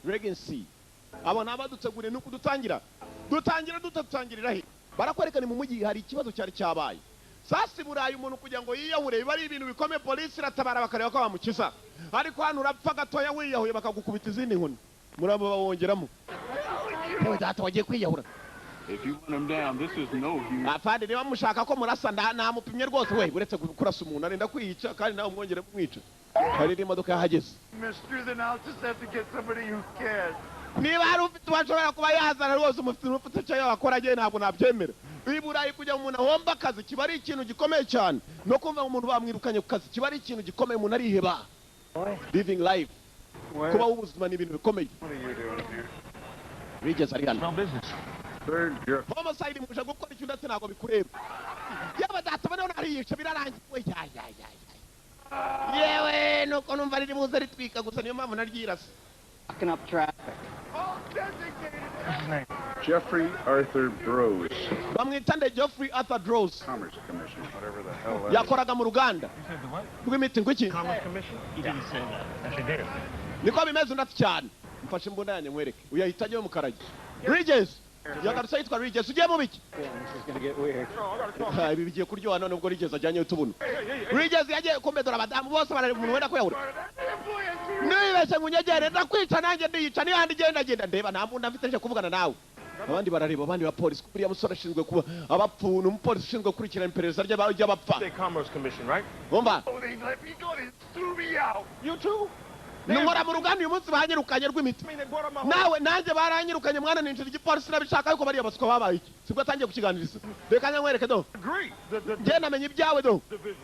Regency abo nabadutegure nuko dutangira dutatangirira he barakwereka ni mu mujyi hari ikibazo cyari cyabaye sasi burayi umuntu kugira ngo yiyahure bari ibintu bikomeye polisi ratabara bakareba ko bamukiza ariko hano urapfa gatoya wiyahuye bakagukubita izindi nkoni murabo bawongeramo ewe data wagiye kwiyahura. If you want him down, this is no human. Afande niba mushaka ko murasa namupimye rwose we uretse kurasa umuntu arenda kwiyica kandi nawe mwongere mwica hari imodoka yahageze. Mister, then I'll just have to get somebody who cares. Niba hari ufite washobora kuba yazana rwose umufite cyo yakora agiye ntabwo nabyemera. Iburayi kujya mu muntu ahomba akazi kiba ari ikintu gikomeye cyane no kumva umuntu bamwirukanye ku kazi kiba ari ikintu gikomeye umuntu ariheba. Living life kuba ubuzima ni ibintu bikomeye. Regis ari hano. Homicide muje gukora icyo ndetse ntabwo bikureba. Yaba data bane nariyica birarangiye we yewe nuko numva riri muze ritwika gusa niyo mpamvu naryirasa. Fucking up traffic. Jeffrey Arthur Droz. Bamwitande Jeffrey Arthur Droz. Commerce Commission, whatever the hell that is. Yakoraga mu ruganda. You said the what? Rw'imiti ngwiki? Commerce Commission? He didn't say that. Actually did. Niko bimeze ndati cyane. Mfashe imbunda yanjye mwereke. Uyahitaje mu karage. Regis. Yagarutse yitwa Regis. Ugiye mu biki? This is gonna get weird. Ibi bigiye kuryoha none ubwo Regis ajyanye utubuno. Regis yagiye kumedora abadamu bose barari umuntu wenda kwiyahura. Nibeshye ngunyegere ndakwica nanjye ndiyica ni handi genda ndeba nta mbunda mfite nje kuvugana nawe. Abandi barareba abandi ba police kuriya musore ashinzwe kuba abapfu n'umupolisi ushinzwe kurikirana iperereza ry'abapfa. State Commerce Commission, right? Umva. Oh, they let me go. They threw me out. You too? Nkora mu ruganda uyu munsi banyirukanye rw'imiti. Nawe nanjye baranyirukanye mwana ninjira igipolisi nabishaka yuko bari abaswa babaye iki. Sibwo atangiye kukiganiriza. Reka nyamwereke do. Agree. Je namenye ibyawe do. Division.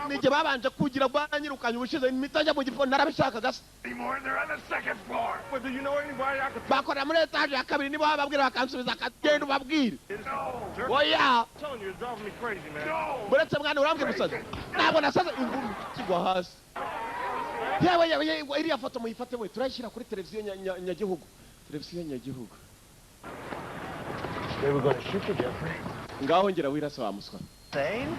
Nije babanje kugira banyirukanye ubushize imiti ajya mu gipo narabishaka gasa. Anymore, and they're on the second floor. But do you know anybody I could Bakora muri etage ya kabiri nibo bababwira bakansubiza akagenda ubabwire. No. Oya. I'm telling you, it's driving me crazy, man. No. Buretse mwana urambye musaza. Ntabwo nasaza ingumi kigwa hasi. Yewe iriya foto muyifate we turayishyira kuri televiziyo nyagihugu. Televiziyo nyagihugu. They were going to shoot you, Jeffrey. Ngaho ngera wirasa wa muswa. Same?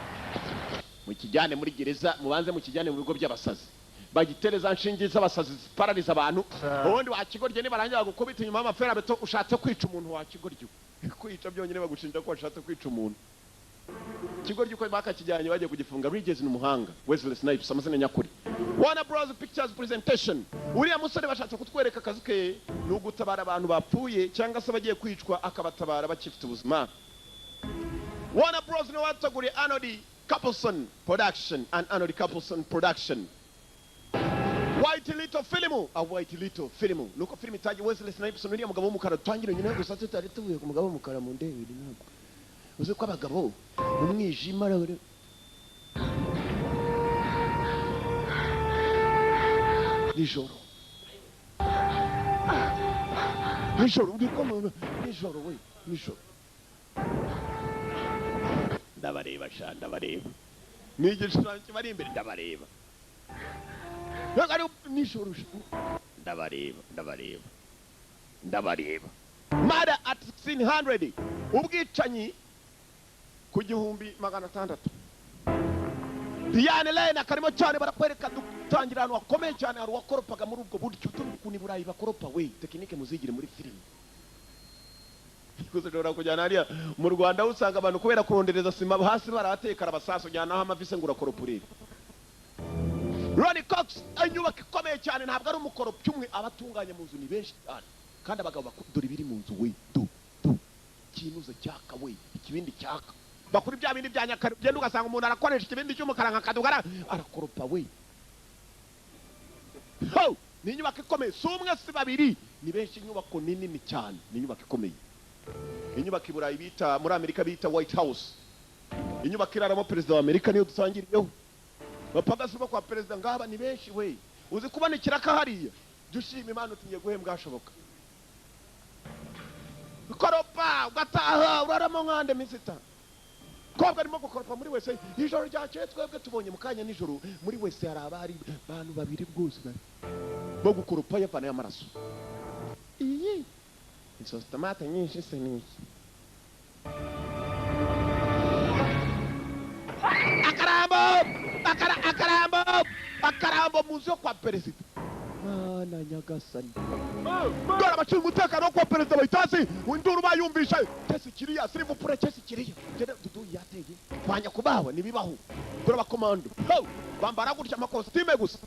Mukijyane muri gereza mubanze mukijyane mu bigo by'abasazi. Bagitereza nshingi z'abasazi paraliza abantu. Ubundi wakigorye ni barangira gukubita inyuma y'amafera beto ushatse kwica umuntu wakigoryo. Kwica byonyine bagushinja ko washatse kwica umuntu. Kigoryo uko bakakijyanye bagiye kugifunga Regis n'umuhanga. Wesley Snipes amazina nyakuri. Warner Bros Pictures presentation. Uriya musore bashatse kutwereka akazi ke no gutabara abantu bapfuye cyangwa se bagiye kwicwa akabatabara bakifite ubuzima. Warner Bros no wataguriye Arnold Capleson Production and Arnold Capleson Production. White Little Film, a White Little Film. Nuko film itaje Wesley Snipes uriya mugabo w'umukara twangira nyine gusa tutari tuvuye ku mugabo w'umukara mu ndebe ntabwo. Uzi ko abagabo umwijima rero. Nijoro ndikoma nijoro we nijoro. Ndabareba sha ndabareba. Nigishushanyo kibari imbere ndabareba. Nagari nijoro ndabareba. Murder at 1600 ubwicanyi ku 1600. Diane Lane akarimo cyane barakwereka dutangira ahantu hakomeye cyane hari wakoropaga muri ubwo buryo utunukuni burayi bakoropa we tekinike muzigire muri filime. Kuzajora kujyana hariya mu Rwanda usanga abantu kubera kurondereza sima hasi baratekara abasaso jyana aho amavise ngura koropurire. Ronnie Cox anyubaka ikomeye cyane ntabwo ari umukoropyi umwe abatunganya mu nzu ni benshi cyane kandi abagabo bakudura ibiri mu nzu we do kinuza cyaka we ikibindi cyaka bakuri bya bindi bya nyakare genda ugasanga umuntu arakoresha ikibindi cy'umukara nka kadugara arakoropa we. Ho ni inyubako ikomeye si umwe si babiri ni benshi inyubako nini cyane ni inyubako ikomeye. Inyubako iburayi bita muri Amerika bita White House. Inyubako iraramo perezida wa Amerika niyo dusangiriyeho. Bapagasi bo kwa perezida ngaba ni benshi we. Uzi kubona ikiraka hariya. Dushima Imana utinye guhembwa ashoboka. Koropa ugataha uraramo nkande misita. Kobwa arimo gukoropa muri wese ijoro ryakeye twebwe tubonye mukanya nijoro muri wese hari abari bantu babiri bwose bari bo gukoropa yavana y'amaraso. Iyi izo tomate nyinshi se niki. Akarambo muzo kwa perezida. mana nyagasani dore abashinzwe umutekano wo kuba perezida bahitasi induru bayumvishe kesi kiriya sirivupure kesi kiriya dudu yateye kwanya kubaho nibibaho dore abakomando bambara gutya amakositime gusa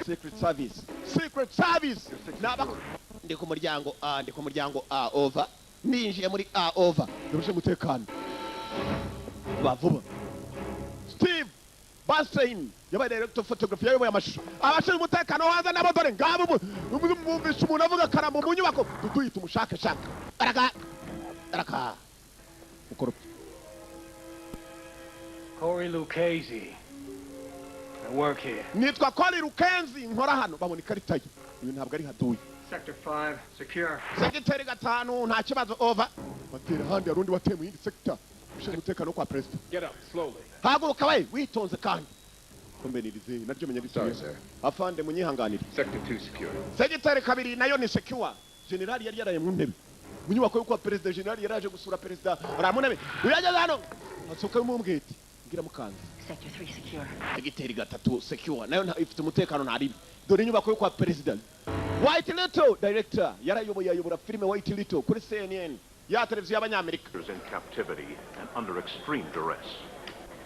secret service ndi ku muryango over ninjiye muri over ndabashe umutekano bavuba Steve Bastein yabaye director photography yayoboye amashusho abashinzwe umutekano hanze nabo dore ngabo mwumvisha umuntu avuga karamba mu nyubako duduyita umushake shaka araka ukoropa Corey Lucchese. I work here. nitwa Corey Lucchese nkora hano babona ikarita ye uyu ntabwo ari haduye Sector 5, secure. Secretary 5 nta kibazo over batera handi arundi wateye mu yindi sector ushinzwe umutekano kwa president Get up, slowly. haguruka we witonze kandi kombenirize naryo menya Sorry, gisubizo sir. afande munyihanganire Sector 2 secure. Secretary 2 nayo ni secure general yari yaraye mu ntebe mu nyubako yo kwa president general yaraje gusura president aramunebe uyageze hano asoka mu mbweti ngira mukanze Sector 3 secure. Secretary 3 secure nayo ifite umutekano ntari dore inyubako yo kwa president White Little director yarayobora filime White Little kuri CNN ya televiziyo y'abanyamerika in captivity and under extreme duress.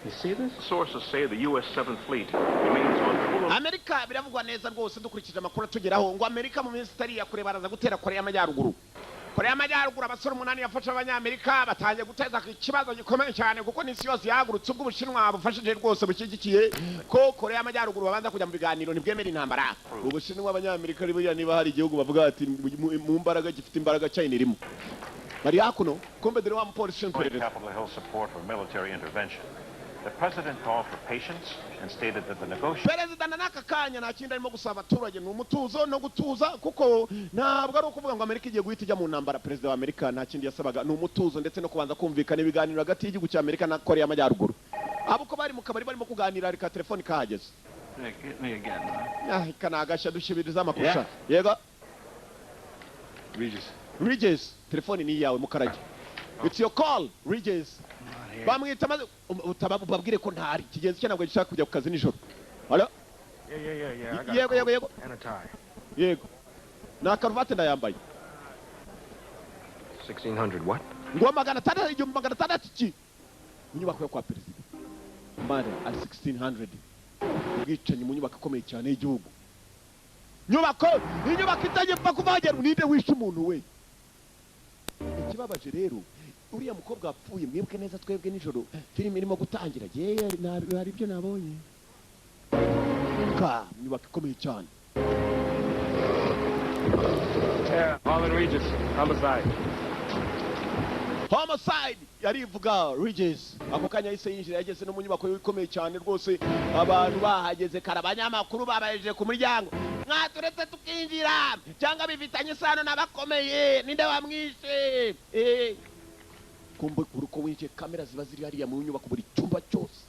You see this? Sources say the U.S. 7th Fleet remains on full Amerika biravugwa neza rwose dukurikije amakuru atugeraho ngo Amerika mu minsi itari ya kure baraza gutera Korea y'Amajyaruguru abasore 8 yafashe abanyamerika batangiye guteza ikibazo gikomeye cyane kuko n'isi yose yahagurutse ubwo Ubushinwa bufashije rwose bushyigikiye ko Korea y'Amajyaruguru babanza kujya mu biganiro ntibwemera intambara Ubushinwa abanyamerika niba hari igihugu bavuga ati mu mbaraga gifite imbaraga China irimo bari hakuno kombe dore wa mupolisi Capitol Hill support for military intervention. The president called for patience and stated that the negotiations Perezida n'aka kanya nta kindi arimo gusaba abaturage ni umutuzo no gutuza kuko ntabwo ari ukuvuga ngo Amerika igiye guhita ijya mu ntambara perezida wa Amerika nta kindi yasabaga ni umutuzo ndetse no kubanza kumvikana ibiganiro hagati y'igihugu cya Amerika na Korea y'Amajyaruguru abo ko bari mu kabari barimo kuganira reka telefone kahageze Hit me again. kanagashya dushibiriza amakusha yego Regis telefone ni yawe mukarage it's your call Regis bamwita maze babwire ko ntari kigenzi cye ntabwo gishaka kujya ku kazi nijoro Hello Yeah. I got yego yego yego and a tie. yego na karuvati ndayambaye 1600 what? ngo 600 iki inyubako yo kwa perezida mara ari 1600 ubwicanyi mu nyubako ikomeye cyane y'igihugu inyubako itagipfa kuvagera uninde wishe umuntu we ikibabaje rero uriya mukobwa wapfuye mwibuke neza twebwe nijoro filime irimo gutangira hari ibyo nabonye inyubako ikomeye cyane Yeah, Harlan Regis, homicide yarivuga Regis ako kanya yise yinjira yageze no mu nyubako ikomeye cyane rwose abantu bahageze kare abanyamakuru babayeje ku muryango mwaturetse tukinjira cyangwa bifitanye isano n'abakomeye ninde wamwishe kumbe uruko winjiye kamera ziba ziri hariya mu nyubako buri cyumba cyose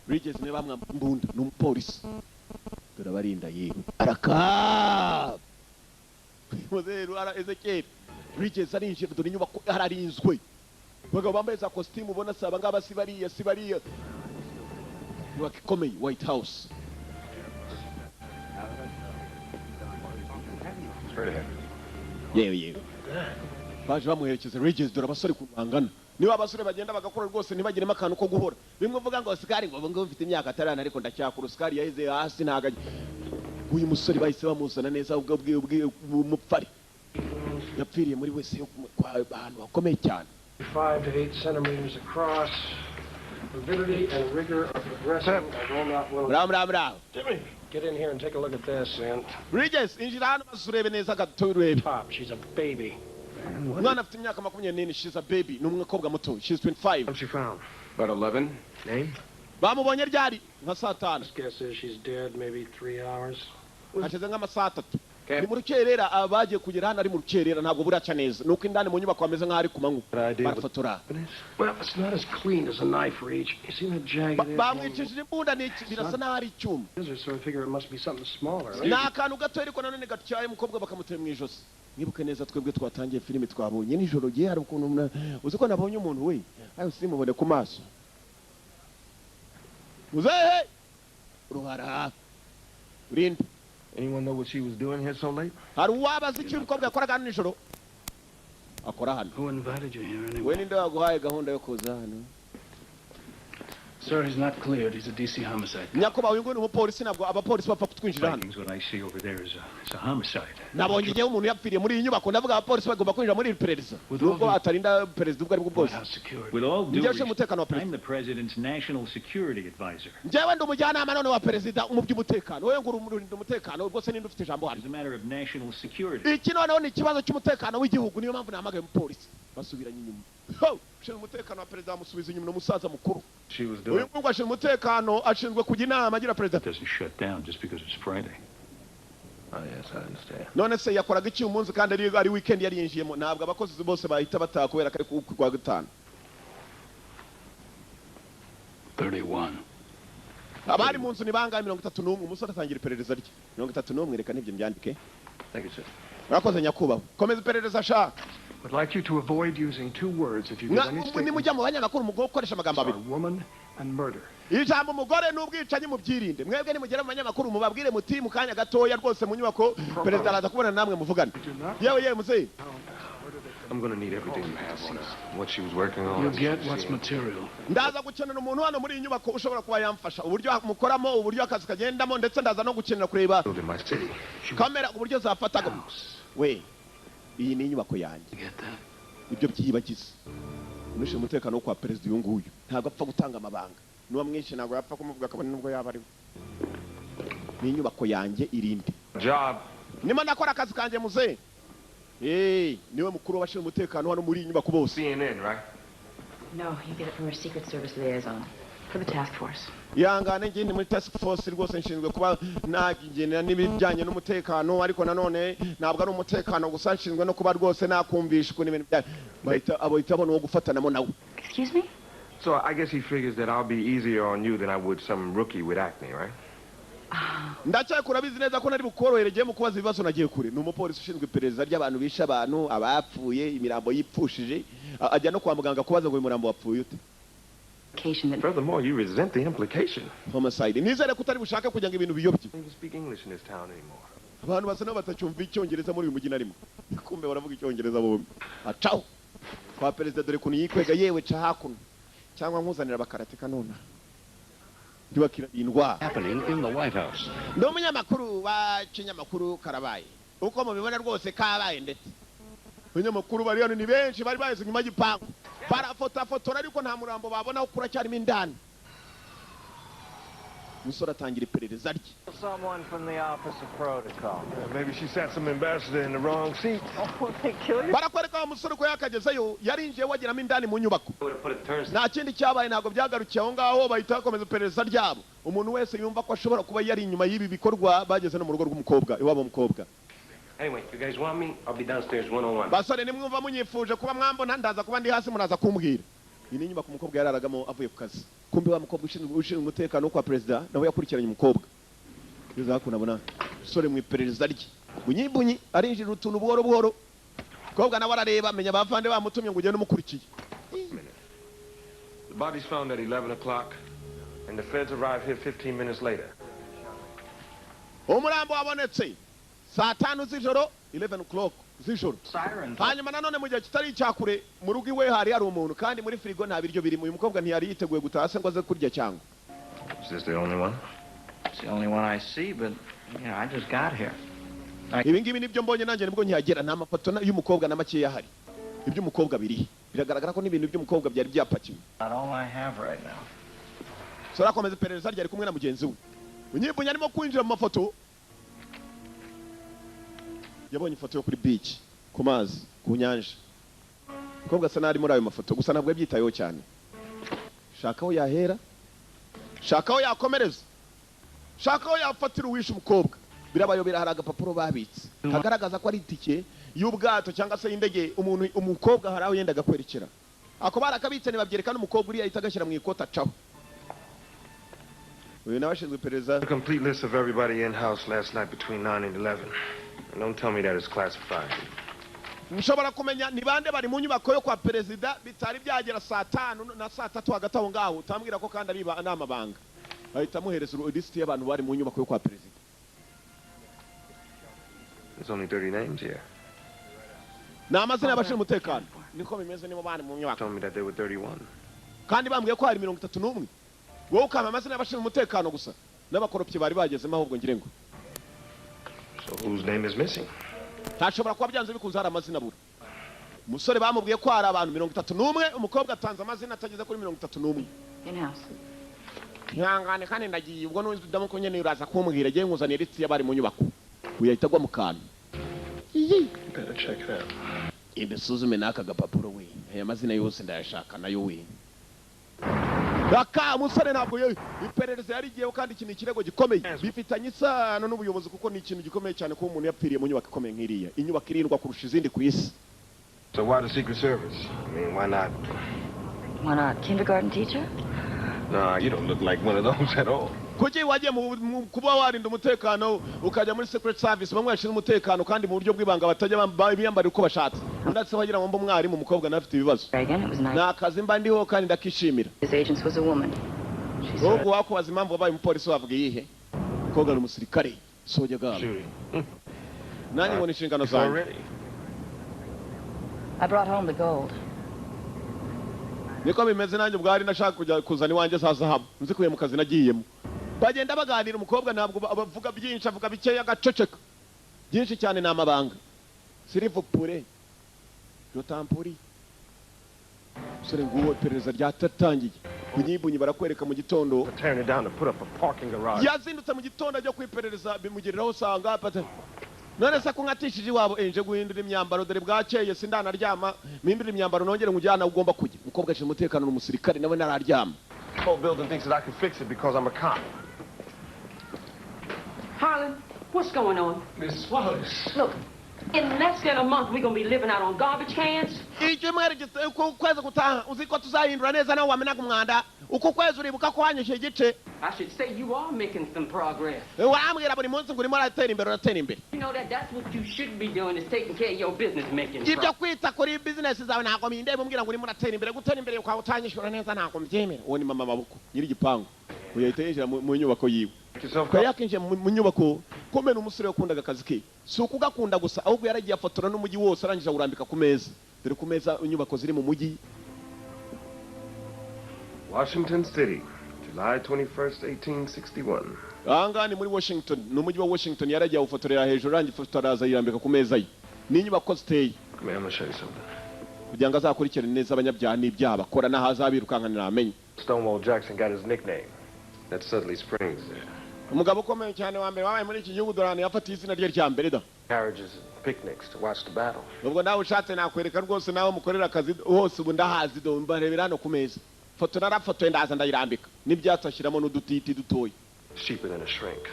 Regis ne bamwa mbunda n'umupolisi turabarinda yewe araka Mozero ara Ezekiel Regis arinjira dore inyubako hararinzwe bagabo bambaye za costume ubona saba ngaba sibariya inyubako ikomeye White House Straight ahead. yewe baje bamuherekeza Regis dore abasore kubangana niba abasore bagenda bagakora rwose ntibagiremo akantu ko guhora bimwe uvuga ngo Oscar ngo mfite imyaka 5 ariko ndacyakura Oscar yaheze hasi ntagaje uyu musore bahise bamuzana neza ubwo umupfari yapfiriye muri wese yo kwa ahantu hakomeye cyane 5 to 8 centimeters across. Rigidity and rigor of the dressing. I will not will. Bravo. Jimmy, get in here and take a look at this, man. Regis injira hano basurebe neza gaturebe Pop, she's a baby. mwana afite imyaka 24 she's a baby n'umukobwa muto she's 25 What's she found? About 11. Name? bamubonye ryari nka saa 5 Guess is she's dead maybe 3 hours. hashize nk'amasaha 3 ni mu rukerera abagiye kugera hano ari mu rukerera ntabwo buraca neza nuko indani mu nyubako hameze nk'aho ari ku manywa barafotora Well, it's not as clean as a knife reach. You see that jagged edge? bamwicishije imbunda birasa n'aho ari icyuma So I figure it must be something smaller. ni akantu gato ariko nanone gatyaye umukobwa bakamutera mu ijosi nibuke neza twebwe twatangiye filime twabonye nijoro gihe hari ukuntu uzi ko nabonye umuntu we ayo simubone ku maso muzehe ruhara urinde. Anyone know what she was doing here so late? Hari uwabaza icyo umukobwa yakoraga hano nijoro? Akora hano. Who invited you here anyway? We ninde waguhaye gahunda yo kuza hano? Sir, he's not cleared. He's a DC homicide. Nyakuba uyu nguni umupolisi nabwo abapolisi bapfa kutwinjira hano. What I see over there is a homicide. Nabonye ngewe umuntu yapfiriye muri iyi nyubako ndavuga abapolisi bagomba kwinjira muri iri perereza. Nubwo atarinda perezida ubwo aribwo bwose. With all due Njyewe umutekano wa respect, I'm perezida. the president's national security advisor. Njyewe ndi umujyanama none wa perezida mu by'umutekano. Wowe ngo urinda umutekano rwose ninde ufite ijambo hano? It's a matter of national security. Iki noneho ni ikibazo cy'umutekano w'igihugu niyo mpamvu nahamagaye umupolisi. Basubiranye inyuma. Ho! Ushinzwe umutekano wa perezida amusubiza inyuma n'umusaza mukuru. She was Uyu doing. nguyu ashinzwe umutekano ashinzwe kujya inama agira perezida. Doesn't shut down just because it's Friday. Oh yes, I understand. None se yakoraga iki umunsi kandi ari weekend yari yinjiyemo ntabwo abakozi bose bahita bataha kubera ko ari kwa gatanu. 31. Abari mu nzu ni bangahe 31 umusore atangira iperereza rye. 31 reka nibyo mbyandike. Thank you, sir. Murakoze nyakubahwa. Komeza iperereza sha. I'd like you to avoid using two words if you give any Ni statement. mujya mu banyamakuru mugo gukoresha amagambo Are abiri. woman and murder. Ijambo umugore n'ubwicanyi mubyirinde. Mwebwe ni mugera mu banyamakuru mubabwire muti mu kanya gatoya rwose mu nyubako perezida araza kubona namwe muvugana. Yewe muzeyi. I'm going to need everything you have on her. What she was working on. You'll get what's material. Ndaza gukenera umuntu hano muri iyi nyubako ushobora kuba yamfasha uburyo mukoramo uburyo akazi kagendamo ndetse ndaza no gukenera kureba Build in my city. kamera uburyo zafataga. We iyi ni inyubako yanjye. You get that? Ibyo byibagize. Unishe umutekano wo kwa perezida uyu nguyu ntabwo apfa gutanga amabanga. Nuwa mwinshi ntabwo yapfa kumuvuga kabone nubwo yaba ari. Ni inyubako yanjye irinde. Job. Nima nakora akazi kanje muze. Niwe mukuru wabashije umutekano hano muri iyi nyubako bose. CNN, right? No, you get it from our Secret Service liaison for the task force. Yangane ngiye muri task force rwose nshinzwe kuba nagenera n'ibijyanye n'umutekano ariko nanone ntabwo ari umutekano gusa nshinzwe no kuba rwose nakumvisha uko n'ibintu bya bahita bono gufatanamo nawe. Excuse me? So I guess he figures that I'll be easier on you than I would some rookie with acne, right? Ndacyakura bizi neza ko nari bukorohereye mu kubaza ibibazo nagiye kure. Ni umupolisi ushinzwe iperereza ry'abantu bisha abantu abapfuye imirambo yipfushije ajya no kwa muganga kubaza ngo uyu murambo wapfuye ute. Furthermore, you resent the implication. Homicide. Nizere ko utari bushake kugira ngo ibintu biyobye. You don't speak English in this town anymore. Abantu basa n'abatacyumva icyongereza muri uyu mujyi narimo. Kumbe baravuga icyongereza bombi. Acaho. Kwa perezida dore kuntu yikwega yewe ca hakuno. Cyangwa nkuzanira bakarate kanona. Ndibakira indwa. Happening in the White House. Ndo munyamakuru wa kinyamakuru karabaye. Uko mubibona rwose kabaye ndetse. Abanyamakuru bari hano ni benshi bari baheze nyuma y'ipangu. Barafotora ariko nta murambo babona ukura cyarimo indani. Musora atangira iperereza rye. Someone from the office of protocol. Maybe she sat some ambassador in the wrong seat. Oh, they kill you? Barakwereka wa musore ko yakagezeyo yarinjiye wageramo indani mu nyubako. Nta kindi cyabaye ntabwo byagarukiye aho ngaho bahita bakomeza iperereza ryabo. Umuntu wese yumva ko ashobora kuba yari inyuma y'ibi bikorwa bageze no mu rugo rw'umukobwa iwabo mukobwa. Anyway, you guys want me? I'll be downstairs one-on-one. Basore nimwumva munyifuje kuba mwambona ndaza kuba ndi hasi muraza kumbwira. Iyi ni inyubako umukobwa yararagamo avuye ku kazi. Kumbe wa mukobwa ushinzwe umutekano kwa perezida nawe yakurikiranye umukobwa. Biza hakunabona sore mu iperereza rye. Bunyibunyi arinjira utuntu buhoro buhoro. Umukobwa nawe arareba amenya bavande bamutumye ngo ugende umukurikiye. The body's found at 11 o'clock, and the feds arrive here 15 minutes later. Umurambo wabonetse saa 5 z'ijoro 11 o'clock z'ijoro. Sirens. Hanyuma nanone mu gihe kitari cyakure mu rugo iwe hari umuntu kandi muri frigo nta biryo birimo. Uyu mukobwa ntiyari yiteguye gutaha se ngo aze kurya cyangwa. Is this the only one? It's the only one I see, but, you know, I just got here. Ibi ngibi nibyo mbonye nanjye nibwo nkihagera nta mafoto y'umukobwa na make yahari. Iby'umukobwa biri. Biragaragara ko n'ibintu by'umukobwa byari byapakiwe. Not all I have right now. Sora komeza iperereza ryari kumwe na mugenzi we. Unyibunye arimo kwinjira mu mafoto. Yabonye ifoto yo kuri beach, ku mazi, ku nyanja. Umukobwa asa n'ari muri ayo mafoto gusa ntabwo yabyitayeho cyane. Shakaho yahera. Shakaho yakomereza. Shakaho yafatira uwisha umukobwa. Birabayobera hari agapapuro babitse. Kagaragaza ko ari itike y'ubwato cyangwa se y'indege umukobwa hari aho yendaga kwerekera. Ako barakabitse ne babyerekana umukobwa uri yahita agashyira mu ikota caho. Uyu nabashinzwe iperereza. A complete list of everybody in-house last night between 9 and 11. And don't tell me that it's classified. Nshobora kumenya ni bande bari mu nyubako yo kwa perezida bitari byagera saa 5 na saa 3 hagati aho ngaho utambwira ko kandi ari amabanga. Bahita muhereza list y'abantu bari mu nyubako yo kwa perezida. There's only 30 names here. Ni amazina y'abashinzwe umutekano niko bimeze nibo bari mu nyubako Told me that there were 31. kandi bambwiye ko hari 31 wowe ukama amazina y'abashinzwe umutekano gusa n'abakoropye bari bagezemo ahubwo ngire ngo So whose name is missing? ntashobora kuba byanze bikunze hari amazina abura umusore bamubwiye ko hari abantu 31 umukobwa atanze amazina atageze kuri 31 In-house. ihangane kandi ndagiye ubwo n'udamu ko nyene uraza kumbwira giye nkuzanira itsi y'abari mu nyubako uyahita gwa mu kantu Better check it out. ibisuzume n'aka gapapuro we aya mazina yose ndayashaka nayo we Daka umusore ntabwo iperereza yarigiyeho kandi ikintu ikirego gikomeye bifitanye isano n'ubuyobozi kuko ni ikintu gikomeye cyane ko umuntu yapfiriye mu nyubako ikomeye nk'iriya inyubako irindwa kurusha izindi ku isi. So why the Secret Service? I mean, why not? Why not? Kindergarten teacher? Nah, you don't look like one of those at all. Kuki wagiye mu kuba warinda umutekano ukajya muri Secret Service bamwe bashinzwe umutekano kandi mu buryo bw'ibanga batajya biyambara uko bashatse ndetse bagira ngo umwarimu umukobwa nafite ibibazo nakazi mba ndiho kandi ndakishimira His agent was a woman. ubwo wakubaza impamvu wabaye umupolisi wavuga iyihe umukobwa ni umusirikare soja galo nani ngo nishingano zanjye I brought home the gold. niko bimeze nanjye bwari nashaka kujya kuzana iwanjye za zahabu nzikuye mu kazi nagiyemo bagenda baganira umukobwa ntabwo bavuga byinshi avuga bikeya agaceceka byinshi cyane ni amabanga sirivupure jotampuri sore nguwo iperereza ryatatangiye kunyibunyi barakwereka mu gitondo yazindutse mu gitondo ajya kwiperereza bimugiriraho usanga none se ko nkatishije iwabo enje guhindura imyambaro dore bwakeye sindanaryama mimbira imyambaro nongere nkujyana ugomba kujya umukobwa ashinzwe umutekano n'umusirikare nawe nararyama. Whole building thinks that I can fix it because I'm a cop. Harlan, what's going on? Miss Wallace. Look, in less than a month, we're going to be living out on garbage cans. Ukwezi gutaha uziko tuzahindura neza nawe wamenaga umwanda uko kwezi uribuka ko wanyishe igice. I should say you are making some progress. Wambwira buri munsi ngo urimo uratera imbere uratera imbere. You know that's what you should be doing is taking care of your business, making progress. Ibyo kwita kuri business zawe ntabwo mindebe umbwira ngo urimo uratera imbere gutera imbere ukaba utanyishura neza ntabwo mbyemera. Uwo ni mama mabuko nyiri gipangu uyahita yinjira mu nyubako yiwe yakinje mu nyubako komena umusore wakundaga akazi ke si ukugakunda gusa ahubwo yaragiye afotora n'umujyi wose arangije urambika ku meza dore ku meza inyubako ziri mu mujyi. Washington City, July 21st, 1861. Anga ni muri Washington n'umujyi wa Washington yaragiye ufotorera hejuru arangije fotora aza yirambika ku meza ye ni inyubako ziteye. Come here, I'm gonna show you something. Kugira ngo azakurikirane neza abanyabyaha n'ibyaha bakora n'ahazabirukankanira amenye. Stonewall Jackson got his nickname. That's Sudley Springs there. Umugabo ukomeye cyane wa mbere wabaye muri iki gihugu dorani yafatiye izina rye rya mbere da. Carriages and picnics to watch the battle. Ubwo nawe ushatse nakwereka rwose nawe mukorera akazi hose ubu ndahazi do mbarebera hano ku meza. Foto narafotoye ndaza ndayirambika n'ibyatsi ashyiramo n'udutiti dutoya. Cheaper than a shrink.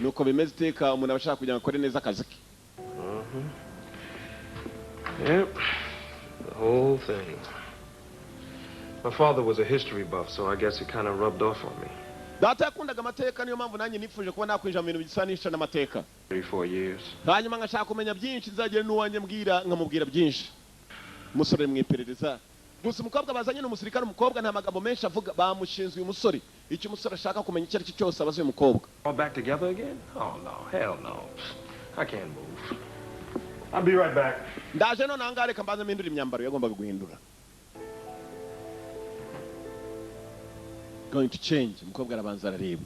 Nuko bimeze iteka umuntu abashaka kugira ngo akore neza akazi ke. Yep. The whole thing. My father was a history buff, so I guess it kind of rubbed off on me. Data yakundaga amateka niyo mpamvu nanjye nifuje kuba nakwinjira mu bintu bisanisha n'amateka. 34 years. Hanyuma nkashaka kumenya byinshi nzagire n'uwanjye mbwira nkamubwira byinshi. Umusore mwiperereza. Gusa umukobwa bazanye n'umusirikare umukobwa nta magambo menshi avuga bamushinzwe uyu musore. Icyo umusore ashaka kumenya icyo ari cyo cyose abaze uyu mukobwa. All back together again? Oh no, hell no. I can't move. I'll be right back. Ndaje none angare kambaza mpindura imyambaro yagombaga guhindura. Going to change. Umukobwa arabanza arareba.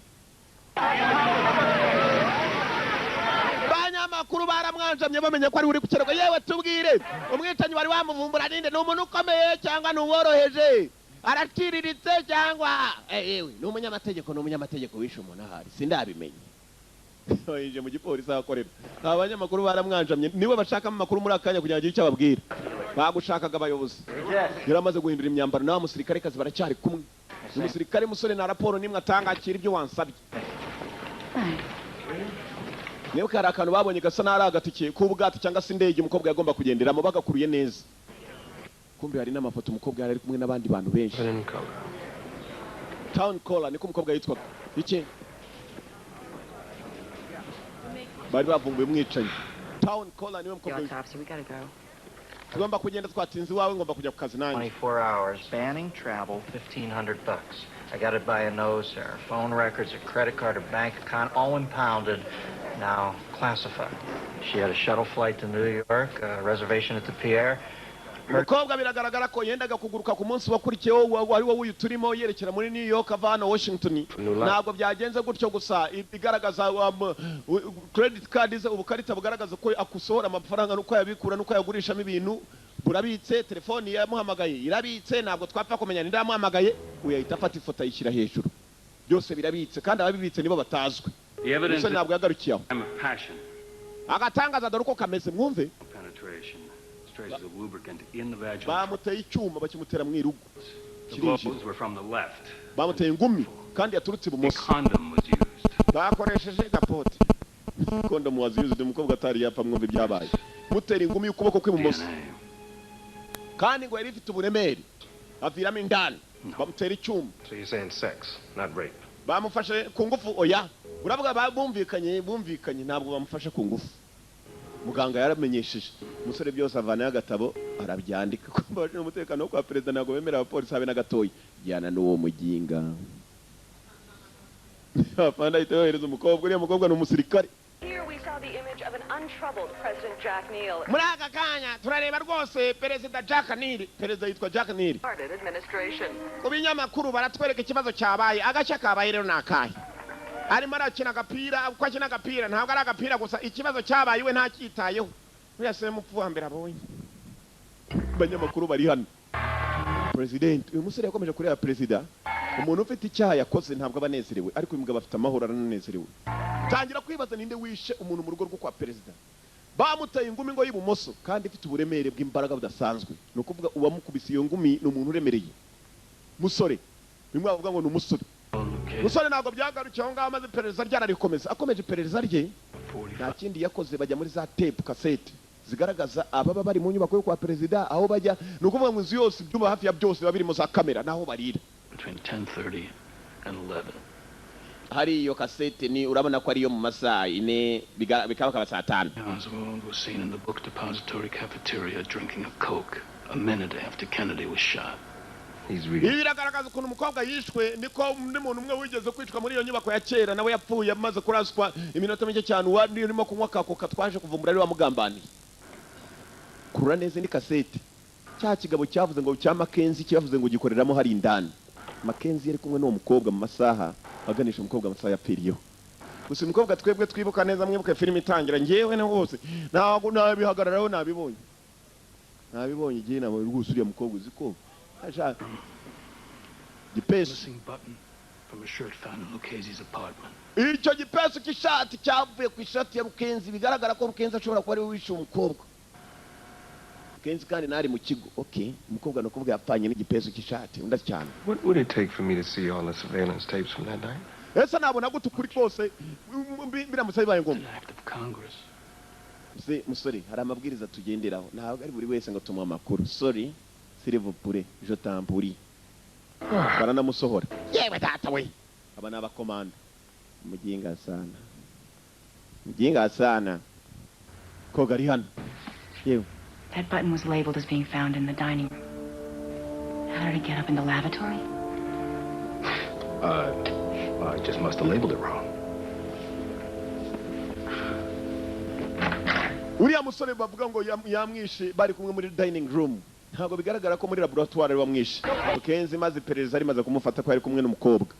Banyamakuru baramwanjamye bamenye ko ari uri kukerwa yewe tubwire umwitanyi bari wamuvumbura ninde ni umuntu ukomeye cyangwa ni uworoheje aratiriritse cyangwa yewe ni umunyamategeko wishe umuntu ahari sindabimenye. Yije mu gipolisi akorera abanyamakuru baramwanjamye niwe bashaka amakuru muri akanya kugira ngo icyo ababwira bagushakaga abayobozi yaramaze guhindura imyambaro nawe musirikare kazi baracyari kumwe umusirikare musore na raporo nimwe atangakira ibyo wansabye. Niyo kari akantu babonye gasa n'ari agatikiye k'ubwato cyangwa se indege umukobwa yagomba kugenderamo bagakuruye neza. Kumbe hari n'amafoto umukobwa yari kumwe n'abandi bantu benshi. Town caller niko umukobwa yitwaga. Iki? Bari bavumbuye umwicanyi. Town caller niwe mukobwa. tugomba kugenda twatinze iwawe ngomba kujya ku kazi nanjye 24 hours. Banning travel, $1,500. I got it by a nose there. Phone records, a credit card, a bank account, all impounded. Now classified. She had a shuttle flight to New York, a reservation at the Pierre. umukobwa biragaragara ko yendaga kuguruka ku munsi wakurikiyeho wari wowe uyu turimo yerekera muri New York ava hano Washington. Ntabwo byagenze gutyo gusa igaragaza credit card ze ubukarita bugaragaza ko akusohora amafaranga nuko yabikura nuko yagurishamo ibintu burabitse telefoni yamuhamagaye irabitse ntabwo twapfa kumenya ninde yamuhamagaye uyahita afata ifoto ayishyira hejuru byose birabitse kandi ababibitse nibo batazwe gusa ntabwo yagarukiyeho agatangaza dore uko kameze mwumve bamuteye icyuma bakimutera mu irugu bamuteye ingumi kandi yaturutse ibumoso bakoresheje gapote condom was used umukobwa atari yapfa mwumve ibyabaye mutera ingumi y'ukuboko kw'ibumoso kandi ngo yari ifite uburemere aviramo indani bamutera icyuma So you're saying sex, not rape? bamufashe ku ngufu oya uravuga bumvikanye ntabwo bamufashe ku ngufu muganga yaramenyesheje umusore byose avana y'agatabo arabyandika ko baje umutekano kwa president ntabwo bemera abapolisi habe na gatoyi jyana n'uwo muginga afanda itohereza umukobwa uriya mukobwa ni umusirikare muri aka kanya turareba rwose perezida Jack Neal perezida yitwa Jack Neal ku binyamakuru baratwereka ikibazo cyabaye agashya kabaye rero nakahe arimo arakina agapira uko akina agapira ntabwo ari agapira gusa ikibazo cyabaye we ntacyitayeho uyase mupfu wa mbere abonye abanyamakuru bari hano president uyu musore yakomeje kureba perezida umuntu ufite icyaha yakoze ntabwo abanezerewe ariko uyu mugabo afite amahoro aranezerewe tangira kwibaza ninde wishe umuntu mu rugo rwo kwa perezida bamuteye ingumi ngo y'ibumoso kandi ifite uburemere bw'imbaraga budasanzwe no kuvuga uwamukubise iyo ngumi ni umuntu uremereye musore bimwe bavuga ngo ni umusore musore ntabwo byagarukiye aho ngaho maze iperereza ryararikomeza akomeje iperereza rye nta kindi yakoze bajya muri za tape cassette zigaragaza ababa bari mu nyubako yo kwa perezida aho bajya ni ukuvuga ngo inzu yose ibyuma hafi ya byose biba birimo za kamera naho barira Between 10:30 and 11. hari iyo cassette ni urabona ko ariyo mu masaha ine bikaba saa 5 Oswald was seen in the book depository cafeteria drinking a Coke a minute after Kennedy was shot. ibi biragaragaza ukuntu umukobwa yishwe niko undi muntu umwe wigeze kwicwa muri iyo nyubako ya kera nawe yapfuye amaze kuraswa iminota mike cyane wari urimo kunywa kakoka twaje kuvumbura ari wamugambaniye kurura neza ni cassette cya kigabo cyavuze ngo cya Mackenzie cyavuze ngo gikoreramo hari indani Mackenzie yari kumwe n'uwo mukobwa mu masaha aganisha umukobwa amasaha yapfiriyeho gusa umukobwa twebwe twibuka neza mwibuke filime itangira ngewe na hose ntabwo nabihagararaho nabibonye igihe nabo rwose uriya mukobwa uzi ko gipesu icyo gipesu cy'ishati cyavuye ku ishati ya Rukenzi bigaragara ko Rukenzi ashobora kuba ari we wishe umukobwa Rukenzi kandi nari mu kigo okay umukobwa no kuvuga yapfanye n'igipesu cy'ishati unda cyane What would it take for me to see all the surveillance tapes from that night? ese nabona gute ukuri kose biramutse bibaye ngombwa musore hari amabwiriza tugenderaho ntabwo ari buri wese ngo tumuha amakuru sorry s'il vous plaît je t'en prie baranamusohora yewe data we aba ni abakomanda muginga sana koga ari hano yewe That button was labeled as being found in the dining room. How did it get up in the lavatory? I just must have labeled it wrong. uriya musore bavuga ngo yamwishe bari kumwe muri dining room ntabwo bigaragara ko muri laboratoire bamwishe Rukenzi maze iperereza rimaze kumufata ko yari kumwe n'umukobwa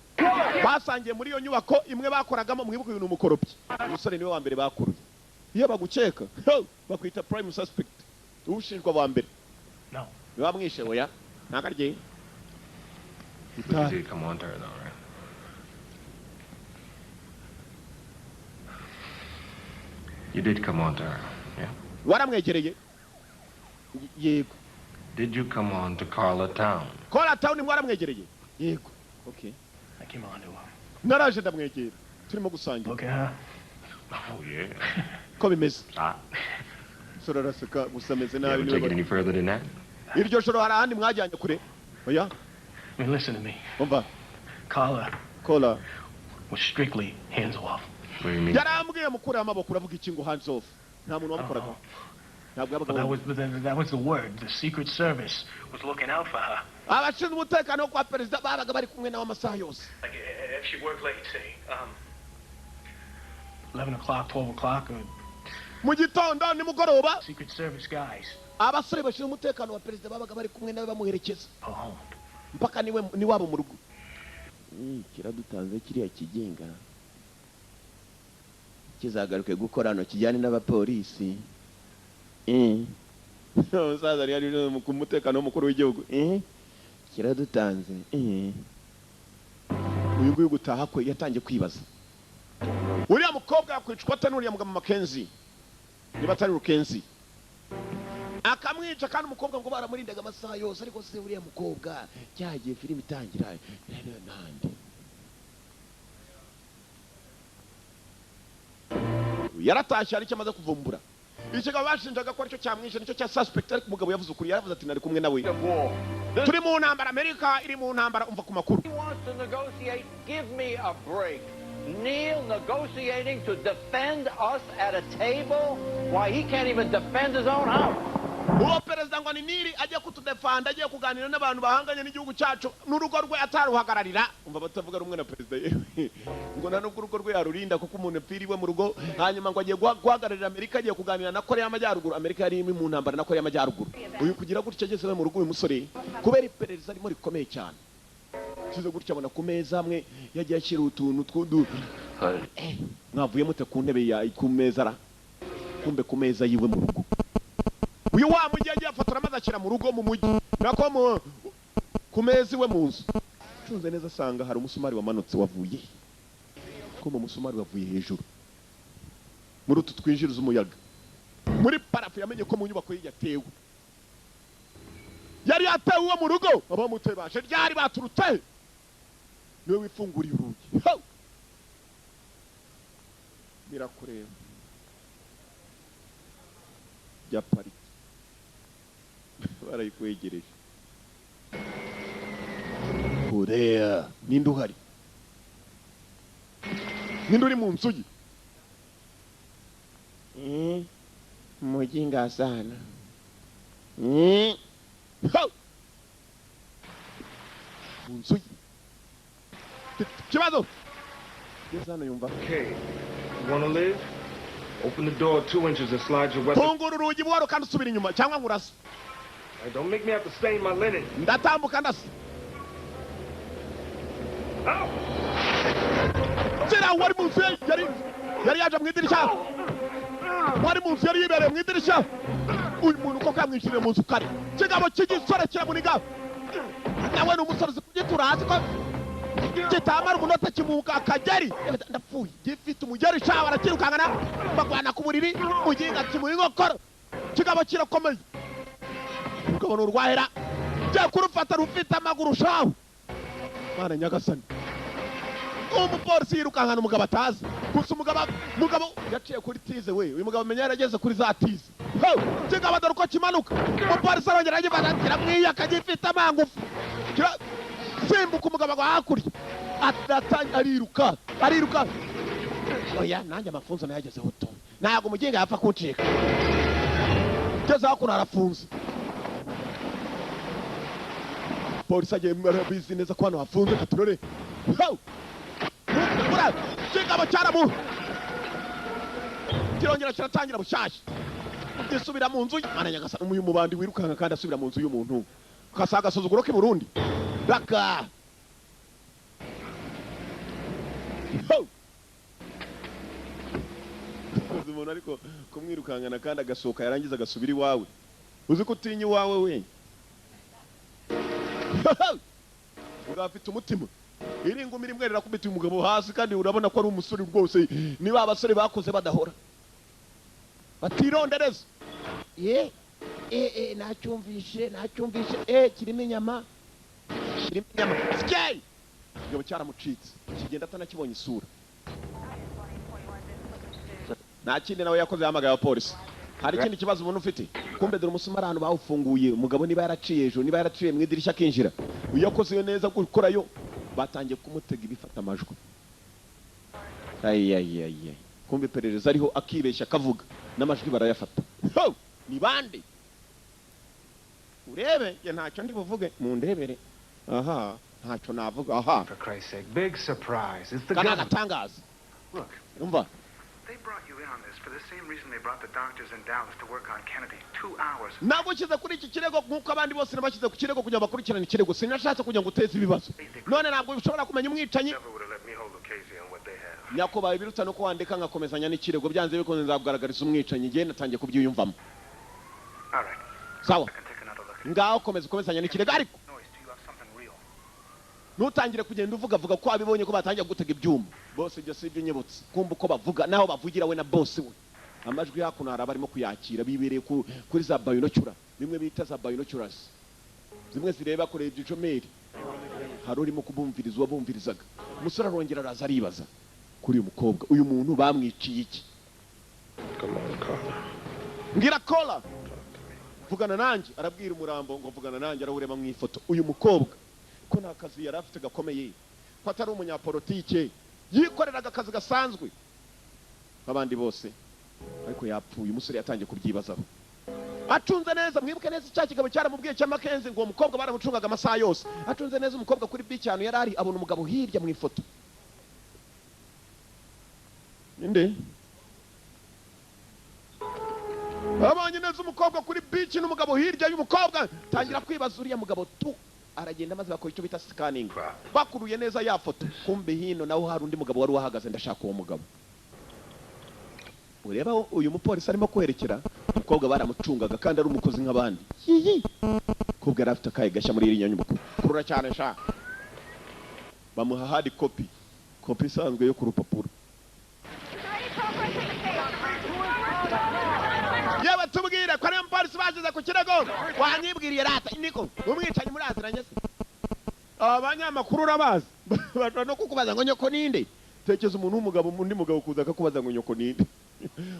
basangiye muri iyo nyubako imwe bakoragamo mwibuka uyu n'umukoropyi umusore niwe wa mbere bakuruye iyo bagukeka bakwita prime suspect ushinjwa wa mbere No. bamwishe oya ntabwo arye You did come on to her, though, right? You did come on to her, yeah? waramwegereye yego Did you come on to Carla Town? Carla Town mwaramwegereye yego okay I came on to her. naraje ndamwegera turimo gusangira Okay, huh? Oh, yeah. ko bimeze Ah. soraraseka gusa meze You ever nabi take it any further than that? iryo joro hari ahandi mwajyanye kure oya I mean, listen to me. umva Carla Carla was strictly hands off. What do you mean? yarambwiye mukure amaboko uravuga iki ngo hands off nta muntu wamukoraga That was the word. The Secret Service was looking out for her. Abashinzwe umutekano kwa perezida babaga bari kumwe nawe amasaha yose. Like if she worked late, say 11 o'clock, 12 o'clock, or mu gitondo nimugoroba. Secret Service guys. Abasore bashinzwe umutekano wa perezida babaga bari kumwe nawe bamuherekeza. Mpaka ni wabo mu rugo. Kiradutanze kiriya kigenga. Kizagaruke gukorano kijyane n'abapolisi. Umusaza yari mu kumutekano w'umukuru w'igihugu. Kiradutanze. Uyu nguyu gutaha kwe yatangiye kwibaza. Uriya mukobwa yakwicwa n'uriya mugabo Mackenzie. Niba atari Rukenzi. Akamwica kandi umukobwa ngo baramurindaga amasaha yose ariko se uriya mukobwa cyagiye filime itangira nande. Yaratashye ari cyamaze kuvumbura. Ikigabo bashinjaga ko aricyo cyamwishe nicyo cya suspect ariko umugabo yavuze ukuri yaravuze ati nari kumwe nawe. Turi mu ntambara Amerika iri mu ntambara umva ku makuru. He wants to negotiate. Give me a break. Neil negotiating to defend us at a table? Why, he can't even defend his own house. Uwo perezida ngo ni Nili agiye kutudefanda agiye kuganira n'abantu bahanganye n'igihugu cyacu n'urugo rwe ataruhagararira. Umva batavuga rumwe na perezida yewe. Ngo nta n'ubwo urugo rwe yarurinda kuko umuntu apfiriwe mu rugo hanyuma ngo agiye guhagararira Amerika agiye kuganira na Korea y'Amajyaruguru. Amerika yari mu ntambara na Korea y'Amajyaruguru. Uyu kugira gutya ageze mu rugo uyu musore kubera iperereza arimo rikomeye cyane. Kizo gutya abona ku meza amwe yagiye ashyira utuntu tw'udu. Mwavuye mute ku ntebe ya ku meza ra. Kumbe ku meza yiwe mu rugo. Uyu wa mujyi yagiye afatora amaze ashyira mu rugo mu mujyi. Nako ku meza iwe mu nzu. Cunze neza asanga hari umusumari wamanutse wavuye. Ko mu musumari wavuye hejuru. Muri utu twinjiriza umuyaga. Muri parafu yamenye ko mu nyubako ye yatewe. Yari yatewe mu rugo abamutebashe ryari baturutse. Niwe wifunguriye urugi. Mirakureba. Ya pariki. Barayikwegereje. Korea. Ninde uhari? Ninde uri mu nzu ye? Mujinga sana. Mu nzu ye. Kibazo. Yesana yumva. Okay. You want to live? Open the door 2 inches and slide your weapon. Fungura urugi bwaro kandi usubira inyuma cyangwa ngurasa. Don't make me have to stain my linen. Ndatambuka ndasa. Sera wari mu nzu yari yaje mu idirishya. Wari mu nzu yari yibereye mu idirishya. Uyu muntu ko kamwishire mu nzu kare. Kigabo kigisore kiramuniga. Nawe n'umusore kugitura hasi ko kitamara umunota kimuka akageri. Ndapfuye. Gifite umugeri cyawe arakirukangana bagwana ku buriri muginga kimuye ngokoro. Kigabo kirakomeye. Ukabona urwahera. Cya kurufata rufite amaguru shaho. Mana nyagasani. Umupolisi yirukangana umugabo atazi. Gusa umugabo yaciye kuri tize we. Uyu mugabo menya yarageze kuri za tize. Kigabo daruko kimanuka. Umupolisi arongera agifatira mwiyaka gifite amangufu. Simbuka umugabo ngo hakurya. Atatanya ariruka. Oya nanjye amafunzo nayagezeho to. Ntago umugenga yapfa kuncika. Geze hakuna arafunze. Polisi agiye marabizi neza ko hano hafunze katurore. Mukura kigabo cyaramu. Kirongera kiratangira bushashya. Gisubira mu nzu Mana nyagasani uyu mubandi wirukanga kandi asubira mu nzu y'umuntu. Kasaga suzuguro ke Burundi. Raka. Umuntu ariko kumwirukangana kandi agasohoka yarangiza agasubira iwawe. Uzi ko utinya iwawe we. Urafite umutima. Iringumi rimwe rirakubita umugabo hasi kandi urabona ko ari umusore rwose. Niba abasore bakoze badahora. Batirondereza. Nacyumvishe. Kirimo inyama. Skey. Igabo cyaramucitse. Kigenda atanakibonye isura. Nta kindi nawe yakoze yamagaye abapolisi. Hari ikindi kibazo umuntu ufite. Kumbe dore umusumari ahantu bawufunguye. Umugabo niba yaraciye ejo, niba yaraciye mu idirishya akinjira. Uyakoze yo neza gukorayo. Batangiye kumutega ibifata amajwi. Kumbe perereza ariho akibeshya akavuga. N'amajwi barayafata. ni bande urebe ye ntacyo ndi buvuge mu ndebere aha ntacyo navuga aha For Christ's sake, big surprise. It's the kana government. gatangaza Look, umva they brought you in on this for the same reason they brought the doctors in Dallas to work on Kennedy. 2 hours. nagushyize kuri iki kirego nk'uko abandi bose nabashyize ku kirego kugira ngo bakurikirane ikirego sinashatse kugira ngo uteze ibibazo none ntabwo ushobora kumenya umwicanyi Never would have let me hold Lucchese on what they have. nyakubaye birutsa no kwandika ngakomezanya n'ikirego byanze bikunze nzakugaragariza umwicanyi igihe natangiye kubyiyumvamo All right. sawa I can take another look. ngaho komezanya n'ikirego ariko Noise, do you have something real? ntutangire kugenda uvuga ko abibonye ko batangiye gutega ibyuma bose ibyo si ibyo nyibutse kumva uko bavuga naho bavugira we na boss we amajwi hakuno hari abarimo kuyakira bibereye kuri za binocular bimwe bita za binoculars zimwe zireba kure igicomeri hari urimo kubumviriza uwabumvirizaga umusore arongera araza aribaza kuri uyu mukobwa uyu muntu bamwiciye iki Come on, Carla. mbwira kola vugana nanjye arabwira umurambo ngo vugana nanjye arawureba mu ifoto uyu mukobwa ko nta kazi yari afite gakomeye ko atari umunyapolitike yikoreraga akazi gasanzwe nk'abandi bose ariko yapfuye umusore yatangiye kubyibazaho acunze neza mwibuke neza icya kigabo cyaramubwiye cya Makenzi ngo uwo mukobwa baramucungaga amasaha yose acunze neza umukobwa kuri beach ahantu yari ari abona umugabo hirya mu ifoto ninde abonye neza umukobwa kuri beach n'umugabo hirya y'umukobwa tangira kwibaza uriya mugabo tu aragenda maze bakora icyo bita scanning bakuruye neza ya foto kumbe hino naho hari undi mugabo wari wahagaze ndashaka uwo mugabo ureba uyu mupolisi arimo kwerekera umukobwa baramucungaga kandi ari umukozi nk'abandi yiyi kubwo yari afite akaye gashya muri iriya nyubako kurura cyane sha bamuha hard copy isanzwe yo ku rupapuro yewe tubwire ko ariyo mupolisi bageze ku kirego wanyibwiriye rata niko umwicanyi muraziranye se abanyamakuru urabazi bashobora no kukubaza ngo nyoko ninde tekeza umuntu w'umugabo undi mugabo kuza akakubaza ngo nyoko ninde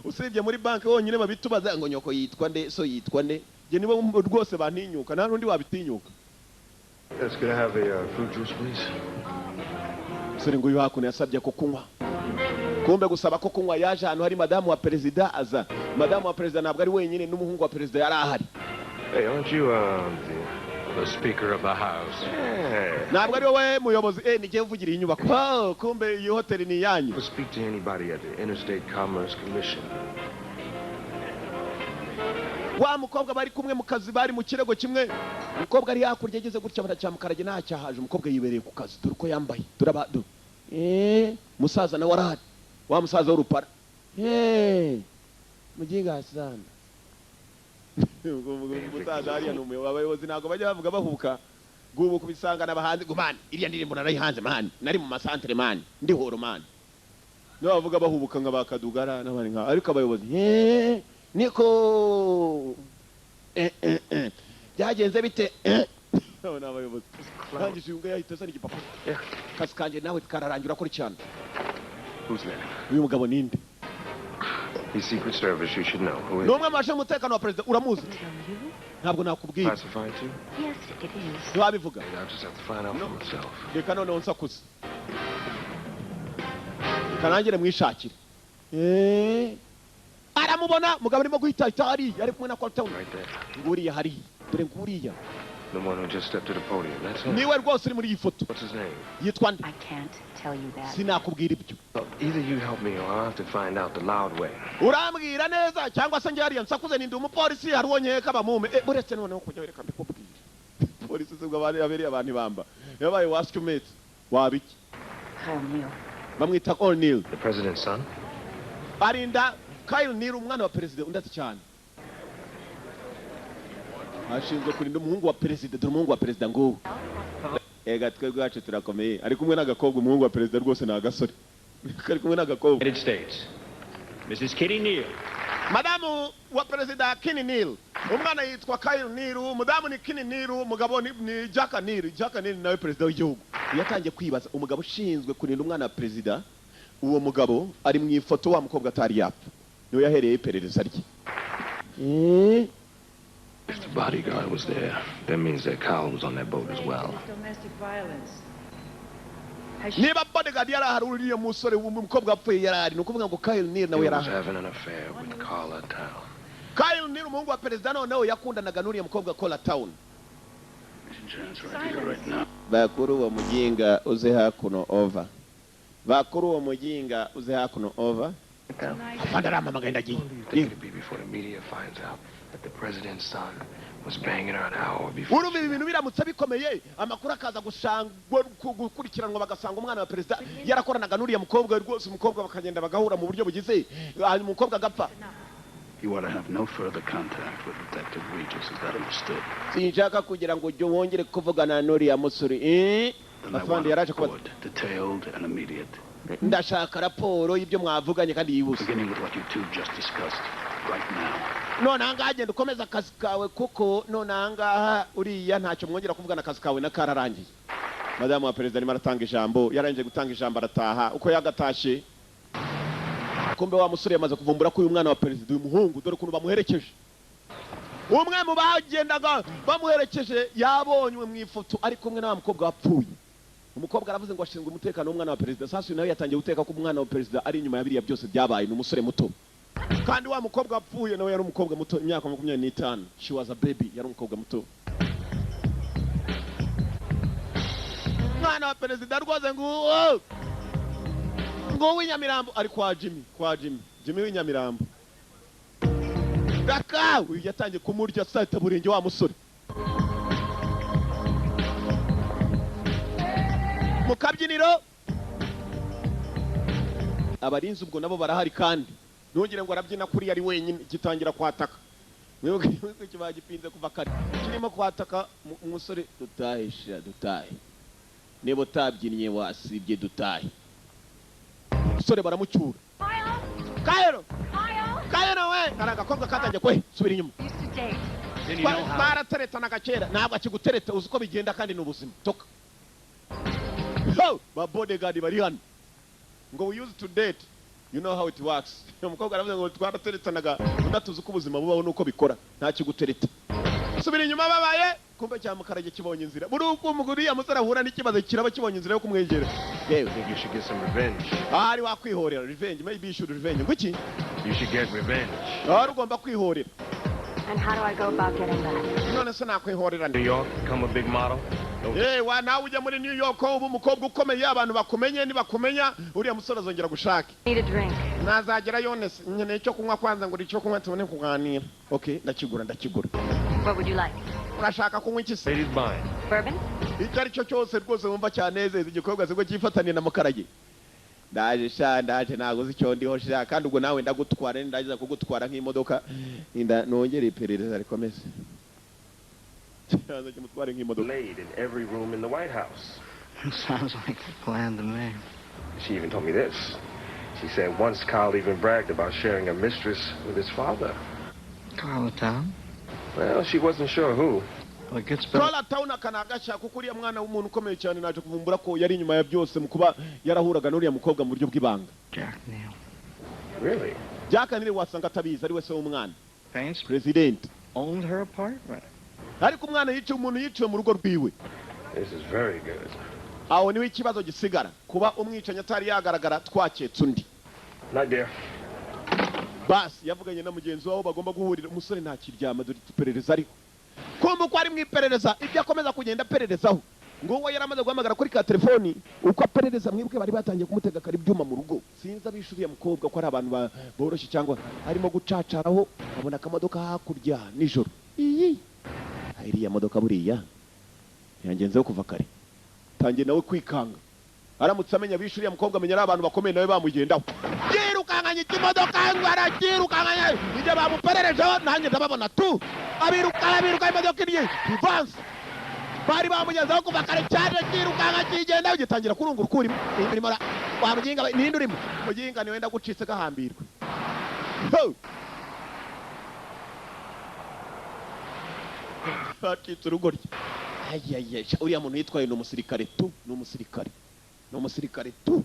usibye muri banki wonyine babitubaza ngo nyoko yitwa nde so yitwa nde je nibo rwose bantinyuka nta nundi wabitinyuka Yes, could I have a fruit juice, please? sere ngo yuhakuno yasabye ko kunywa kumbe gusaba ko kunywa yaje ahantu hari madamu wa perezida aza madamu wa perezida ntabwo ari wenyine n'umuhungu wa perezida yari ahari Hey, aren't you The Speaker of the House. ntabwo ari wowe muyobozi nigiye mvugira inyubako kumbe iyi hoteli ni iyanyu to speak to anybody at the Interstate Commerce Commission? wa mukobwa bari kumwe mu kazi bari mu kirego kimwe umukobwa ari hakurya ageze gutya baracyamukarage ntacyahaje umukobwa yibereye ku kazi dore uko yambaye turabado musaza nawe arahari wa musaza w'urupara muginga sana musaza hariya ni umuyobozi abayobozi ntabwo bajya bavuga bahuka gubu kubisanga n'abahanzi ngo mani iriya ndirimbo narayihanze mani nari mu masantere mani ndi horo mani nibo bavuga bahubuka nka bakadugara n'abandi nka ariko abayobozi niko byagenze bite abo ni abayobozi kandi imbwa yahita azana igipapuro akazi kanjye nawe kararangira kuri cyane Who's that? uyu mugabo ninde He's Secret Service, you should know. Who is ni umwe mu bashinzwe umutekano wa perezida uramuzi ntabwo nakubwira classified too? Yes, it is. ntiwabivuga I'll just have to find out for myself. reka noneho nsakuze reka nangire mwishakire aramubona mugabo arimo guhita itari yari kumwe na Colton Right there. nguriya hari dore nguriya The one who just stepped to the podium. That's him. niwe rwose uri muri iyi foto What's his name? yitwa nde I can't tell you that. sinakubwira ibyo Well, either you help me or I'll have to find out the loud way. urambwira neza cyangwa se njye hariya nsakuze ninde umupolisi hari uwo nkeka bamume buretse noneho kujya wereka mbikubwira polisi sibwo abereye abantu ibamba yabaye waskumate wabiki Kyle Neal. bamwita O'Neil The president's son? arinda Kyle Neal umwana wa perezida undi ati cyane ashinzwe kurinda umuhungu wa perezida dore umuhungu wa perezida ngo ega twebwe bwacu turakomeye ari kumwe n'agakobwa umuhungu wa perezida rwose ni agasore ari kumwe n'agakobwa United States. Mrs. Kitty Neal. madamu wa perezida Kitty Neal umwana yitwa Kyle Neal umudamu ni Kitty Neal umugabo ni Jack Neal nawe perezida w'igihugu yatangiye kwibaza umugabo ushinzwe kurinda umwana wa perezida uwo mugabo ari mu ifoto wa mukobwa atari yapfa niwe yahereye iperereza rye If the bodyguard was there, that means that Kyle was on that boat as well. Domestic violence. niba bodyguard yari ahari uriya musore umukobwa wapfuye yari ahari ni ukuvuga ngo Kyle Neal nawe He yari was ahari having an affair with Carla Tal. Kyle ni umuhungu wa perezida noneho yakundanaga n'uriya mukobwa Cola Town. Bakuru wa mujinga uze hakuno over. Bakuru wa mujinga uze hakuno over. Bandarama magenda gi. Before the media finds out that the president's son was banging her an hour before. Urubi ibintu biramutse bikomeye amakuru akaza gushangwa gukurikiranwa bagasanga umwana wa perezida yarakoranaga n'uriya mukobwa rwose umukobwa bakagenda bagahura mu buryo bugize umukobwa agapfa. You ought to have no further contact with Detective Regis. Is that understood? Sinshaka kugira ngo ujye wongere kuvugana n'uriya musore. Afande yaraje kuba detailed and immediate. Ndashaka raporo y'ibyo mwavuganye kandi yibuse. Beginning with what you two just discussed right now. None angagenda ukomeza akazi kawe kuko none angaha uriya ntacyo mwongera kuvugana akazi kawe na kararangiye. Madamu wa perezida arimo aratanga ijambo, yarangije gutanga ijambo arataha. Uko yagatashe kumbe wa musore yamaze kuvumbura ko uyu mwana wa perezida uyu muhungu dore ukuntu bamuherekeje. Umwe mu bagendaga bamuherekeje yabonywe mu ifoto ari kumwe na wa mukobwa wapfuye. Umukobwa aravuze ngo ashinzwe umutekano w'umwana wa perezida. Sasa nawe yatangiye guteka ko umwana wa perezida ari inyuma ya biriya byose byabaye n'umusore muto. Kandi wa mukobwa wapfuye nawe yari umukobwa muto imyaka 25. She was a baby, yari umukobwa muto. Mwana wa perezida rwoze ngo w'inyamirambo ari kwa Jimmy w'inyamirambo. Daka uyu yatangiye kumurya sata burenge wa musore. Mu kabyiniro abarinzi ubwo nabo barahari kandi ntugire ngo arabyina kuri yari wenyine gitangira kwataka. Mwibuke kibagipinze kuva kare kirimo kwataka umusore dutahe niba utabyinnye wasibye dutahe. Umusore baramucyura. Kayero we aragakobwa katangiye kwe subira inyuma. Baratereta kera ntabwo akigutereta uzi uko bigenda kandi n'ubuzima toka. Ba bodyguard bari hano ngo we used to date, you know how it works. Umukobwa aravuze ngo twarateretanaga ndatuzi uko ubuzima bubaho nuko bikora nta kigutereta. Subira inyuma babaye kumbe cya mukarage kibonye inzira muri uko umuguri ya musara ahura n'ikibazo kiraba kibonye inzira yo kumwegera. I think you should get some revenge. Ari wakwihorera revenge, maybe you should revenge. Nguki? You should get revenge. Ari ugomba kwihorera. And how do I go about getting that? None se nakwihorera New York, become a big model. Wa nawe ujya muri New York ubu umukobwa ukomeye abantu bakumenye nibakumenya uriya musore azongera gushaka. Need a drink. Nazagera yonese nyene cyo kunywa kwanza ngo icyo kunywa tubone kuganira. Okay, ndakigura. What would you like? Urashaka kunywa iki se? Ladies buying. Bourbon? Icyo ari cyo cyose rwose wumva cyanezeza igikobwa se ngo cyifatanye na mukarage. Ndaje naguze icyo ndiho sha kandi ubwo nawe ndagutwara ndagiza kugutwara nk'imodoka inda nongere iperereza rikomeze. Laid in every room in the White House. Sounds like a plan to me. She even told me this. She said once Kyle even bragged about sharing a mistress with his father. Carla Town? Well, she wasn't sure who. Well, it gets better. Carla Town akanagasha kuko uriya mwana w'umuntu ukomeye cyane naje kuvumbura ko yari inyuma ya byose mu kuba yarahuraga n'uriya mukobwa mu buryo bw'ibanga. Jack Neal. Really? Jack Neal wasanga atabizi ari wese w'umwana. Pence? President. Owned her apartment. Ariko umwana yiciye umuntu yiciye mu rugo rwiwe. This is very good. Aho niwe ikibazo gisigara kuba umwicanya atari yagaragara twaketse undi. Not there. Bas yavuganye na mugenzi wawe bagomba guhurira umusore nta kiryama dore iperereza ariko. Kumbe ko ari mu iperereza ibyo akomeza kugenda pererezaho. Ngo we yaramaze guhamagara kuri ka telefoni uko aperereza mwibwe bari batangiye kumutega kari byuma mu rugo. Sinza bishuriye mukobwa ko ari abantu boroshye cyangwa arimo gucacaraho abona akamodoka hakurya nijoro. Iriya modoka buriya yangenzeho kuva kare tangiye nawe kwikanga aramutse amenya bishuriye mukobwa amenya ari abantu bakomeye nawe bamugendaho yirukanganye ikimodoka ngo arakirukanganye ibyo bamupererejeho nanjye ndababona tu abiruka imodoka iriye Vance bari bamugezeho kuva kare cyane kirukanga kigendaho gitangira kurungura kurimo imirimo wamuginga ninde urimo muginga niwe ndagucitse gahambirwe. Bakitse urugoryi. Uriya muntu yitwaye ni umusirikare tu.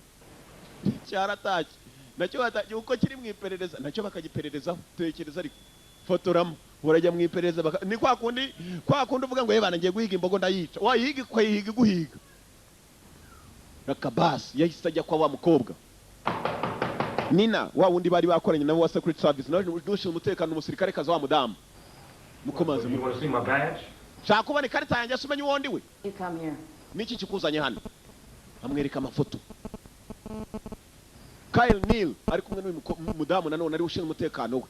Cyarataki. Nacyo batagiye uko kiri mu iperereza, nacyo bakagipererezaho. Tekereza ariko fotoramo urajya mu iperereza ni kwa kundi uvuga ngo yebana ngiye guhiga imbogo ndayica. Wayiga kwayiga guhiga. Rakabas yahise ajya kwa wa mukobwa. Nina wa wundi bari bakoranye nabo wa Secret Service naje dushinzwe umutekano umusirikare kaza wa mudamu mukomaze You want to see my badge? shaka kubona ikarita yanjye asumenye wondi we You come here. niki kikuzanye hano amwereka amafoto Kyle Neal ari kumwe n'uyu mudamu nanone ari ushinzwe umutekano we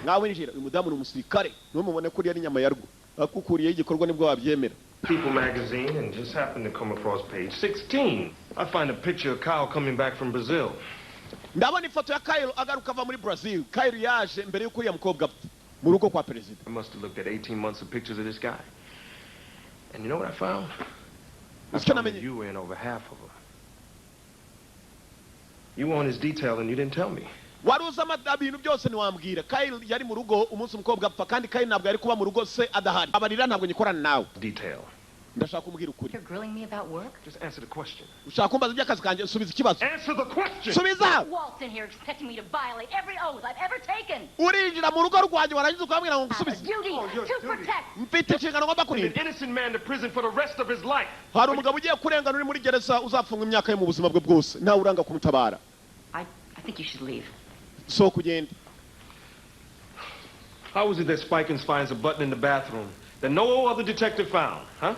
ngawe njira uyu mudamu ni umusirikare no mubone ko ari nyama yarwo akukuriye igikorwa nibwo wabyemera People magazine and just happened to come across page 16. I find a picture of Kyle coming back from Brazil. ndabona ifoto ya Kyle agaruka ava muri Brazil. Kyle yaje mbere yuko uriya mukobwa apfa mu rugo kwa president. I must have looked at 18 months of pictures of this guy. And you know what I found? I found that you were in over half of them. You were on his detail and you didn't tell me. Wari uzi ibintu byose ntiwambwira. Kyle yari mu rugo umunsi umukobwa apfa kandi Kyle ntabwo yari kuba mu rugo se adahari. Abarira ntabwo nyikorana nawe. Detail. Ndashaka kumbwira ukuri. You're grilling me about work? Just answer the question. Ushaka kumbaza iby'akazi kanjye subiza ikibazo. Answer the question. Subiza. Waltz in here expecting me to violate every oath I've ever taken. Urinjira mu rugo rwanjye warangiza ukambwira ngo ngusubize. Duty to protect. Mfite inshingano ngomba kurinda. An innocent man to prison for the rest of his life. Hari umugabo ugiye kurengana uri muri gereza uzafunga imyaka ye mu buzima bwe bwose. Nawe uranga kumutabara. I think you should leave. So kugenda. How is it that Spikins finds a button in the bathroom that no other detective found, huh?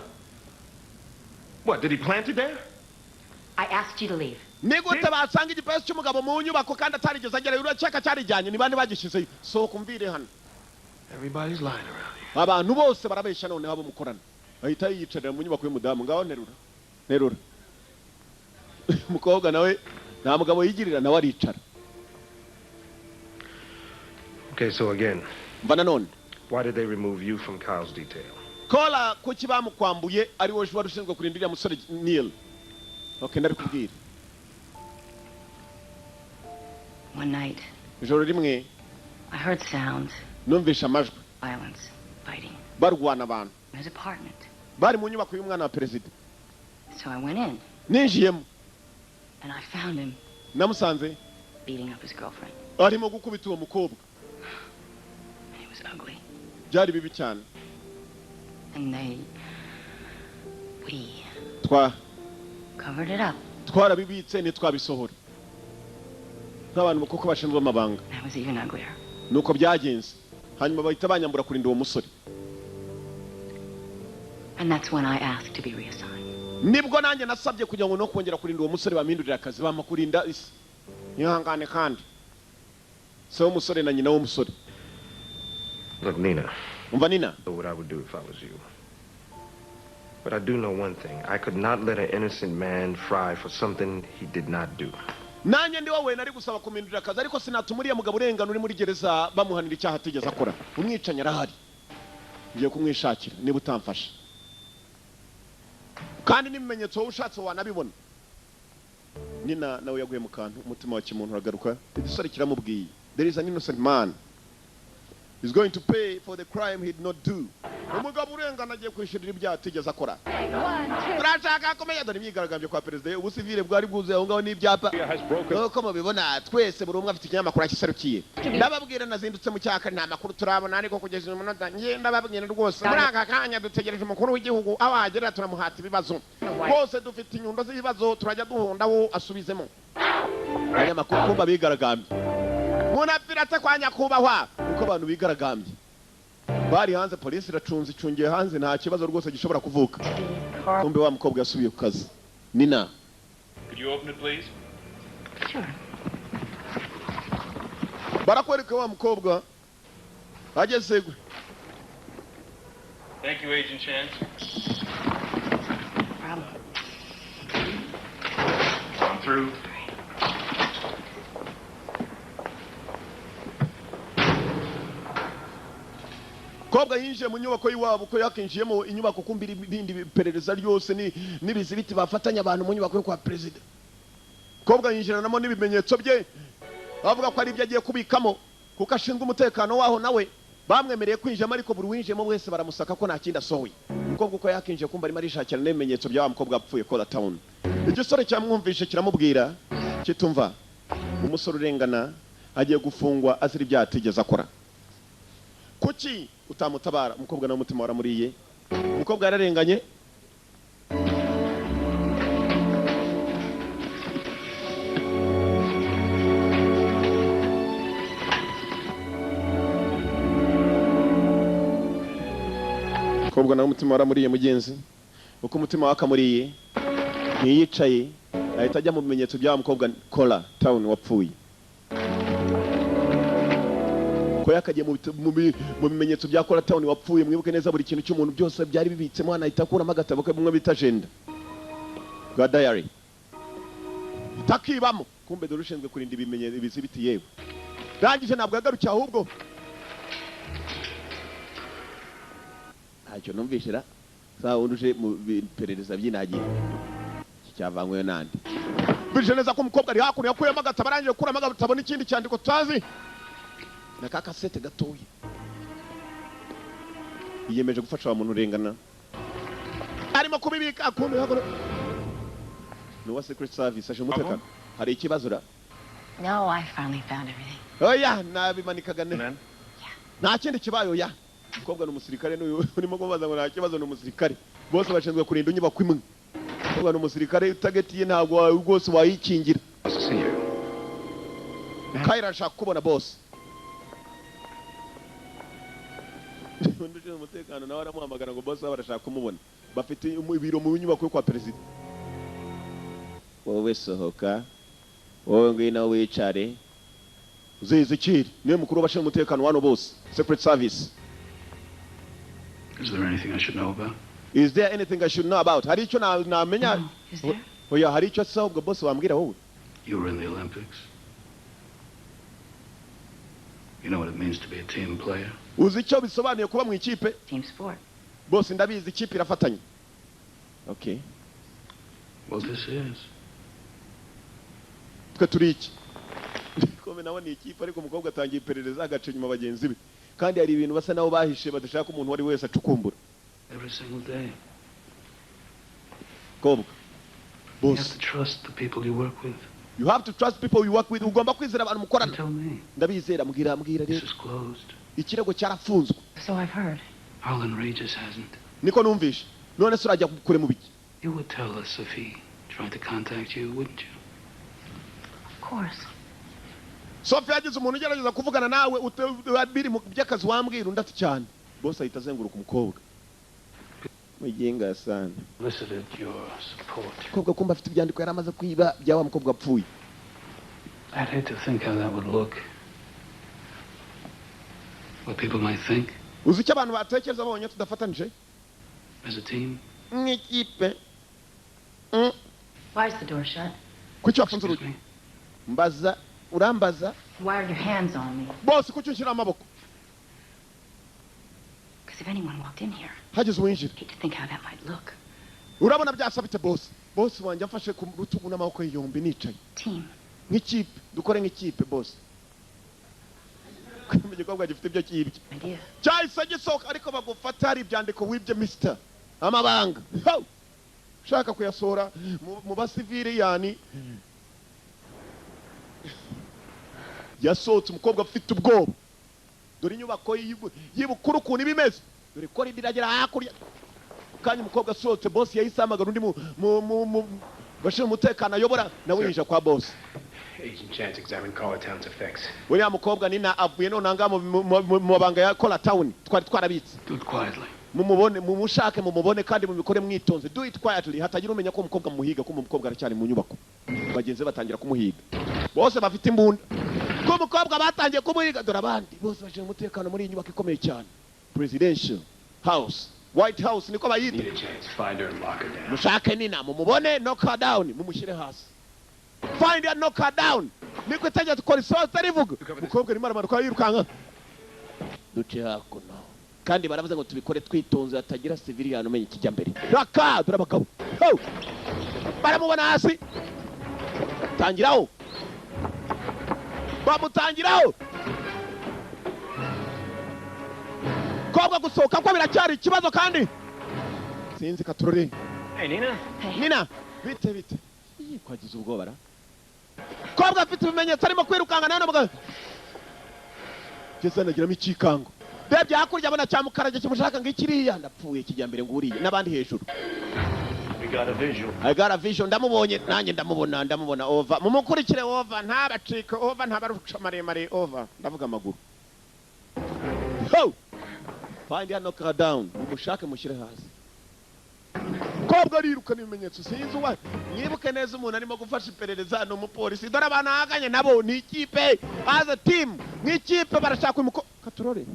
What, did he plant it there? I asked you to leave. Nigute basanga igipesi cy'umugabo mu nyubako kandi atarigeze agera uraceka cyarijyanye ni bande bagishizeyo. So kumvire hano. Everybody's lying around here. Abantu bose barabesha none abo mukorana. Ahita yiyicarira mu nyubako y'umudamu ngaho nerura. Mukobwa nawe nta mugabo yigirira nawe aricara. Okay, so again. None. Why did they remove you from Kyle's detail? Kola kuki bamukwambuye ari wowe wari ushinzwe kurindira musore Neil. Okay, ndabikubwira. One night. Ijoro rimwe. I heard sounds. Numvisha amajwi. Violence, fighting. Barwana abantu. In his apartment. Bari mu nyubako y'umwana wa president. So I went in. Ninjiyemo. And I found him. Namusanze. Beating up his girlfriend. Arimo gukubita uwo mukobwa. It was ugly. Byari bibi cyane. And we covered it up. Twarabibitse ntitwabisohora. Nk'abantu kuko bashinzwe amabanga. That was even uglier. Nuko byagenze. Hanyuma bahita banyambura kurinda uwo musore. And that's when I asked to be reassigned. Nibwo nanjye nasabye kugira ngo no kongera kurinda uwo musore bamindurira akazi bamakurinda isi. Nihangane kandi. So umusore na nyina w'umusore. Look, Nina. Umva Nina. I know what I would do if I was you. But I do know one thing. I could not let an innocent man fry for something he did not do. Nanjye ndi wowe nari gusaba kumindurira akazi ariko sinatumuriye mugabo urengana uri muri gereza bamuhanira icyaha atigeze akora. Umwicanya arahari. Ngiye kumwishakira niba utamfasha. Kandi n'ibimenyetso wowe ushatse wanabibona. Nina nawe yaguye mu kantu umutima wa kimuntu uragaruka. Igisore kiramubwiye. There is an innocent man. He's going to pay for the crime he did not do. Umugabo urengana agiye kwishurira ibyaha atigeze akora. Turashaka kumenya dore imyigaragambyo kwa perezida ubusivile bwari bwuzuye aho ngaho n'ibyapa. Nuko mubibona twese buri umwe afite ikinyamakuru akisarukiye. Ndababwira nazindutse mu cyaka nta makuru turabona ariko kugeza uyu munota ngiye ndababwira rwose muri aka kanya dutegereje umukuru w'igihugu aho agera turamuhata ibibazo. Bose dufite inyundo z'ibibazo turajya duhundaho asubizemo. Abanyamakuru kumva bigaragambye. Munapirate kwa nyakubahwa uko abantu bigaragambye. Bari hanze polisi iracunze icungiye hanze nta kibazo rwose gishobora kuvuka. Kumbe wa mukobwa yasubiye ku kazi. Nina. Could you open it please? Sure. Barakwereka wa mukobwa. Ageze gwe. Thank you, Agent Chance. Problem. I'm through. Kobwa yinjiye mu nyubako y'iwabo ko yakinjiyemo inyubako kumbira ibindi perereza ryose n'ibizibiti bafatanya abantu mu nyubako yo kwa president. Kobwa yinjiranamo n'ibimenyetso bye bavuga ko ari ibyo agiye kubikamo kuko ashinzwe umutekano waho nawe bamwemereye kwinjira ariko buri winjiyemo wese baramusaka ko nta kindi asohoye. Umukobwa uko yakinjiye kumba arimo arishakira n'ibimenyetso bya wa mukobwa apfuye Kola Town. Igisore cyamwumvishe kiramubwira kitumva umusore urengana agiye gufungwa azira ibyaha atigeze akora. Kuki utamutabara umukobwa nawe umutima waramuriye umukobwa yararenganye umukobwa nawe umutima waramuriye mugenzi uko umutima wakamuriye ntiyicaye ahita ajya mu bimenyetso bya mukobwa Cora Town wapfuye ko yakagiye mu bimenyetso bya Cora Town wapfuye mwibuke neza buri kintu cy'umuntu byose byari bibitsemo anahita akuramo agatabo kamwe bita agenda bwa diary itakibamo kumbe dore ushinzwe kurinda ibimenyetso bizibiti yewe rangije ntabwo yagarukiye ahubwo ntacyo numvishira saa unduje mu perereza byinagiye cyavanywe nandi bije neza ko umukobwa ari hakuno yakuyemo agatabo arangije kuramo agatabo n'ikindi cyandiko tutazi na ka kasete gatoya yiyemeje gufasha umuntu urengana arimo kubibika akundi hakuno no secret service aje umutekano hari ikibazo ra No, I finally found everything. Oya nabimanikaga ne nta kindi kibayo ya umukobwa n'umusirikare urimo kubaza ngo nta kibazo n'umusirikare bose bashinzwe kurinda inyubako imwe umukobwa n'umusirikare utagetiye ntabwo rwose wayikingira Kaira ashaka kubona boss nduje umutekano nawe aramuhamagara ngo boss barashaka kumubona bafite ibiro mu nyubako yo kwa president wowe sohoka wowe ngwino wicare uzizikiri niwe mukuru w'abashinzwe umutekano wano bose secret service. Is there anything I should know about? Is there anything I should know about? Hari icyo namenya? Is there? Oya hari icyo se ubwo boss wambwira wowe? You were in the Olympics. You know what it means to be a team player? Uzi icyo bisobanuye kuba mu ikipe? Team sport. Boss ndabizi ikipe irafatanye. Okay. Well, this is. Twe turi iki? Kome nawe ni ikipe ariko umukobwa atangiye iperereza agaca inyuma bagenzi be. Kandi hari ibintu basa naho bahishe badashaka umuntu wari wese acukumbura. Every single day. Kobwa. Boss. You have to trust the people you work with. You have to trust people you work with. Ugomba kwizera abantu mukorana. Tell me. Ndabizera mbwira rero. This is closed. Ikirego cyarafunzwe. So I've heard. Harlan Regis hasn't. Niko numvishe. None se urajya kure mu biki? You would tell us if he tried to contact you, wouldn't you? Of course. Sophie yagize umuntu ugerageza kuvugana nawe biri mu by'akazi wambwira undati cyane. Boss ahita azenguruka umukobwa. Mugenga sana. Elicited your support. Kobwa kumba afite ibyandiko yaramaze kwiba bya wa mukobwa apfuye. I'd hate to think how that would look. What people might think. Uzi icyo abantu batekereza babonye tudafatanije? As a team. N'ikipe. Why is the door shut? Kuki wafunze urugi? Mbaza urambaza. Why are your hands on me? Boss kuki unshyira amaboko? Because if anyone walked in here, Hagize uwinjira. hate to think how that might look. Urabona byasabite boss. Boss wanjye afashe ku rutugu n'amaboko yombi nicaye. Team. Nk'ikipe dukore nk'ikipe boss. Kumenya ko gifite ibyo kibye. Idea. Cyahise gisohoka ariko bagufata hari ibyandiko wibye Mr. Amabanga. Shaka kuyasohora mu basivili yani. Yasohotse umukobwa afite ubwoba. Dore inyubako y'ibukuru kuntu ibimeze. Dore ko riragera hakurya. Kandi umukobwa asohotse boss yahise amagara undi mu bashira umutekano ayobora nawe yinjira kwa boss. Agent Chance examined Cora Town's effects. Uriya mukobwa nina avuye none anga mu mabanga ya Cora Town twarabitse. Do it quietly. Mumubone mumushake mumubone kandi mubikore mwitonze. Do it quietly hatagira umenya ko umukobwa muhiga ko umukobwa aracyari mu nyubako. Bagenze batangira kumuhiga. Bose bafite imbunda. Ko umukobwa batangiye kumuhiga dore abandi bose baje umutekano muri inyubako ikomeye cyane. Presidential House, White House niko bayita. Need a chance, find her and lock her down. Mushake nina mumubone knock her down mumushyire hasi. Find her, knock her down. Niko itajya tukora isoza tarivuga. Umukobwa arimo aramanuka yirukanka. Duce hakuno. Kandi baravuze ngo tubikore twitonze atagira civilian umenye kijya mbere. Raka durabagabo. Baramubona hasi. Tangiraho. Bamutangiraho. Kobwa gusohoka ko biracyari ikibazo kandi. Sinzi katurore. Hey, Nina. Hey. Nina, bite. Kwagize ubwoba ra. Kobwa afite ibimenyetso arimo kwirukanga nawe mugabo. Jesa nagiramo ikikango. Bebye hakurya abona cyamukaraje kimushaka ngo ikiriya ndapfuye kijya mbere nguriye nabandi hejuru. We got a visual. I got a vision ndamubonye nanjye ndamubona over. Mumukurikire over ntabacika over ntabaruca maremare over ndavuga amaguru. Ho! find her, knock her down. Umushake mushyire hasi. Kobwa rirukana ibimenyetso sinzi uwa. Nyibuke neza umuntu arimo gufasha iperereza no mupolisi. Dore abana haganye nabo ni ikipe as a team. Ni ikipe barashaka umuko katurore.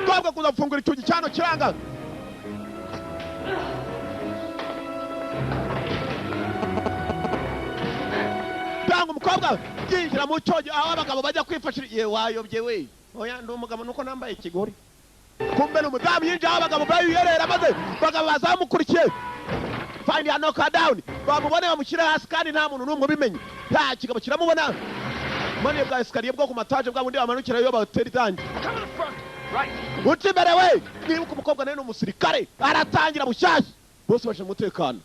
Kobwa kuzafungura icyugi cyano kiranga. Dango umukobwa yinjira mu cyogi aho abagabo bajya kwifashira ye wayobye we. Oya ndi umugabo nuko nambaye ikigori. Kumbe n'umudamu yinjira aho abagabo bayiyerera maze bagabo bazamukurikiye. Find her, knock her down. Bamubone bamushyira hasi kandi nta muntu n'umwe ubimenye. Nta kigabo kiramubona. Mane bwa escalier bwo ku mataje bwa bundi bamanukira yo batera itangi. Uti imbere we nibuka umukobwa nawe n'umusirikare aratangira bushyashya bose baje umutekano.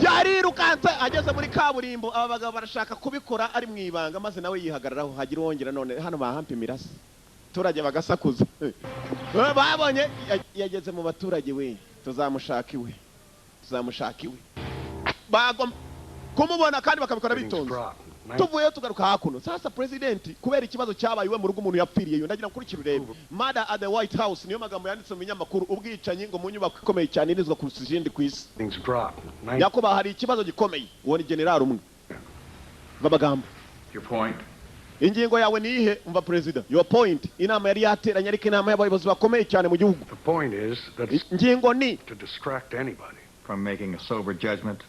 Yarirukanse ageze muri kaburimbo aba bagabo barashaka kubikora ari mwibanga maze nawe yihagararaho hagira wongera none hano bahampa imirasi turage bagasakuza. Babonye yageze mu baturage we tuzamushaka iwe bagom kumubona kandi bakabikora bitonze. Tuvuye tugaruka hakuno sasa president kubera ikibazo cyabaye we mu rugo umuntu yapfiriye ndagira kuri kirurebe murder at the White House niyo magambo yanditse mu binyamakuru ubwicanyi ngo mu nyubako ikomeye cyane irizwa ku rusijindi ku isi. Yakoba hari ikibazo gikomeye uwo ni general umwe babagambo. Your point? Ingingo yawe ni ihe umva president? Your point inama yari yateranye ariko inama y'abayobozi bakomeye cyane mu gihugu. The point is that ingingo ni to distract anybody from making a sober judgment.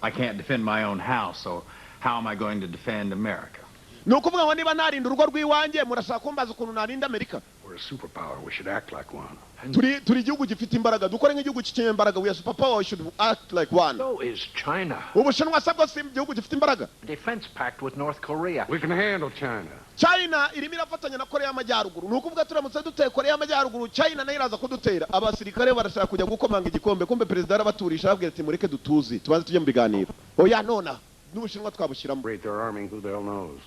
I can't defend my own house, so how am I going to defend America? Nukuvuga ngo niba narinda urugo rw'iwanjye murashaka kumbaza ukuntu narinda Amerika. We're a superpower, we should act like one. Turi igihugu gifite imbaraga dukore nk'igihugu cy'ikenye imbaraga, we are superpower, we should act like one. So is China. Ubushinwa sabwo si igihugu gifite imbaraga. Defense pact with North Korea. We can handle China. China irimo irafatanya na Korea y'Amajyaruguru. Nukuvuga turamutse duteye Korea y'Amajyaruguru China nayo iraza kudutera. Abasirikare barashaka kujya gukomanga igikombe kumbe president arabaturisha ababwira ati mureke dutuzi tubanze tujye mu biganiro. Oya nona n'Ubushinwa twabushyiramo. They're arming who the hell knows.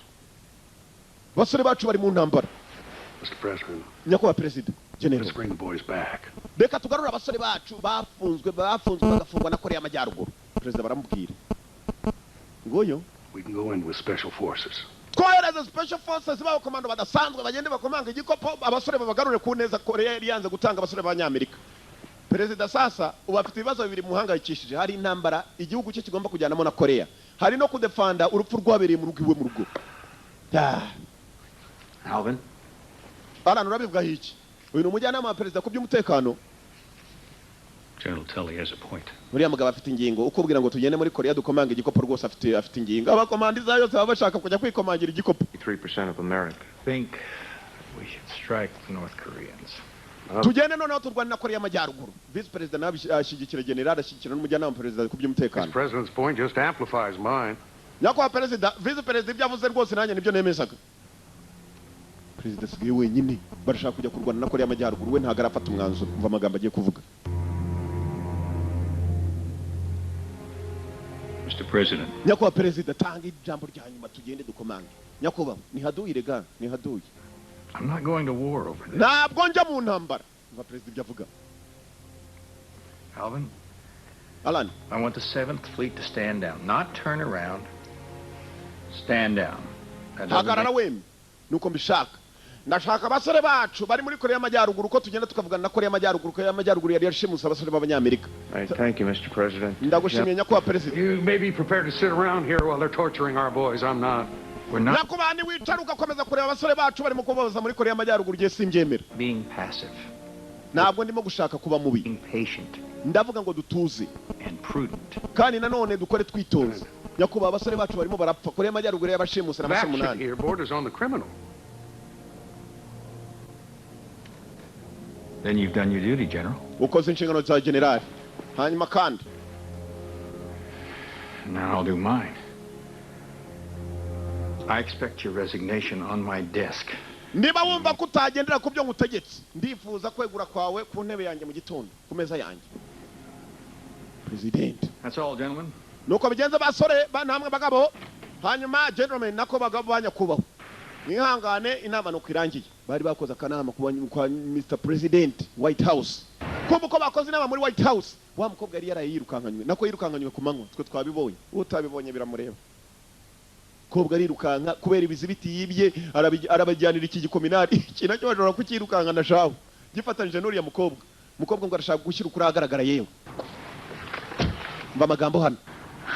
Basore bacu bari mu ntambara. Mr. President. Nyakubahwa President. General. Let's bring the boys back. Reka tugarura abasore bacu bafunzwe bagafungwa na Korea y'Amajyaruguru. President baramubwira. Ngoyo. We can go in with special forces. Twohereza special forces babo komando badasanzwe bagende bakomanga igikopo abasore babagarure ku neza Korea yari yanze gutanga abasore b'Abanyamerika. President sasa ubafite ibibazo bibiri muhangayikishije hari intambara igihugu cye kigomba kujyanamo na Korea. Hari no kudefanda urupfu rwabereye mu rugo iwe mu rugo. Alvin. Alan urabivuga iki? Uyu umujyanama wa president ku by'umutekano. General Tully has a point. Muri amagabo afite ingingo ukubwira ngo tugende muri Korea dukomanga igikopo rwose afite ingingo. Abakomandi zayo baba bashaka kujya kwikomangira igikopo. 3% of America. I think we should strike the North Koreans. Tugende noneho turwana na Korea y'Amajyaruguru. Vice President nabishyigikira general ashyigikira n'umujyanama wa president ku by'umutekano. The president's point just amplifies mine. Nyakubahwa President, Vice President byavuze rwose nanjye nibyo nemezaga. President sigaye wenyine barashaka kujya kurwana na Korea y'Amajyaruguru we ntago arafata umwanzuro umva amagambo agiye kuvuga. Mr. President. Nyakubahwa President tanga ijambo rya nyuma tugende dukomange. Nyakubahwa ni haduyi rega ni haduyi. I'm not going to war over this. Ntabwo njya mu ntambara. Umva President byavuga. Alvin. Alan. I want the 7th Fleet to stand down, not turn around. Stand down. Hagarara wemye nuko mbishaka. Ndashaka abasore bacu bari muri Korea y'Amajyaruguru ko tugenda tukavugana na Korea y'Amajyaruguru ko y'Amajyaruguru yari yashimusa abasore b'Abanyamerika. Thank you, Mr. President. Ndagushimiye nyakubahwa President. You may be prepared to sit around here while they're torturing our boys. I'm not. We're not. Nakubani wicara ugakomeza kureba abasore bacu bari mu kubabaza muri Korea y'Amajyaruguru giye simbyemera. Being passive. Ntabwo ndimo gushaka kuba mubi. Being patient. Ndavuga ngo dutuze. And prudent. Kandi nanone dukore twitonze. Nyakubahwa abasore bacu barimo barapfa Korea y'Amajyaruguru yabashimusa That shit here borders on the criminal. Then you've done your duty, General. Ukoze inshingano za general. Hanyuma kandi. Now I'll do mine. I expect your resignation on my desk. Niba wumva kutagendera ku byo ngutegetse ndifuza kwegura kwawe ku ntebe yanjye mu gitondo ku meza yanjye. President. That's all, gentlemen. Nuko bigenze basore namwe bagabo hanyuma gentlemen nako bagabo banyakubaho. mwihangane inama nuko irangiye bari bakoze akanama kwa Mr President White House kumva ko bakoze inama muri White House wa mukobwa yari yarayirukankanywe nako yirukankanywe ku manywa twe twabibonye utabibonye biramureba kobwa arirukanka kubera ibizibiti yibye arabajyanira iki gikominari kinacyo bajora kukirukankana shaho gifatanyije n'uriya mukobwa ngo arashaka gushyira ukuri ahagaragara yewe mba amagambo hano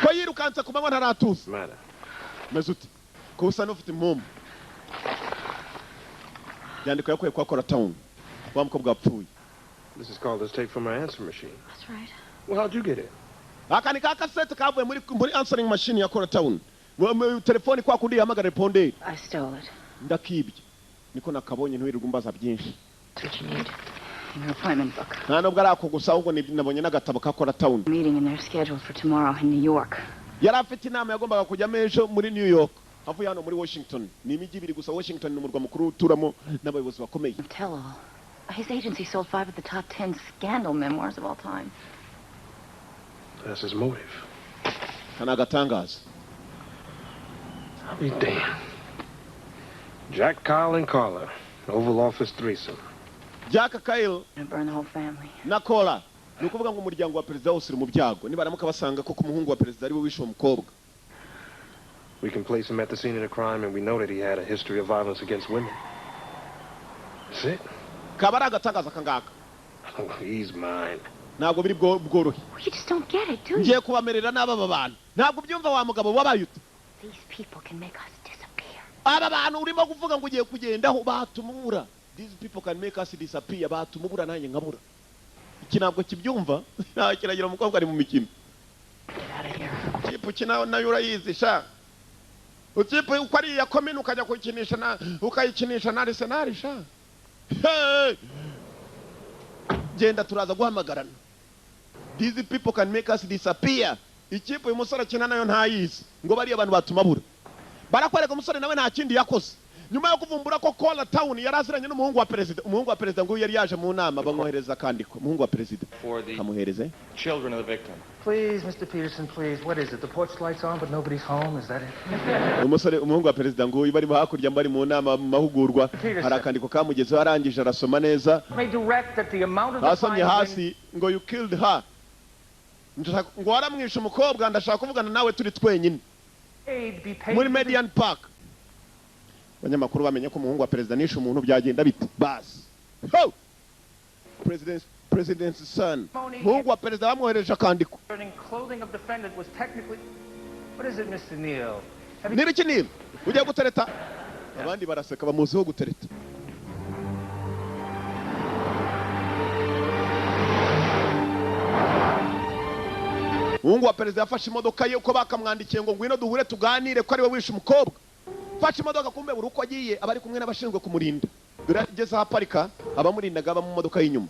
ko yirukanse ku manywa ntaratuza meze uti ko usa n'ufite impumbu yandiko yakuye kwa Coratown wa mukobwa wapfuye. This is called a tape from my answer machine. That's right. Well, how'd you get it? Akani ka cassette kavuye muri answering machine ya Coratown. Telefoni kwa kundi yamagara reponderi. I stole it. Ndakibye. Niko nakabonye ntiwirirwa umbaza byinshi. What you need. Your appointment book. Nta nubwo arako gusa ahubwo nabonye n'agatabo ka Coratown. Meeting in their schedule for tomorrow in New York. Yari afite inama yagombaga kujya mejo muri New York. Avuye hano muri Washington. Ni imijyi ibiri gusa Washington ni umurwa mukuru uturamo n'abayobozi bakomeye. Tell all. His agency sold 5 of the top 10 scandal memoirs of all time. That's his motive. Kanagatangaza. I'll be damned. Jack, Kyle, and Carla. Oval Office threesome. Jack, Kyle. And burn the whole family. Na Carla. Ni ukuvuga ngo umuryango wa perezida wose uri mu byago. Nibaramuka basanga ko umuhungu wa perezida ari we wishe umukobwa. We can place him at the scene of the crime, and we know that he had a history of violence against women. That's it. Kabara agatangaza kangaka. Oh, he's mine. Ntabwo biri bworohe. You just don't get it, do you? Ngiye kubamerera n'aba bantu. Ntabwo byumva wa mugabo wabayute. These people can make us disappear. Aba bantu urimo kuvuga ngo ugiye kugendaho batumubura. These people can make us disappear. Batumubura nanjye nkabura. Iki ntabwo kibyumva. Kiragira umukobwa ari mu mikino. Kipu kina nayo urayizi sha. Ukipu uko ari yakomena ukajya kukinisha na ukayikinisha na Arsenal sha. Hey! Genda turaza guhamagarana. These people can make us disappear. Ikipe umusore kina nayo ntayizi ngo bari abantu batumabura. Barakwereka umusore nawe nta kindi yakoze. Nyuma yo kuvumbura ko Coratown yaraziranye n'umuhungu wa perezida ngo yari yaje mu nama bamwohereza kandiko. Umuhungu wa perezida kamuhereze. Children of the victim. Please, Mr. Peterson, please. What is it? The porch light's on, but nobody's home. Is that it? Umuhungu wa perezida ngo bari hakurya bari mu nama mahugurwa. Hari akandiko kamugezeho arangije arasoma neza. Asomye hasi ngo you killed her. Ngo waramwishe umukobwa ndashaka kuvugana nawe turi twenyine. Muri Median Park. Abanyamakuru bamenye ko umuhungu wa perezida nishe umuntu byagenda bite basi. Ho! President's son. Umuhungu wa perezida bamwohereje akandiko. Clothing of defendant was technically. What is it, Mr. Neal? Niriki Neal? Ugiye gutereta? Abandi baraseka bamuziho gutereta. Umuhungu wa perezida yafashe imodoka ye uko bakamwandikiye ngo ngwino duhure tuganire ko ari we wishe umukobwa. Fashe imodoka kumbe buri uko agiye abari kumwe n'abashinzwe kumurinda. Birageze ahaparika abamurindaga mu modoka y'inyuma.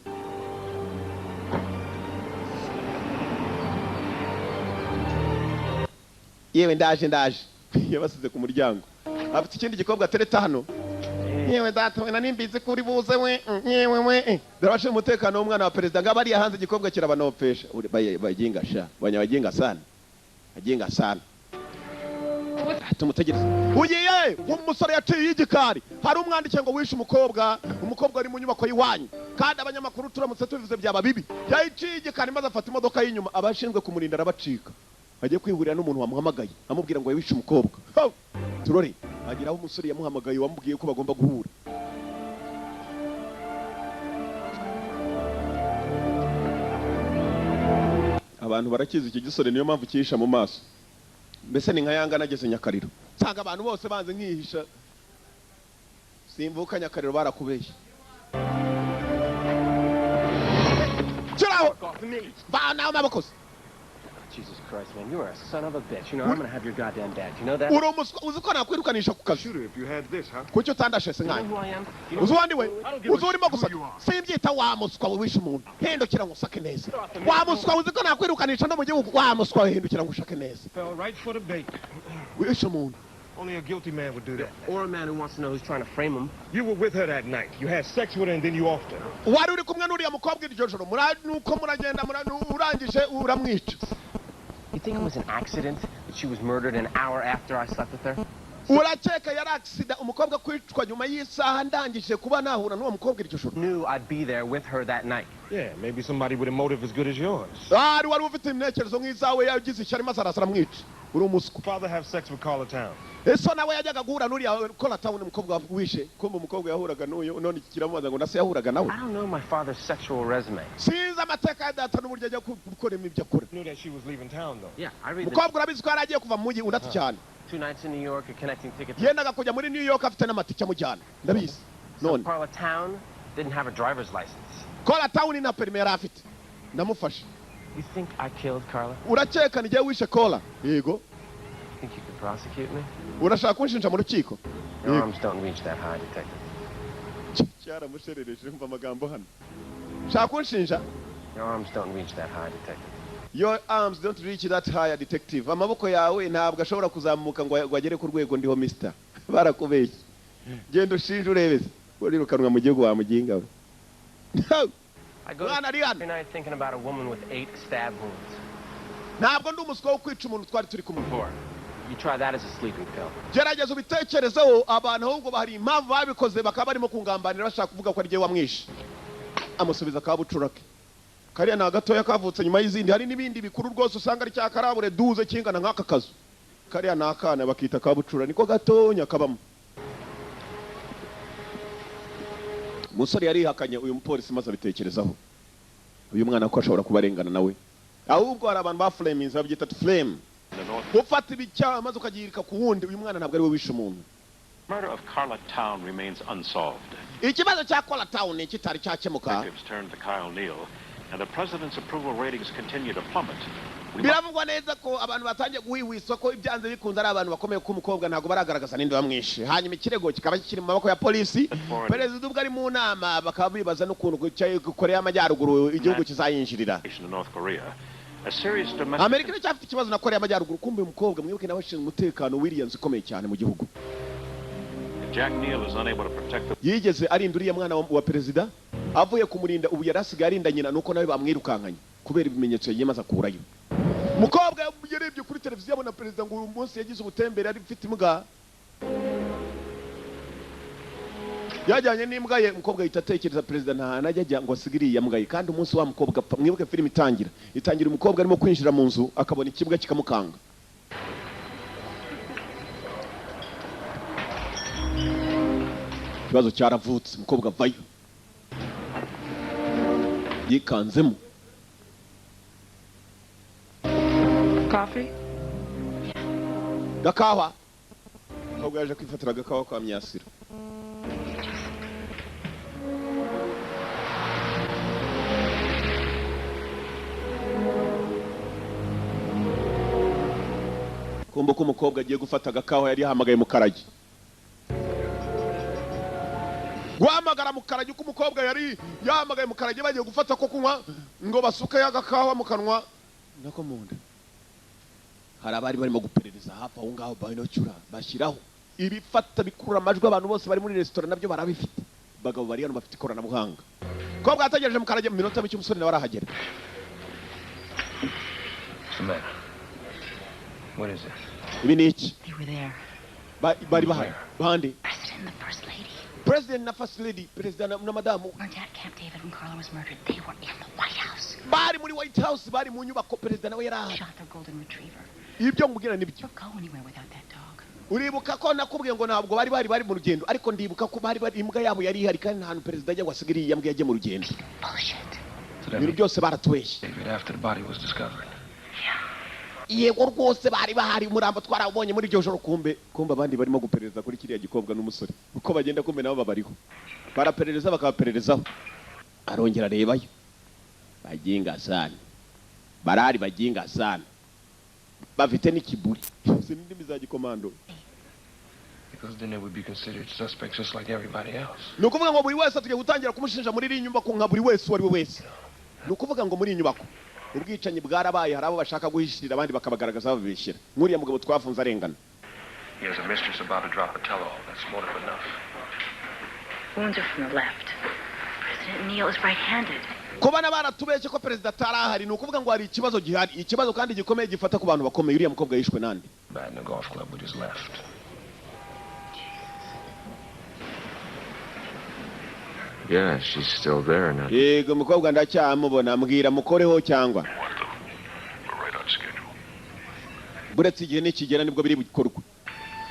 Yewe ndaje yabasize ku muryango. Afite ikindi gikobwa tereta hano. Yewe data we nanimbize kuri buze we. Yewe we. Darashe umutekano w'umwana wa perezida ngabari yahanze igikobwa kirabanopesha. Baginga sha. Banyabaginga sana. Aginga sana. Tumutegereza. Ugiye umusore yaciye igikari. Hari umwandike ngo wishe umukobwa ari mu nyubako yiwanyu. Kandi abanyamakuru turamutse tubivuze byaba bibi. Yaciye igikari maze afata imodoka y'inyuma abashinzwe kumurinda arabacika. Agiye kwihurira n'umuntu wamuhamagaye amubwira ngo wishe umukobwa. Turore agiraho umusore yamuhamagaye wamubwiye ko bagomba guhura. Abantu barakiza iki gisore niyo mpamvu kihisha mu maso. Mbese ni nka yanga nageze Nyakariro. Sanga abantu bose banze nkihisha. Simvuka Nyakariro barakubeshya. Chiraho. Ba nawe mabakoze. Jesus Christ, man, you are a son of a bitch. You know, I'm gonna have your goddamn dad. You know that? Uzi ko nakwirukanisha ku kazi. Shoot it if you had this, huh? Kuki utandashe nkanya. Uzi wandi we? Uzi urimo gusa. Simbyita wa muswa wishe umuntu. Hindukira ngo usake neza. Wa muswa uzi ko nakwirukanisha no mu gihugu wa muswa hindukira ngo ushake neza. Fell right for the bait. Wishe umuntu. Only a guilty man would do that. Or a man who wants to know who's trying to frame him. You were with her that night. You had sex with her and then you offed her. Wari uri kumwe n'uriya mukobwa iryo joro. Nuko muragenda urangije uramwica. You think it was an accident that she was murdered an hour after I slept with her? urakeka yari accident umukobwa kwicwa nyuma y'isaha ndangije kuba nahura n'uwo mukobwa iryo joro? Knew I'd be there with her that night. Yeah, maybe somebody with a motive as good as yours. Wari ufite intekerezo nk'izawe yagize ishyari maze arasara mwica. Uri umuswa. Father have sex with Carla Town. Eso nawe yajyaga guhura n'uriya Carla Town umukobwa wishe. Kumbe umukobwa yahuraga n'uyo none kiramubaza ngo nase yahuraga nawe. I don't know my father's sexual resume. Sinzi amateka ya data n'uburyo ajya gukora ibyo akora. Knew that she was leaving town though. Yeah, I read umukobwa urabizi ko yaragiye kuva mu mujyi undati cyane. 2 nights in New York, a connecting ticket. Yendaga kujya muri New York afite n'amatike amujyana. Ndabizi. None Carla Town didn't have a driver's license. Carla Town ina permis yari afite. Ndamufasha. You think I killed Carla? Urakeka nijye wishe Carla? Yego. Think you could prosecute me? Urashaka kunshinja mu rukiko? Your arms don't reach that high, detective. Cyara musherereje umva amagambo hano. Shaka kunshinja? Your arms don't reach that high, detective. Your arms don't reach that high, detective. Amaboko yawe ntabwo ashobora kuzamuka ngo agere ku rwego ndiho mister. Barakubeshye. Genda ushinje urebeze. Urirukanwa mu gihugu wa muginga we. I go every night thinking about a woman with 8 stab wounds. Ntabwo ndi umuswa wo kwica umuntu twari turi kumwe. You try that as a sleeping pill. Gerageza ubitekerezeho abantu ahubwo bahari impamvu babikoze bakaba barimo kungambanira bashaka kuvuga ko ari je wamwishe. Amusubiza kabucurake. Kariya na gatoya kavutse nyuma y'izindi hari nibindi bikuru rwose usanga ari cya karabure duze kingana nk'aka kazu. Kariya na akana bakita kabucura niko gatonya kabamo. Musore yari hakanye uyu mupolisi maze abitekerezaho. Uyu mwana ko ashobora kubarengana nawe. Ahubwo hari abantu ba flames babyita flame. Ufata ibicyaha maze ukagirika ku wundi uyu mwana ntabwo ari we wishe umuntu. Murder of Carla Town remains unsolved. Ikibazo cya Carla Town kitari cyakemuka. Detectives turned to Kyle Neal, and the president's approval ratings continue to plummet. Biravugwa neza ko abantu batangiye guhihwiswa ko ibyanze bikunze ari abantu bakomeye ko umukobwa ntabwo baragaragaza ninde wamwishe. Hanyuma ikirego kikaba kiri mu maboko ya polisi. Perezida ubwo ari mu nama bakaba bibaza n'ukuntu Korea y'Amajyaruguru igihugu kizayinjirira. Amerika iracyafite ikibazo na Korea y'Amajyaruguru kumbe umukobwa mwibuke nawe ashinzwe umutekano Williams ukomeye cyane mu gihugu. Jack Neal is unable to protect the... Yigeze arinda uriya mwana wa perezida avuye kumurinda ubu yarasigaye arinda nyina nuko nawe bamwirukankanye kubera ibimenyetso yiyemaza kurayo. Mukobwa yarebye kuri televiziyo abona perezida ngo uyu munsi yagize ubutembere ari mfite imbwa. Yajyanye n'imbwa ye umukobwa yita atekereza perezida nta najya ngo asigiriye imbwa ye kandi umunsi wa mukobwa mwibuke film itangira umukobwa arimo kwinjira mu nzu akabona ikibwa kikamukanga. Ikibazo cyaravutse umukobwa vayo yikanzemo. Coffee? Gakawa. Umukobwa yaje kwifatira agakawa kwa Myasiro. Kumbuka umukobwa agiye gufata agakawa yari yahamagaye mu karagi. Guhamagara mu karagi uko umukobwa yari yahamagaye mu karagi bagiye gufata ko kunywa ngo basuke y'agakawa mu kanwa nako munda. Hari abari barimo guperereza hafi aho ngaho binocyura bashyiraho ibifata bikurura amajwi abantu bose bari muri restaurant nabyo barabifite. Bagabo bari hano bafite ikoranabuhanga. Ko bwategereje mu karagi mu minota mike umusore nawe arahagera. What is it? Ibi ni iki? They were there. Bari bahari. Bande. President and the First Lady. President na First Lady, President na Madamu. Our dad, Camp David, when Carla was murdered, they were in the White House. Bari muri White House, bari mu nyubako President nawe yari. Shot their golden retriever. Ibyo ngubwira nibyo. Don't go anywhere without that dog. Uribuka ko nakubwiye ngo ntabwo bari mu rugendo ariko ndibuka ko bari imbwa yabo yari ihari kandi nta President ajya wasigiriye yambwiye ajye mu rugendo. Bullshit. Ibintu byose baratweshye. After the body was discovered. Yego rwose bari bahari umurambo twarabonye muri iryo joro kumbe abandi barimo guperereza kuri kiriya gikobwa n'umusore uko bagenda kumbe nabo babariho baraperereza bakabapererezaho arongera arebayo baginga sana barari baginga sana bafite n'ikiburi sinindi bizaji komando Because then they would be considered suspects just like everybody else. Nukuvuga ngo buri wese tugiye gutangira kumushinja muri iri nyubako nka buri wese wari wese. Nukuvuga ngo muri nyubako ubwicanyi bwarabaye harabo bashaka guhishira abandi bakabagaragaza babishira. Nkuriya mugabo twafunze arengana. He has a mistress about to drop a tell-all. That's more than enough. Wounds are from the left. President Neal is right-handed. Kubana baratubeshye ko perezida tarahari nukuvuga ngo hari ikibazo gihari. Ikibazo kandi gikomeye gifata ku bantu bakomeye uriya mukobwa yishwe nande. Bad in the golf club with his left. Yeah, she's still there now. yego umukobwa ndacyamubona mbwira mukoreho cyangwa buretse igihe nikigera nibwo biri bikorwa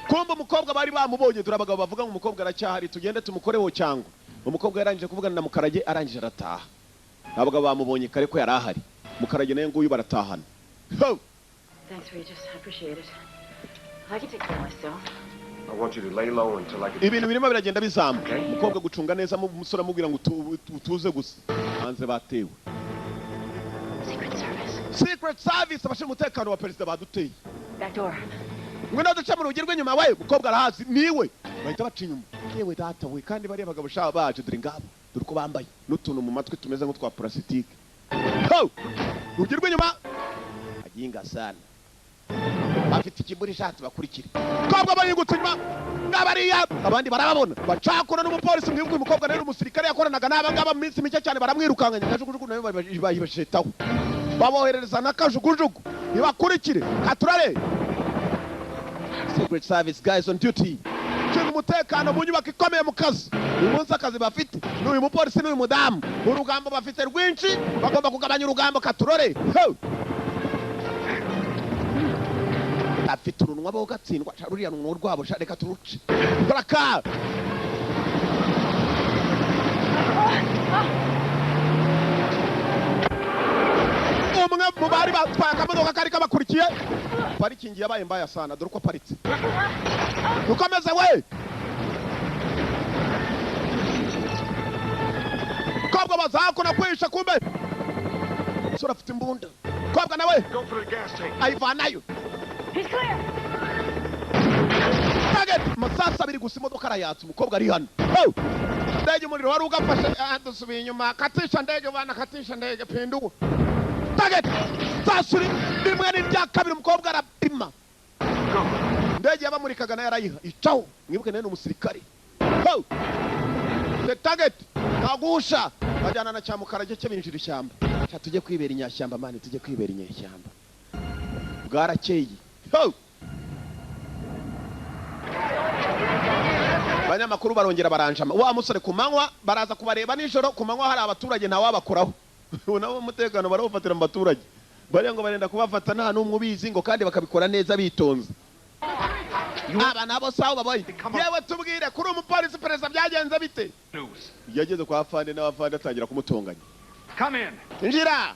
kumba umukobwa bari bamubonye dore abagabo bavuga ngo umukobwa aracyahari tugende tumukoreho cyangwa umukobwa yarangije kuvugana na Mukarage arangije arataha abagabo bamubonye kare ko yarahari Mukarage naye nguyu baratahana. Thanks, Regis. I appreciate it. I can take care of myself. I want you to lay low until I get... ibintu birimo biragenda bizamuka umukobwa gucunga neza umusore amubwira ngo utuze gusa hanze batewe. Secret Service abashinzwe umutekano wa perezida baduteye. Back door. Ngwino duce mu rugi rw'inyuma we umukobwa arahazi niwe bahita baca inyuma yewe data we kandi bari abagabo shaba baje dore ngabo dore ko bambaye n'utuntu mu matwi tumeze nk'utwa plastique. Rugi rw'inyuma aginga sana bafite ikiburi shati bakurikira umukobwa bayingutse inyuma n'abariya abandi barababona bacakura n'umupolisi mwibwe umukobwa rero umusirikare yakoranaga n'abangaba mu minsi mike cyane baramwirukanganya kajugujugu nayo bayibashetaho baboherereza n'akajugujugu nibakurikire katurare. Secret Service guys on duty cyo umutekano mu nyubako ikomeye mu kazi uyu munsi akazi bafite n'uyu mupolisi n'uyu mudamu urugambo bafite rwinshi bagomba kugabanya urugambo katurore. Afite urunwa bo gatsindwa ruriya runwa rwabo reka turuce baraka umwe mu bari batwaye akamodoka kari kabakurikiye parikingi yabaye mbaya sana dore uko paritse ukomeze we kobwa bazakona kwisha kumbe sura afite imbunda kobwa nawe ayivanayo. He's clear. Target masasa biri gusa imodoka arayatsa umukobwa ari hano. Ndege umuriro wari ugafashe dusubiye inyuma katisha ndege bana katisha ndege pindu. Target sasuri rimwe n'irya kabiri umukobwa arapima. Ndege yabamurikaga na yarayiha icaho mwibuke nene umusirikare. The target kagusha bajyana na cya Mukarage cyo binjira ishyamba. Tujye kwibera inyashyamba mani tujye kwibera inyashyamba. Bwarakeye. Banyamakuru barongera baranjama wa musore kumanywa baraza kubareba nijoro kumanywa hari abaturage nta wabakoraho nabo umutekano barawufatira mu baturage bari ngo barenda kubafata nta n'umwe ubizi ngo kandi bakabikora neza bitonze. Aba nabo sawo babaye yewe tubwire kuri umupolisi perezida byagenze bite yageze kwa afande n'abafande atangira kumutonganya. Come in. Njira.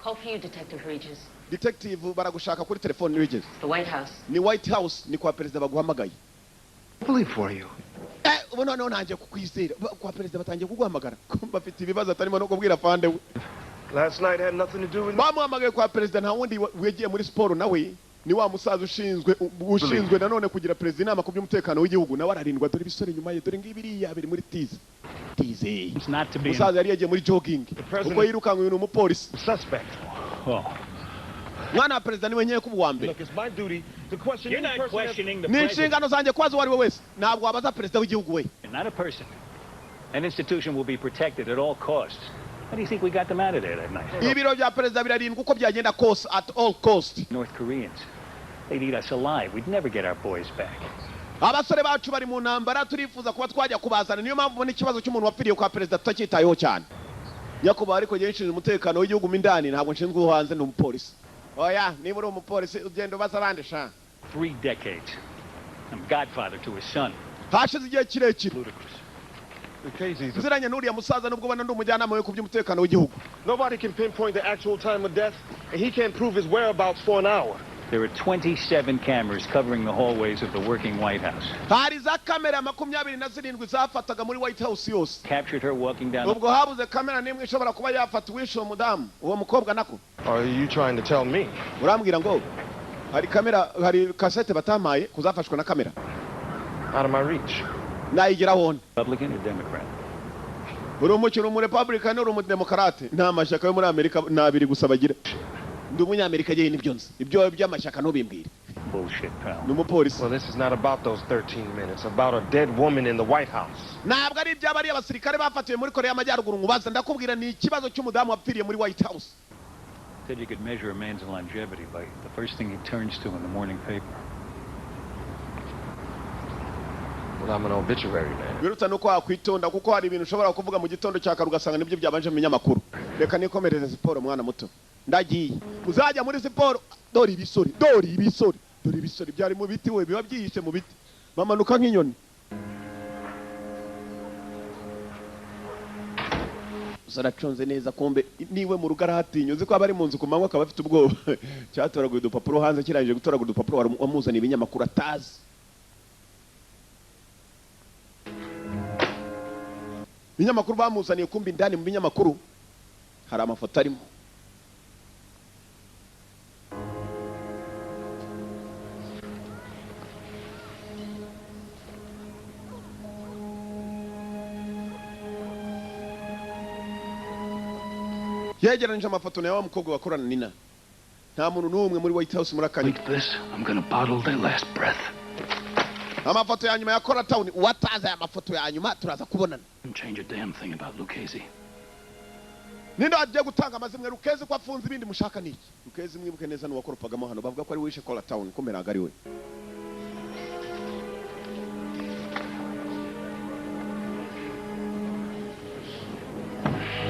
Call for you, Detective Regis. Detective baragushaka kuri telefone Regis. The White House. Ni White House ni kwa perezida baguhamagaye. Believe for you. Ubu none nanje kukwizera kwa perezida batangiye kuguhamagara bafite ibibazo atarimo no kubwira afande we. Last night had nothing to do with me. Bamuhamagaye kwa perezida nta wundi wegiye muri sport nawe ni wa musaza ushinzwe nanone kugira perezida inama ku by'umutekano w'igihugu nawe ararindwa dore bisore nyuma ye dore ngibiriya biri muri tize. Musaza yari yagiye muri jogging uko yirukanga uyu umupolisi suspect. Mwana wa perezida niwe nyeye kubuwa mbere. Look, it's my duty to question any person. You're not questioning the president. Ni inshingano zanjye kwazo wari we wese ntabwo wabaza perezida w'igihugu we. Not a person. An institution will be protected at all costs. How do you think we got them out of there that night? Ibiro bya perezida birarindwa uko byagenda cost at all cost. North Koreans. They'd eat us alive. We'd never get our boys back. Abasore bacu bari mu ntambara turifuza kuba twajya kubazana niyo mpamvu ubona ikibazo cy'umuntu wapfiriye kwa perezida tutacyitayeho cyane. Nyakuba ariko gishinzwe umutekano w'igihugu mindani ntabwo nshinzwe uhanze ni umupolisi. Oya niba uri umupolisi ugenda ubaza abandi sha. 3 decades. I'm godfather to his son. Hashize igihe kirekire. Ziranye n'uriya musaza nubwo bana ndi umujyanama we ku by'umutekano w'igihugu. Nobody can pinpoint the actual time of death, and he can't prove his whereabouts for an hour. There are 27 cameras covering the hallways of the working White House. Hari za kamera 27 zafataga muri White House yose. Captured her walking down. Ubwo habuze kamera nimwe ishobora kuba yafata wisho mudamu uwo mukobwa nako. Are you trying to tell me? Urambwira ngo hari kamera hari cassette batamaye kuzafashwa na kamera. Out of my reach. Nayigira wona. Republican or Democrat? Uri umukino mu Republican uri mu Democrat nta mashyaka yo muri Amerika nabiri gusabagira. Ndi umunyamerika je nibyo nzi. Ibyo by'amashyaka no bimbwira. Bullshit, pal. Numupolisi. Well, this is not about those 13 minutes. About a dead woman in the White House. Ntabwo ari by'abari abasirikare bafatiwe muri Korea y'Amajyaruguru ngubaza ndakubwira ni ikibazo cy'umudamu wapfiriye muri White House. Said you could measure a man's longevity by the first thing he turns to in the morning paper. Well, I'm an obituary man. Biruta nuko wakwitonda kuko hari ibintu ushobora kuvuga mu gitondo cyaka ugasanga nibyo byabanje mu binyamakuru. Reka nikomereze siporo mwana muto. Ndagiye. Uzajya muri siporo dori ibisori byari mu biti we biba byihishe mu biti. Bamanuka nk'inyoni. Saraconze neza kombe niwe mu rugo arahatinyo uzi ko abari mu nzu ku manywa akaba afite ubwoba cyatoraguye udupapuro hanze kirangije gutoragura udupapuro wamuzana ibinyamakuru atazi. Ibinyamakuru bamuzaniye kumbi indani mu binyamakuru hari amafoto arimo. Yegeranije amafoto nawe mukobwa wakorana Nina. Nta muntu n'umwe muri White House murakanye. I'm gonna bottle their last breath. Amafoto ya nyuma ya Kora Town wataza ya mafoto ya nyuma turaza kubonana. Change a damn thing about Lucchese. Ninde agiye gutanga amazimwe Lucchese ko afunze ibindi mushaka niki? Lucchese mwibuke neza no wakoropagamo hano bavuga ko ari wishe Kora Town komeraga ari we.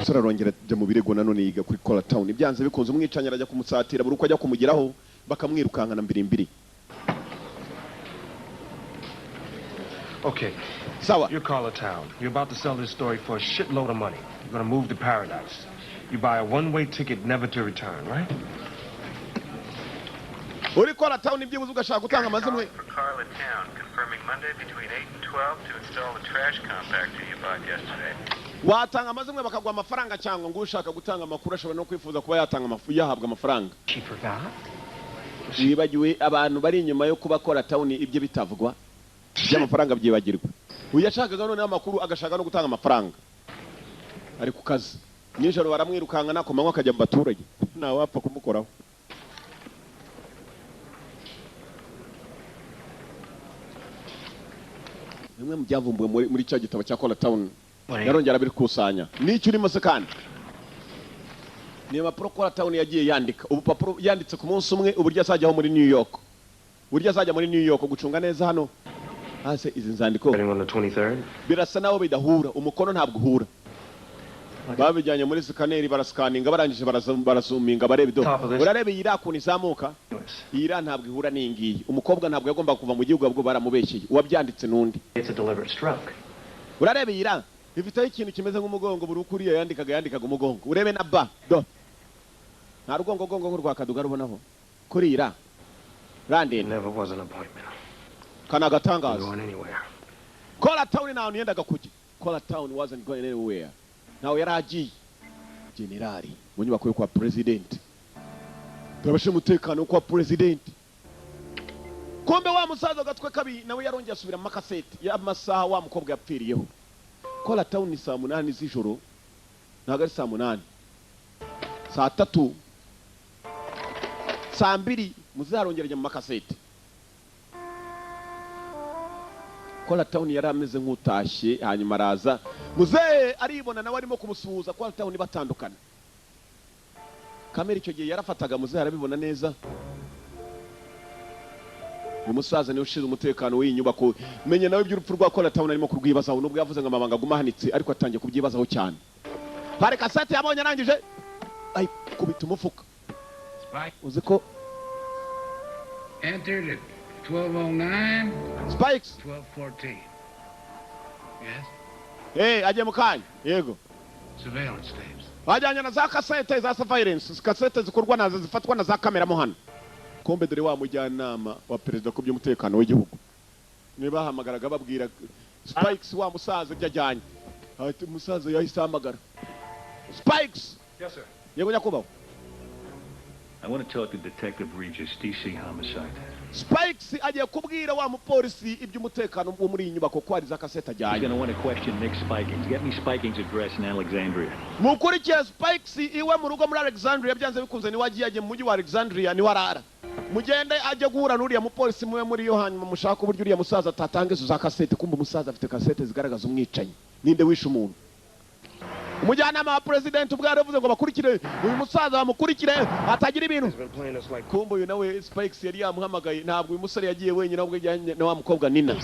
Sura rongera je mu birego nanone yiga kuri Kora Town ibyanze bikunze umwicanya arajya kumutsatira buri uko ajya kumugiraho bakamwirukankana mbiri. Okay. Sawa. You're Carla Town. You're about to sell this story for a shitload of money. You're gonna move to paradise. You buy a one-way ticket never to return, right? Uri Kora Town ibyibuze ugashaka gutanga amazimwe. For Carla Town, confirming Monday between 8 and 12 to install the trash compactor you bought yesterday. Watanga amazimwe bakagwa amafaranga cyangwa ngo ushaka gutanga amakuru ashobora no kwifuza kuba yatanga yahabwa amafaranga. She forgot. Yibagiwe abantu bari inyuma yo kuba Kora Town ibyo bitavugwa. By'amafaranga byibagirwa. Uyashakaga none amakuru agashaka no gutanga amafaranga. Ari ku kazi. Nijoro baramwirukanga nako manywa akajya mu baturage. Nta wapfa kumukoraho. Bimwe mu byavumbuwe muri cya gitabo cya Kora Town. Yarongera birikusanya. N'icyo urimo se kandi. Niyo mapuro Kora Town yagiye yandika. Ubu papuro yanditse ku munsi umwe uburyo azajyaho muri New York. Uburyo azajya muri New York gucunga neza hano. Hase izi nzandiko. On the 23rd. Birasa nawo bidahura, umukono ntabwo uhura. Babijyanye muri scanner barascaninga barangije barazuminga barebe do. Urarebe yirakuni zamuka. Yira ntabwo ihura n'ingiyi. Umukobwa ntabwo yagomba kuva mu gihugu abwo baramubeshye. Uwabyanditse nundi. It's a deliberate stroke. Urarebe yira ifite ikintu kimeze nk'umugongo buri ukuriye yandikaga umugongo. Urebe na ba do. Nta rugongo rwa kaduga rubonaho. Kuri yira. Randin never was an appointment. Kana gatangaza. Going anywhere. Kora Town now niendaga kuki. Kora Town wasn't going anywhere. Now yaraji generali mu nyubako yo kwa president. Turabashe umutekano kwa president. Kombe wa musaza gatwe kabi nawe yarongeye asubira mu makasete ya masaha wa mukobwa yapfiriyeho. Kora Town ni saa 8 z'ijoro. Ntago ari saa 8. Saa 3. Saa 2 muzarongera mu makasete. Kora Town yarameze nk'utashye hanyuma araza muzee aribona nawe arimo kumusuhuza Kora Town batandukana. Kamera icyo gihe yarafataga muzee arabibona neza. Umusaza niwe ushize umutekano w'inyubako menye nawe by'urupfu rwa Kora Town arimo kurwibazaho nubwo yavuze ngo amabanga gumahanitse ariko atangiye kubyibazaho cyane. Pare kasete yabonye arangije ay kubita umufuka. Uzi ko entered at 12:09. Spikes. 12:14. Yes. Hey, aje mukanya. Yego. Surveillance tapes. Wajyanye na za kasete za surveillance, kasete zikorwa nazo zifatwa na za kamera mo hano. Kombe dore wa mujyanama wa president ku by'umutekano w'igihugu. Niba hamagaraga babwira Spikes wa musaza byajyanye. Ati musaza yahise hamagara. Spikes. Yes sir. Yego nyakubaho. I want to talk to Detective Regis, DC Homicide. Spikes agiye kubwira wa mupolisi iby'umutekano wo muri inyubako ko ari za kasete ajyanye. He's going to want to question Nick Spikings. Get me Spikings' address in Alexandria. Mukurikiye Spikes iwe mu rugo muri Alexandria byanze bikunze ni wagiye aje mu mujyi wa Alexandria ni warara. Mugende aje guhura n'uriya mupolisi muwe muri yo hanyuma mushaka uburyo uriya musaza atatange zo za kasete kumba umusaza afite kasete zigaragaza umwicanyi. Ninde wishe umuntu? Umujyanama wa president ubwo yaravuze ngo bakurikire uyu musaza bamukurikire atagira ibintu. Kumbo uyu nawe Spikes yari yamuhamagaye ntabwo uyu musore yagiye wenyine ahubwo yajyanye na wa mukobwa Nina.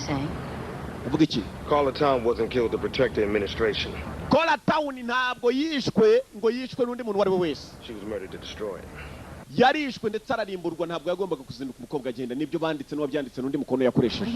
uvuga iki? Caller Town wasn't killed to protect the administration. Caller Town ntabwo yishwe ngo yishwe n'undi muntu wari we wese. She was murdered to destroy it. Yarishwe ndetse ararimburwa, ntabwo yagombaga kuzinduka umukobwa agenda. Nibyo banditse n'uwabyanditse n'undi mukono yakoresheje.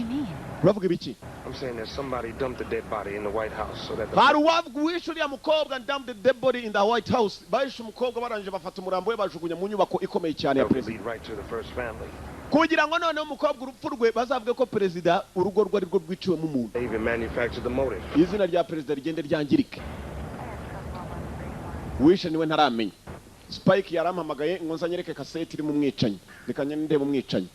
Uravuga ibiki? I'm saying that somebody dumped the dead body in the White House so that hari uwavuga uriya mukobwa and dumped the dead body in the White House. Bahishe umukobwa barangije bafata umurambo we bajugunya mu nyubako ikomeye cyane ya perezida. Right to the first family. Kugira ngo noneho umukobwa urupfu rwe bazavuge ko perezida urugo rwe ari rwo rwiciwemo umuntu. They even manufactured the motive. Izina rya perezida rigende ryangirike. Wishe niwe ntaramenya. Spike yarampamagaye ngo nzanyereke kaseti iri mu mwicanyi. Reka ndebe mu mwicanyi.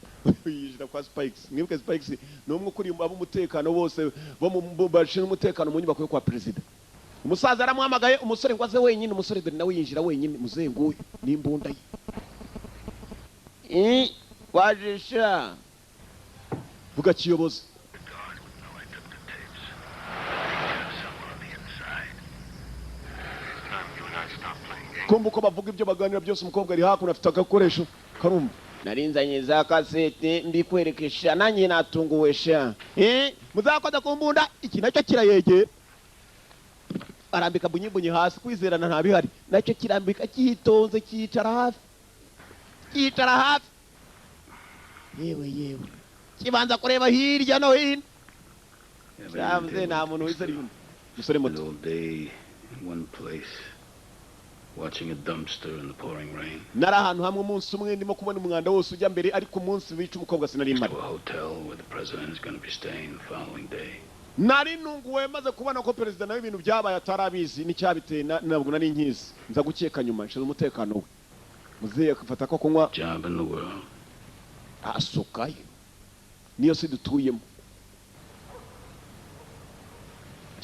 Yijira kwa Spikes. Mwibuke Spikes ni umwe kuri abo umutekano bose bo mu bashinzwe umutekano mu nyubako yo kwa perezida. Umusaza aramuhamagaye, umusore ngo aze wenyine, umusore dore nawe yinjira wenyine, muzehe nguyu n'imbunda ye. Wajisha. Vuga kiyobozi. Kumva uko bavuga ibyo baganira byose, umukobwa ari hakuno afite agakoresho karumva. Narinzanye za kasete mbikwerekesha nanjye natunguwesha. Muzakoza kumbunda iki nacyo kirayegeye. Arambika bunyibunyi hasi, kwizerana nta bihari. Nacyo kirambika kitonze kicara hafi. Kicara hafi. Yewe. Kibanza kureba hirya no hino. Jamze nta muntu wizera yumva. Musore muto. All day in one place. Watching a dumpster in the pouring rain. Nari ahantu hamwe umunsi umwe ndimo kubona umwanda wose ujya mbere, ariko umunsi wica umukobwa sinari mpari. To a hotel where the president is going to be staying the following day. Nari nunguwe maze kubona ko perezida nawe ibintu byabaye atarabizi n'icyabiteye, nabwo nari nkizi. Nza gukeka nyuma nshize umutekano we. Muzehe akafata ko kunywa job in the world. Asukaye. Niyo si dutuyemo.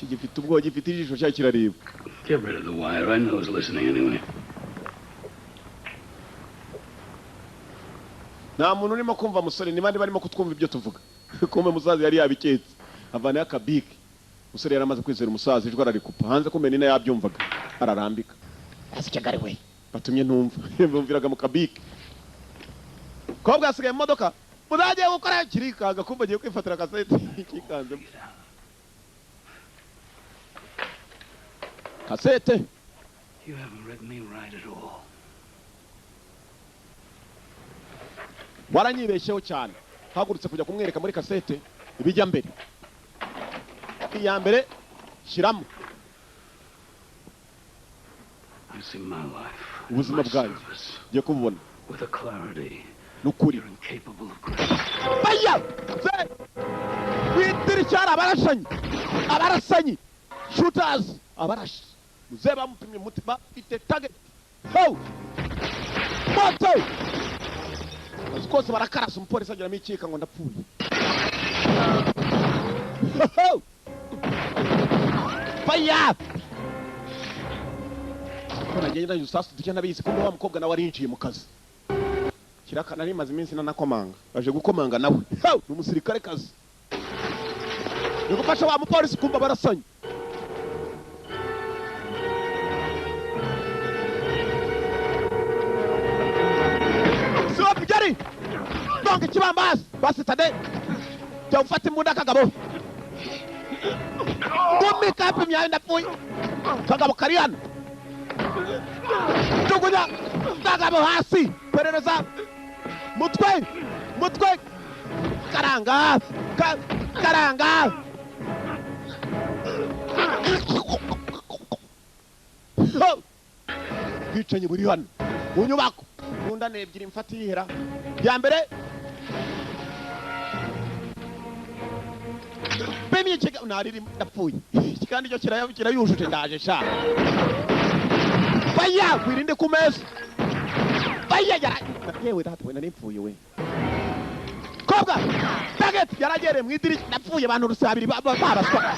Gifite ubwo gifite ijisho cya kirareba. Get rid of the wire. I know who's listening anyway. Nta muntu urimo kumva musore, ni bandi barimo kutwumva ibyo tuvuga. Kumbe musaza yari yabiketse. Avana yakabiki. Musore yaramaze kwizera umusaza, ijwi ararikupa. Hanze ko menina yabyumvaga. Ararambika. Asikagare we. Batumye ntumva. Bumviraga mu kabiki. Kobwa asigaye mu modoka. Muzagiye gukora kirikaga, kumva agiye kwifatira kasete ikikanze. Kasete. You haven't read me right at all. Waranyibesheho cyane. Hagurutse kujya kumwereka muri kasete ibijya mbere. Iya mbere shiramo. I see my life. Ubuzima bwanjye. Ngiye kubona. With a clarity. Nukuri. Incapable of grace. Baya! Witirishara abarasanyi. Shooters abarashi. Muzehe bamupimye umutima ite target. Ho! Moto! Kose barakarasa umupolisi agira mikika ngo ndapfuye. Ho! Baya! Kona genda yusasu dukena bizi kumbe wa mukobwa nawe arinjiye mu kazi. Kiraka nari maze iminsi nanakomanga. Baje gukomanga nawe. Ho! Umusirikare kazi. Nikufasha wa mupolisi kumba barasanyi. Gari! Donke kibambasi! Basi tade! Jya ufata imbunda kagabo! Gumi kapi myayo ndapfuye! Kagabo kari hano! Jugunya! Kagabo hasi! Perereza! Mutwe! Karanga! Karanga! Bwicanyi buri hano! Mu nyubako! Munda nebyiri mfatihera ya mbere bemye cheka nariri ndapfuye kikandi cyo kirayujuje ndaje sha baya kwirinde kumeza baya yara yewe data we nipfuye we kobwa target yaragere mwidiri ndapfuye abantu rusabiri babaswa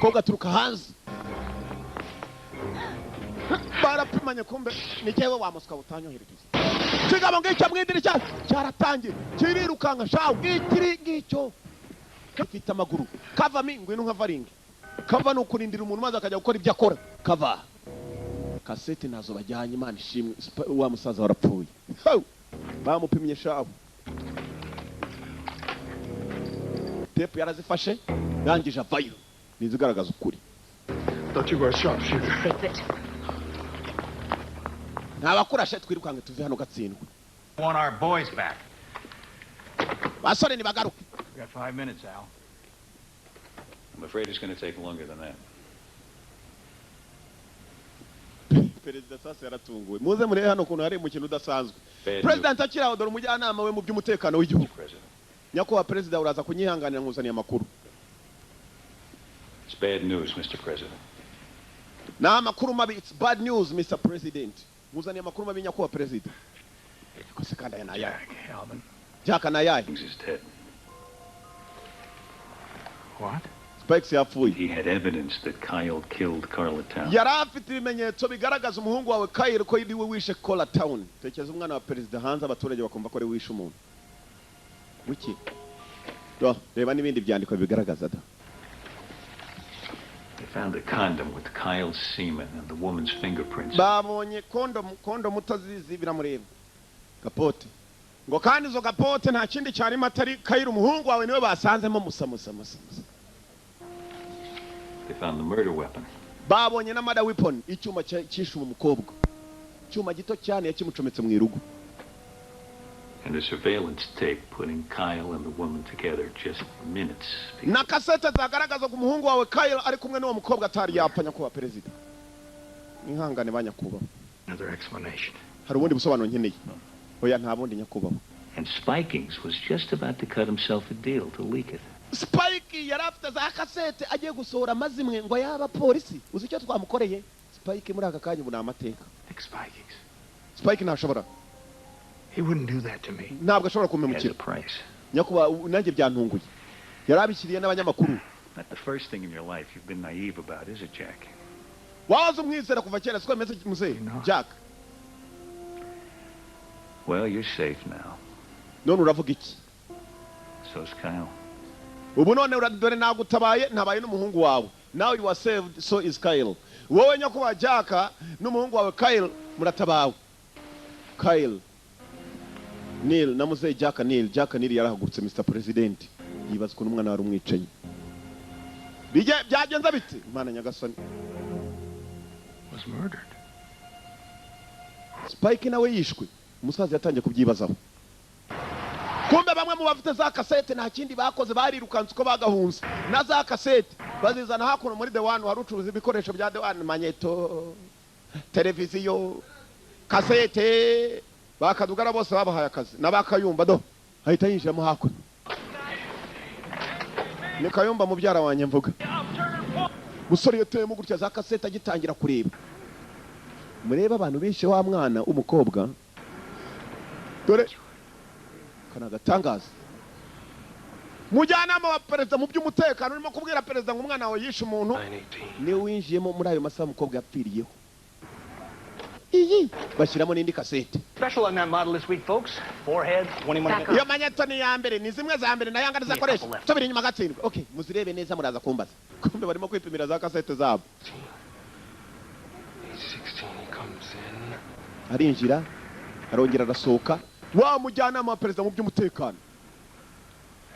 kobwa turuka hanze barapimanye kumbe nikewe wa Moscow utanyohereje kigabo ngicyo mwidiri cyaratangiye kirirukanga shawo ngicyo kafite amaguru kava mingwe nkavaringe kava no kurindira umuntu maze akajya gukora ibyo akora kava kasete nazo bajyanye Imana ishimwe wa musaza warapfuye bamupimye shaho tepu yarazifashe yangije avayo nizigaragaza ukuri. Thought you were a sharpshooter. Ntabakurashe twirukange tuve hano gatsindwe. Want our boys back. Basore ni bagaruke. We got 5 minutes, Al. I'm afraid it's going to take longer than that. Perezida sasa yaratunguwe. Muze murebe hano kuntu hari umukino udasanzwe. President akiraho dore umujyanama we mu by'umutekano w'igihugu. Nyakubahwa Perezida uraza kunyihanganira nkuzaniye amakuru. It's bad news, Mr. President. Na amakuru mabi, it's bad news, Mr. President. Nkuzaniye amakuru mabi nyakubahwa Perezida. Kose kanda yana ya. Alvin. Jack na yai. He's dead. What? Spikes yapfuye. He had evidence that Kyle killed Carla Town. Yari afite ibimenyetso bigaragaza umuhungu wawe Kyle ko yiriwe wishe Carla Town. Tekeza umwana wa Perezida hanze abaturage bakumva ko ari wishe umuntu. Wiki. Do, reba nibindi byandiko bigaragaza da. They found a condom with Kyle's semen and the woman's fingerprints. Babonye condom utazizi biramureba. Kapote. Ngo kandi zo kapote nta kindi cyari matari Kyle umuhungu wawe niwe basanzemo musa. They found the murder weapon. Babonye na murder weapon icyuma cyishe umukobwa. Cyuma gito cyane yakimucometse mu irugu. And a surveillance tape putting Kyle and the woman together just minutes. Na kasete zagaragaza ko umuhungu wawe Kyle ari kumwe n'uwo mukobwa atari yapanya kuba Perezida. Inkangane banyakubaho. Another explanation. Hari ubundi busobanuro nkeneye. Oya nta bundi nyakubaho. And Spikings was just about to cut himself a deal to leak it. Spike yarafite za kasete agiye gusohora mazimwe ngo yaba polisi. Uzi icyo twamukoreye? Spike muri aka kanya ubu amateka. Spike ntashobora. He wouldn't do that to me. Ntabwo ashobora kumemukira. Nyakuba nanjye byantunguye. Yarabikiriye n'abanyamakuru. Not the first thing in your life you've been naive about, is it, Jack? Wazo umwizera kuva kera siko meze muze. Jack. Well, you're safe now. None uravuga iki? So's Kyle. Ubu none uradore nagutabaye ntabaye n'umuhungu wawe. Now you are saved, so is Kyle. Wowe nyakuba Jack n'umuhungu wawe Kyle muratabawe. Kyle. Neil namuze Jack Neil yarahagurutse Mr. President. Yibaza ko n'umwana wari umwicanyi. Byagenze bite? Imana nyagasani. Was murdered. Spike nawe yishwe. Umusaza yatangiye kubyibazaho. Kumbe bamwe mu bafite za kasete nta kindi bakoze barirukanse uko bagahunze. Na za kasete bazizana hakuno muri The One hari ucuruza ibikoresho bya The One, manyeto, televiziyo, kasete, bakadugara bose babahaye akazi. Nabakayumba do ahita yinjiramo hakuno. Ni Kayumba mubyara wanye mvuga. Musore yateyemo gutya za kasete agitangira kureba. Mureba abantu bishe wa mwana umukobwa. Dore kana gatangaza. Mujyanama wa Perezida mu by'umutekano urimo kubwira Perezida ngo umwana wawe yishe umuntu. Ni winjiyemo muri ayo masaha umukobwa yapfiriyeho. Iyi bashyiramo n'indi kasete. Special on that model this week, folks. Forehead, 21. Iyo manyeto ni ya mbere, ni zimwe za mbere na yanga ndizakoresha. Tubiri inyuma gatsindwe. Okay, muzirebe neza muraza kumbaza. Kumbe barimo kwipimira za kasete zabo. 16 he comes in. Arinjira, arongera arasohoka. Wa mujyanama wa Perezida mu by'umutekano.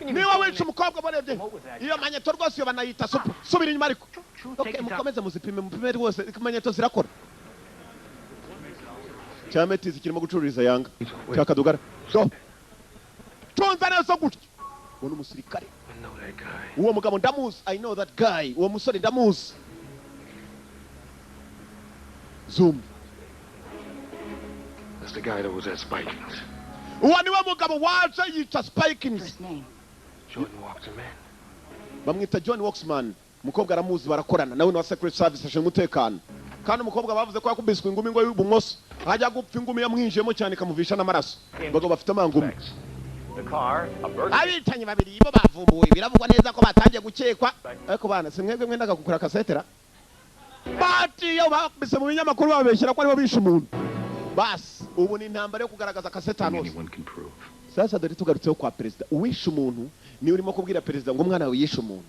Niba wica umukobwa barebye. Iyo manyeto rwose yo banayita super. Subira inyuma ariko. Okay, mukomeze muzipime mupime rwose manyeto zirakora. Cyametizi kirimo gucururiza yanga. Cyakadugara. So. Tonza neza gutyo. Uwo umusirikare. Uwo mugabo ndamuzi. I know that guy. Uwo musore ndamuzi. Zoom. That's the guy that was at Spikings. Uwo niwe mugabo waje yita Spikings. Jordan Waxman. Bamwita John Waxman. Mukobwa aramuzi barakorana. Nawe no Secret Service ashinzwe umutekano. Kandi umukobwa bavuze ko yakubiswe ingumi ngo y'ubumoso. Hajya gupfa ingumi yamwinjiyemo cyane kamuvisha n'amaraso. Bago bafite amangumi. Abitanye babiri bo bavumbuwe biravugwa neza ko batangiye gukekwa. Ariko bana simwebwe mwendaga gukura kasetera. Bati yo bakubise mu binyamakuru babeshyira ko ari bo bishe umuntu. Bas ubu ni intambara yo kugaragaza kasete hano. Sasa dore tugarutseho kwa Perezida. Uwishe umuntu ni urimo kubwira Perezida ngo umwana wawe yishe umuntu.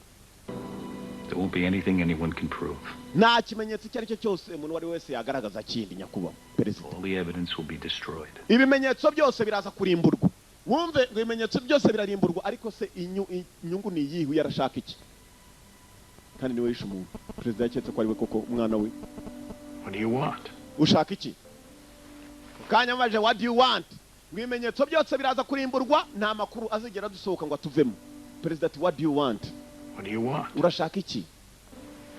There won't be anything anyone can prove. nta kimenyetso icyo ari cyo cyose umuntu wari wese yagaragaza kindi nyakubahwa perezida. All the evidence will be destroyed. Ibimenyetso byose biraza kurimburwa. Wumve ngo ibimenyetso byose birarimburwa, ariko se inyungu ni iyihe? Yarashaka iki? Kandi niwe yishe umuntu. Perezida yaketse ko ari we koko umwana we. What do you want? Ushaka iki? Kanyamaje, what do you want? Ngo ibimenyetso byose biraza kurimburwa, nta makuru azigera dusohoka ngo atuvemo. Perezida ati, what do you want? What do you want? Urashaka iki?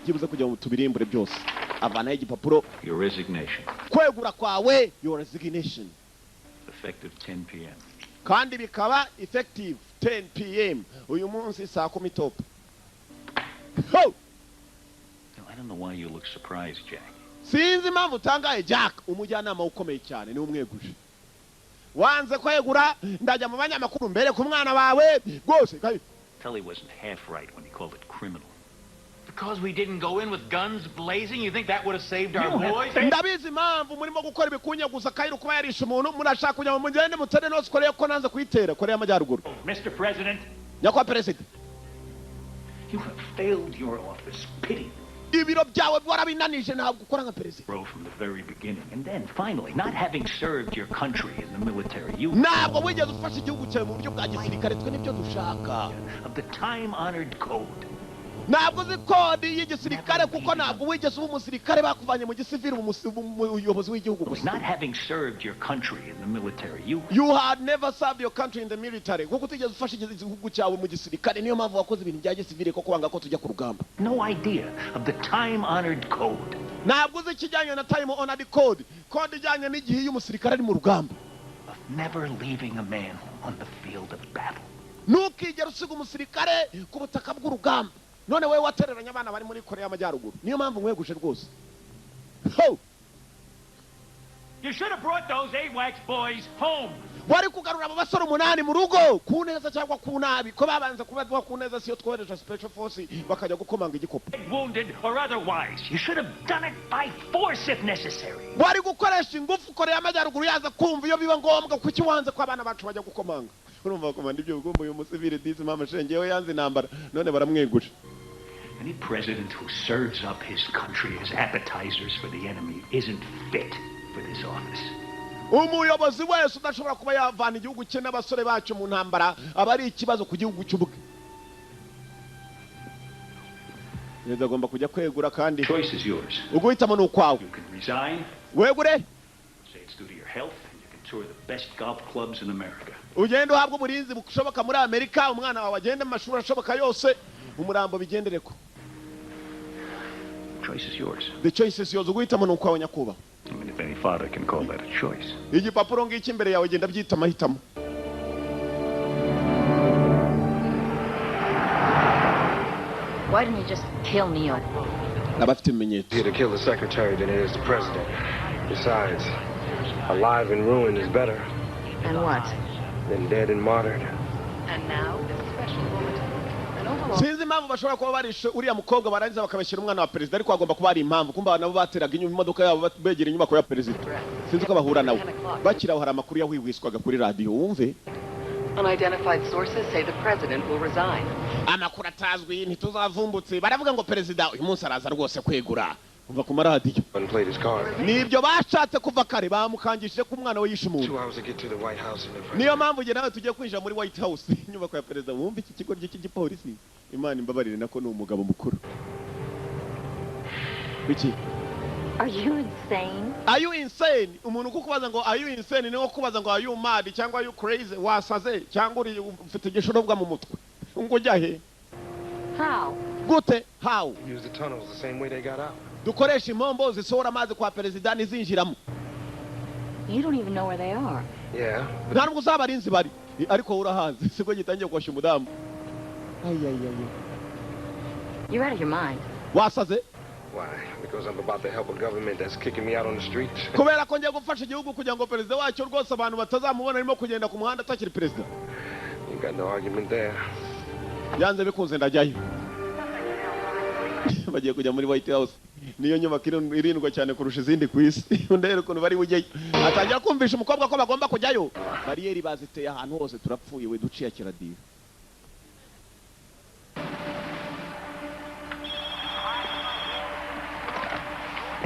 Gibuze kujya mu tubirimbure byose. Avana igipapuro. Your resignation. Kwegura kwawe, your resignation. Effective 10 p.m. Kandi bikaba effective 10 p.m. uyu munsi saa 10 top. Ho! I don't know why you look surprised, Jack. Sinzi impamvu utangaye Jack, umujyanama ukomeye cyane ni umweguje. Wanze kwegura ndajya mu banyamakuru mbere ku mwana wawe rwose. Tully wasn't half right when he called it criminal. Because we didn't go in with guns blazing, you think that would have saved our boys? Ndabizi impamvu murimo gukora ibikunye gusa Kairu kuba yarisha umuntu murashaka kujya mu mugende mutane no Korea ko nanze kuyitera Korea y'Amajyaruguru. Mr. President, nyakwa President, you have failed your office. Pity. Ibiro byawe bwarabinanije ntabwo ukora nka President. From the very beginning, and then finally, not having served your country in the military, you ntabwo wigeze ufasha igihugu cyawe mu buryo bwa gisirikare, twe nibyo dushaka. Of the time-honored code. Ntabwo uzi kodi y'igisirikare kuko ntabwo wigeze uba umusirikare bakuvanye mu gisivili umuyobozi w'igihugu gusa. Not having served your country in the military, you had never served your country in the military. Kuko utigeze ufasha igihugu cyawe mu gisirikare, niyo mpamvu wakoze ibintu bya gisivili ko kwanga ko tujya ku rugamba. No idea of the time-honored code. Ntabwo uzi ikijyanye na time-honored code, kode ijyanye n'igihe iyo umusirikare ari mu rugamba. Of never leaving a man on the field of battle. Ntukigere usiga umusirikare ku butaka bw'urugamba. None wewe watereranya abana bari muri Korea y'Amajyaruguru, niyo mpamvu mweguje rwose. Ho! You should have brought those AWACS boys home. Wari kugarura abo basore 8 mu rugo ku neza cyangwa ku nabi ko babanza kubaduha ku neza siyo twohereje special force bakajya gukomanga igikopo. Wounded or otherwise, you should have done it by force if necessary. Wari gukoresha ingufu Korea y'Amajyaruguru yaza kumva iyo biba ngombwa kuki wanze ko abana bacu bajya gukomanga. Urumva komanda ibyo bigomba uyu musivile disi mama shengewe yanze intambara none baramweguje. Any president who serves up his country as appetizers for the enemy isn't fit for this office. Umuyobozi wese udashobora kuba yavana igihugu cye n'abasore bacu mu ntambara aba ari ikibazo ku gihugu cy'ubwe. Neza agomba kujya kwegura kandi Choice is yours. Uguhitamo ni ukwawe. You can resign. Wegure. Say it's due to your health and you can tour the best golf clubs in America. Ugende uhabwe uburinzi bushoboka muri Amerika, umwana wawe agende mu mashuri ashoboka yose, umurambo bigendereko. Choice is yours. The choice is yours. Uguhitamo ni ukwawe nyakuba. I mean, if any father can call that a choice. Igipapuro ngiki imbere yawe genda byita amahitamo. Why didn't you just kill Neil? Abafite ibimenyetso. Easier to kill the secretary than it is the president. Besides, alive and ruined is better. And what? Than dead and martyred. And now, this special bulletin. Sinzi impamvu bashobora kuba barishe uriya mukobwa barangiza bakabashyira umwana wa perezida, ariko agomba kuba ari impamvu kumba nabo bateraga inyuma imodoka yabo begera inyubako ya perezida. Sinzi ko bahura nawe. Bakiraho hari amakuru yawiwiswaga kuri radio wumve. Unidentified sources say the president will resign. Amakuru atazwi ntituzavumbutse baravuga ngo perezida uyu munsi araza rwose kwegura. Umva ku maradiyo. Nibyo bashatse kuva kare bamukangishije ku mwana we yishe umuntu. Niyo mpamvu nge nawe tugiye kwinjira muri White House inyubako ya perezida wumve iki kigo cy'igipolisi. Imana imbabarire nako ni umugabo mukuru. Biki? Are you insane? Are you insane? Umuntu kukubaza ngo are you insane niwo kubaza ngo are you mad cyangwa are you crazy wasaze cyangwa uri ufite igishorobwa mu mutwe. Ngo jyahe? How? Gute? How? Use the tunnels the same way they got out. Dukoresha impombo zisohora amazi kwa perezida nizinjiramo. You don't even know where they are. Yeah. Nta nubwo uzabarinzi bari ariko urahazi siko gitangiye kwasha umudamu. You're out of your mind. Wasaze? Why? Because I'm about to help a government that's kicking me out on the streets. Kubera ko ngiye gufasha igihugu kugira ngo perezida wacyo rwose abantu batazamubona arimo kugenda ku muhanda atakiri perezida. You got no argument there. Yanze bikunze ndajyayo. Bagiye kujya muri White House. Niyo nyubako irindwa cyane kurusha izindi ku isi. Ndero ukuntu bari bujye. Atangira kumvisha umukobwa ko bagomba kujyayo. Bariyeri baziteye ahantu hose turapfuye we duciye kiradiyo.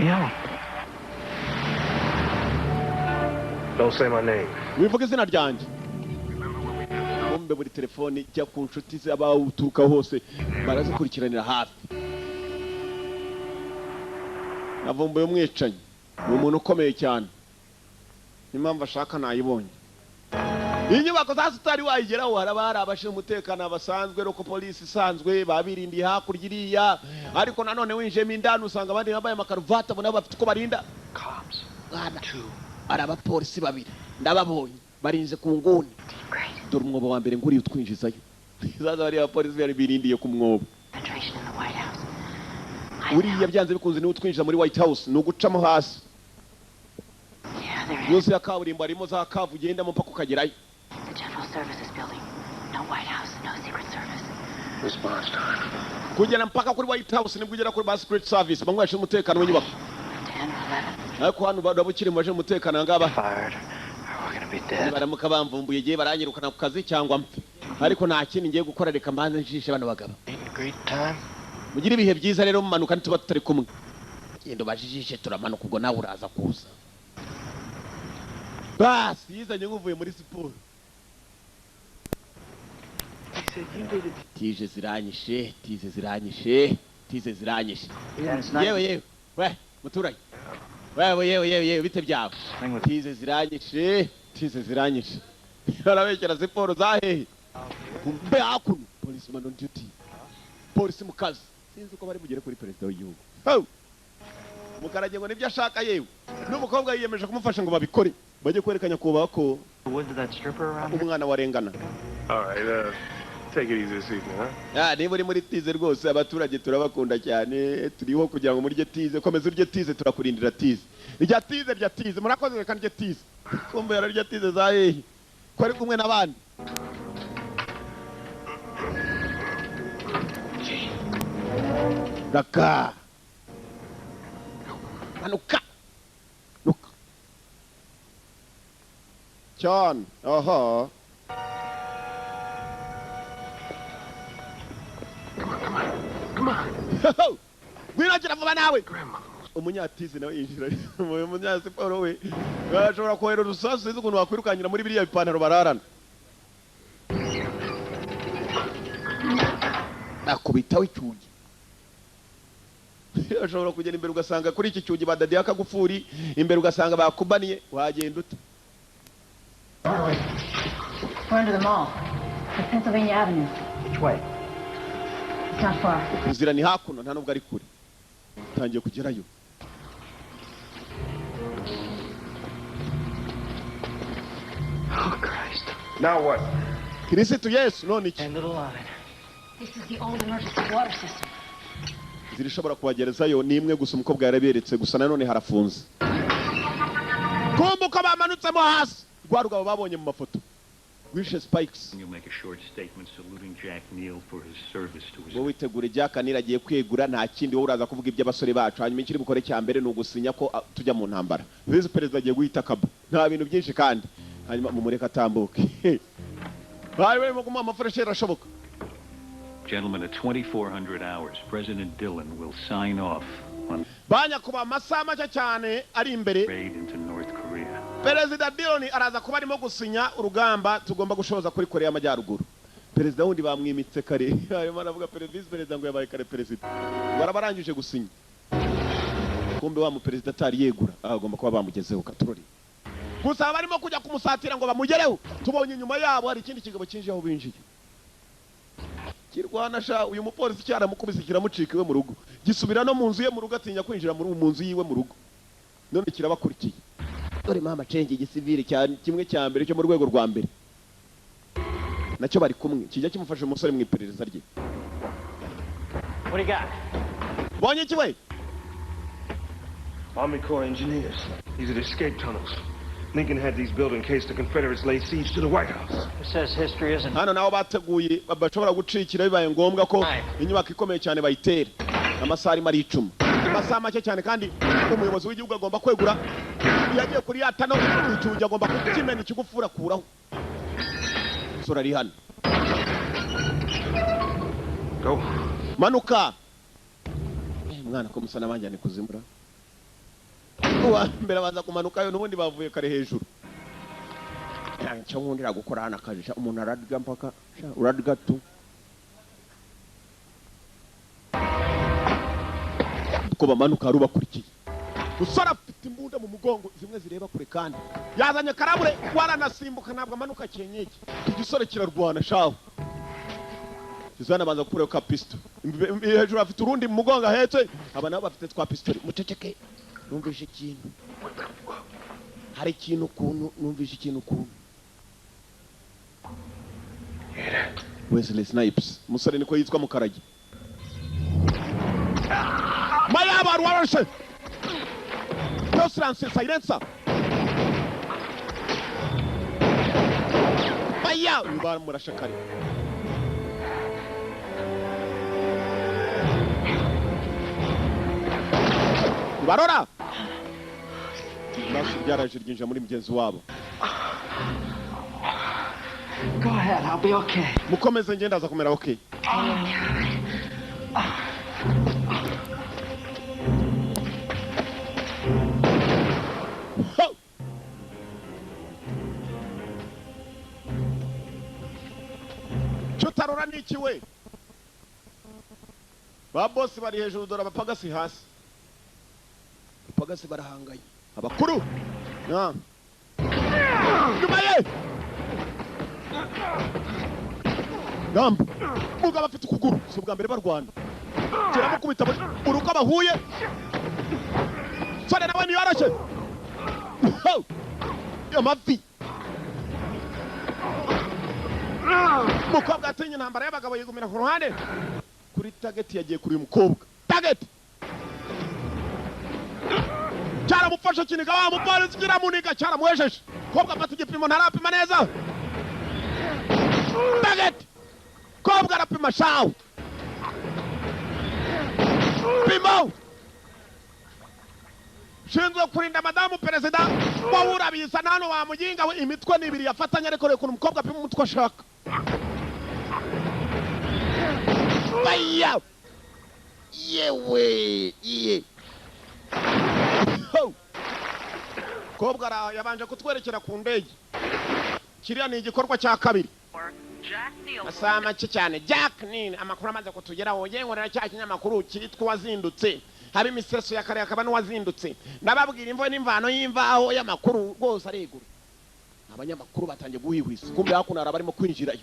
Neil. Don't say my name. wivuga izina ryanjye bombe buri telefoni jya ku nshuti z'abawuturuka hose barazikurikiranira hafi navumbuye umwicanyi ni umuntu ukomeye cyane impamvu ashaka nayibonye inyubako za sitari wayigeraho haraba hari abashinzwe umutekano basanzwe loko polisi isanzwe babirindiye hakurya iriya ariko nanone winjiyemo indani usanga abandi bambaye amakaruvati abona bafite uko barinda ari abapolisi babiri ndababonye barinze ku nguni dore umwobo wa mbere nguriye utwinjizayo zaza bari abapolisi bari birindiye ku mwobo uriya byanze bikunze niwe utwinjiza muri White House ni ugucamo hasi yose ya kaburimbo harimo za kavu ugendamo mpaka ukagerayo kugera mpaka kuri White House nibwo ugera kuri ba Secret Service bamwe bashinzwe umutekano w'inyubako ariko hano barabukiri mu baje umutekano ngaba baramuka bamvumbuye giye baranyirukana ku kazi cyangwa mpfe ariko nta kindi ngiye gukora reka mbanze njishe bano bagabo mugire ibihe byiza rero mumanuka nituba tutari kumwe gendo bajijishe turamanuka ubwo nawe uraza kuza basi yizanye nguvuye muri siporo tije ziranyishe yewe we muturage yewe bite byawe tize ziranyishe arabekera siporo zahehe kumbe hakuno policeman on duty polisi mukazi sinzi uko bari bugere kuri perezida w'igihugu mukarage ngo nibyo ashaka yewe n'umukobwa yiyemeje kumufasha ngo babikore bajye kwerekanya kuba ko umwana warengana Take it easy this evening, huh? Niba uri muri tize rwose abaturage turabakunda cyane turiho kugira ngo muri tize komeza urye tize turakurindira tize rya tize murakoze kandi tize kumbe yararya tize za hehe ko ari kumwe n'abandi Raka Manuka John aha Come on. Winakira vuba nawe. Umunyatizi nawe yinjira. Umunyasiporo we. Bashobora kohereza urusasu izo kuntu wakwirukanyira muri biriya bipantaro bararana. Akubitaho icyugi. Bashobora kugera imbere ugasanga kuri iki cyugi badadiye akagufuri, imbere ugasanga bakubaniye wagenda ute. We're into the mall. At Pennsylvania Avenue. Which way? It's not far. Inzira ni hakuno nta nubwo ari kure. Tangiye kugerayo. Oh Christ. Now what? Kristo Yesu none iki? End of the line. This is the old emergency water system. Zirishobora kubagerezayo ni imwe gusa umukobwa yaraberetse gusa nanone harafunze. Kumbuka bamanutsemo hasi. Rwarugabo babonye mu mafoto. Wishe Spikes. You make a short statement saluting Jack Neal for his service to his. Wowe witegure Jack Neal agiye kwegura nta kindi wowe uraza kuvuga iby'abasore bacu hanyuma ikiri bukore cya mbere ni ugusinya ko tujya mu ntambara. Vice President agiye guhita kabo. Nta bintu byinshi kandi hanyuma mumureka atambuke. Bari barimo kumuha amafaranga ashoboka. Gentlemen, at 2400 hours, President Dillon will sign off on Banya kuba amasaha make cyane ari imbere. raid into North Korea. Perezida Dillon araza kuba arimo gusinya urugamba tugomba gushoza kuri Korea y'Amajyaruguru. Perezida wundi bamwimitse kare harimo aravuga perezida ngo yabaye kare perezida. Barabarangije gusinya. Kumbe wa mu perezida atari yegura agomba kuba bamugezeho katurori. Gusa barimo kujya kumusatira ngo bamugereho. Tubonye inyuma yabo hari ikindi kigabo kinje aho binjiye. Kirwana sha uyu mupolisi cyaramukubise kiramucika iwe mu rugo. Gisubira no mu nzu ye mu rugo atinya kwinjira mu nzu yiwe mu rugo. None kirabakurikiye. Dore mama cenge igisivili cyane kimwe cya mbere cyo mu rwego rwa mbere. Nacyo bari kumwe kijya kimufasha umusore mu iperereza rye. What do you got? Bonye iki we? Army Corps engineers. These are the escape tunnels. Lincoln had these built in case the Confederates laid siege to the White House. It says history isn't. Hano naho bateguye bashobora gucikira bibaye ngombwa ko inyubako ikomeye cyane bayitera. Amasaha ari 10. Amasaha make cyane kandi umuyobozi w'igihugu agomba kwegura. Yagiye kuri yatano icyugi agomba kukimena ikigufura kuraho. Sura ari hano. Go. Manuka. Mwana ko musana banjyane kuzimura. uwa mbere baza kumanukayo n'ubundi bavuye kare hejuru. Cyo nkundira gukora hana kajisha umuntu aradga mpaka uradga tu. Ko bamanuka rubakurikiye. Usara afite imbunda mu mugongo zimwe zireba kure kandi yazanye karabure waranasimbuka ntabwo amanuka cyenyege. Igisore kirarwana shaho. Kizana banza kupura ka pistol. Hejuru afite urundi mu mugongo ahetse abana bafite twa pistol. Muceceke. Numvishe ikintu. Hari ikintu kuntu numvishe ikintu kuntu. Wesley Snipes. Musore niko yitwa Mukarage. Mayaba warashe. Silence, silencer. Maya, mbar murashakari. Barora. Nasi byaraje ryinja muri mugenzi wabo. Go ahead, I'll be okay. Mukomeze ngenda za kumera okay. Chutarora niki we? Ba boss bari hejuru dora bapagasi hasi. Bapagasi barahanganye. Abakuru. Na. Dumaye. Gam. Muga bafite ukuguru. So bwa mbere barwana. Kera mukubita uruka bahuye. Sone nawe ni yarashe. Ya mavi. Mukobwa atinye ntambara y'abagabo yigumira ku ruhande. Kuri target yagiye kuri mukobwa. Target. Cyara mufasha kiniga wa mupolisi kira muniga cyara muhesheje. Kobwa afata igipimo ntarapima neza. Target. Kobwa arapima shawo. Pimo. Shinzwe kurinda madamu perezida wabura bisa nano wa mujinga we imitwe nibiri yafatanya ariko reko umukobwa apima umutwe ashaka. Baya. Yewe, iye. Kobwa yabanje kutwerekera ku ndege. Kiriya ni igikorwa cya kabiri. Asama cyane Jack Nini amakuru amaze kutugeraho yengorera cya kinyamakuru kitwa wazindutse. Hari imiseso ya kare akaba n'uwazindutse. Nababwira imvo n'imvano y'imvaho y'amakuru rwose aregura. Abanyamakuru batangiye guhihwisa. Kumbe hakunara barimo kwinjirayo.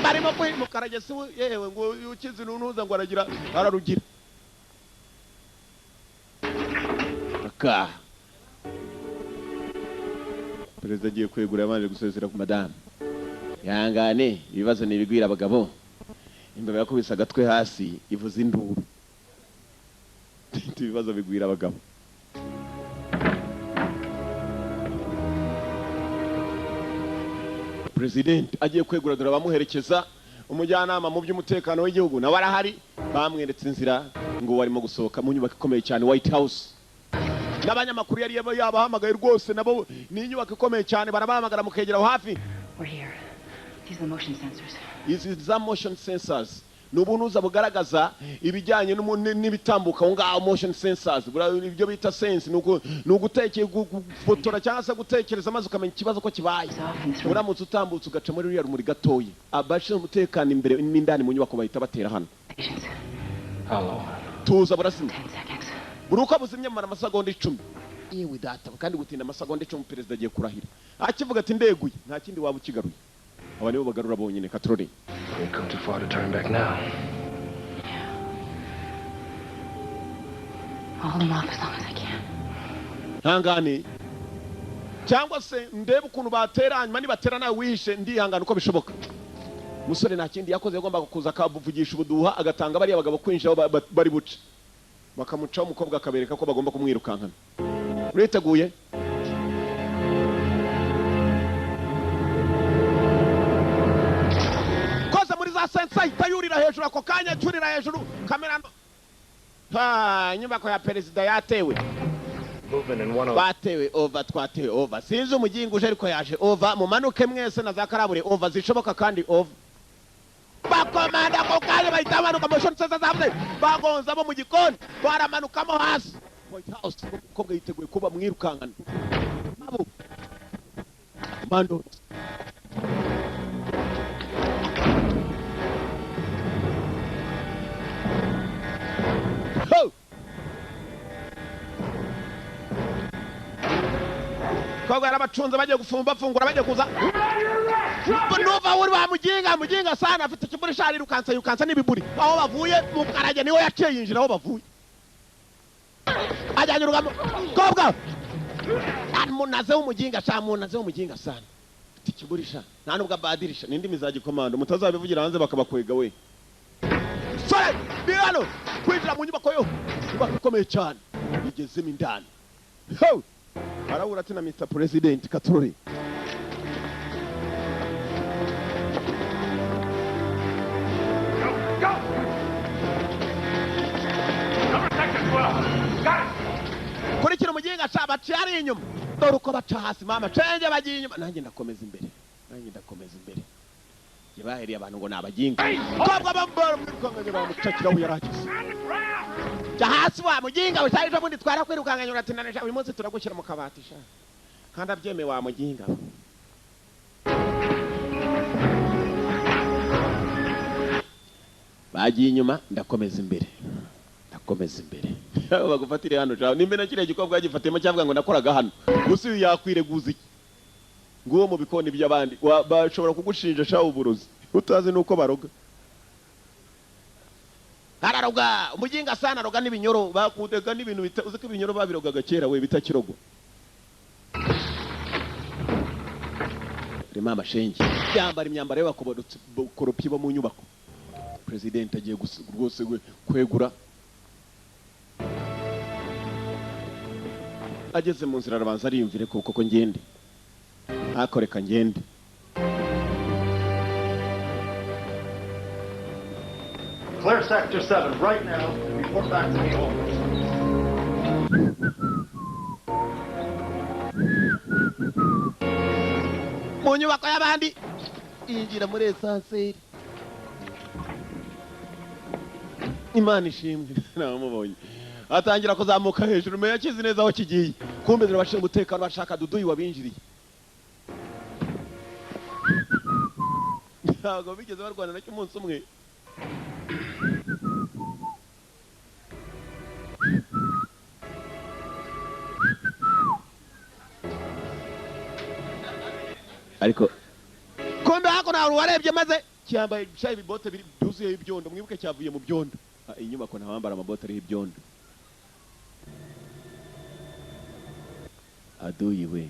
Barimo Mukarage si yewe ngo ukizi nunuza ngo aragira ararugira. Aka. Perezida agiye kwegura yabanje gusezera ku madame. Yangane ibibazo nibigwira abagabo. Imbere yakubisa agatwe hasi ivuza induru. Ibibazo bigwira abagabo. President agiye kwegura dore bamuherekeza umujyanama mu by'umutekano w'igihugu na warahari bamweretse inzira ngo warimo gusohoka mu nyubako ikomeye cyane White House. N'abanyamakuru yari yabahamagaye rwose nabo ni inyubako ikomeye cyane barabahamagara mukegera hafi. We're here. These are the motion sensors. Izi za motion sensors nubunuza bugaragaza ibijyanye n'ibitambuka ngo motion sensors ibyo bita sense nugutekeye gufotora cyangwa se gutekereza maze ukamenya ikibazo ko kibaye uramutse utambutse ugaca muri ruriya rumuri gatoye abashe umutekano imbere n'indani mu nyubako bahita batera hano. Hello. Tuza burasima buruka buzimye mu amasegonda 10 yewe data kandi gutinda amasegonda 10 perezida agiye kurahira akivuga ati ndeguye nta kindi waba ukigaruye aba nibo bagarura bonyine katroli. We've come too far to turn back now. I'll hold them off as long as I can. Hangane. Cyangwa se ndebe ukuntu bateranyuma nibatera nawe wihishe ndihangana uko bishoboka. Musore nta kindi yakoze yagomba kuza akavugisha ubuduha agatanga bari abagabo kwinjira bari buce. Bakamucaho umukobwa akabereka ko bagomba kumwirukankana. Uriteguye? Sensa itayurira hejuru ako kanya cyurira hejuru kamera nyubako ya perezida yatewe batewe over twatewe over sinzi umugingo uje ariko yaje over mumanuke mwese na za karabure over zishoboka kandi over bakomanda ko kanya bahita bamanuka motion sensor zavuze bagonza bo mu gikoni baramanukamo hasi White House umukobwa yiteguye kuba mwirukankana abo Mando Kwa yarabacunze bagiye gufumba fungura bagiye kuza Nova uri bamuginga sana afite kiburi shari rukansa n'ibiburi aho bavuye mu karage niho yaciye yinjira aho bavuye ajyanye urugamo kobwa munaze umuginga sana afite kiburi sha nta nubwo abadirisha nindi mizaji komando mutazabivugira hanze bakabakwega we sore bihano kwinjira mu nyubako yo bakomeye cyane igezemo indani ho arawura ati na Mr President Katurori kurikira umuginga cabaci ari inyuma dore uko baca hasi mama cenge bagiye inyuma nanjye ndakomeza imbere yibaheriye abantu ngo nabaginga kobwa bambara mwirukanganye bamucakira aho yaragize ja hasi wa muginga we cyari bundi twara kwirukanganye uratinanije uyu munsi turagushyira mu kabati sha kandi abyeme wa muginga bagiye inyuma ndakomeza imbere bagufatire hano cyane nimbe na kire gikobwa yagifatemo cyavuga ngo nakoraga hano gusi yakwireguza iki nguwo mu bikoni by'abandi bashobora kugushinja sha uburozi utazi nuko baroga hararoga umuginga sana roga n'ibinyoro bakudega n'ibintu uzi ko ibinyoro babirogaga kera we bitakirogo rema amashenge byambara imyambaro y'abakobodotse koropi bo mu nyubako president agiye rwose kwegura ageze mu nzira arabanza ariyumvire kuko ngende akoreka ngende Clear sector 7 right now and report back to me always. Mu nyubako y'abandi injira muri esanseri Imana ishimwe namubonye atangira kuzamuka hejuru meya kizi neza aho kigiye kumbe zirabashinga umutekano bashaka duduyi wabinjiriye ntabwo bigeze barwana nacyo umunsi umwe ariko kumbe hako nawe warebye maze cyambaye cyayi bibote biri byuzuye ibyondo mwibuke cyavuye mu byondo inyubako ntawambara amabote ari ibyondo aduyi we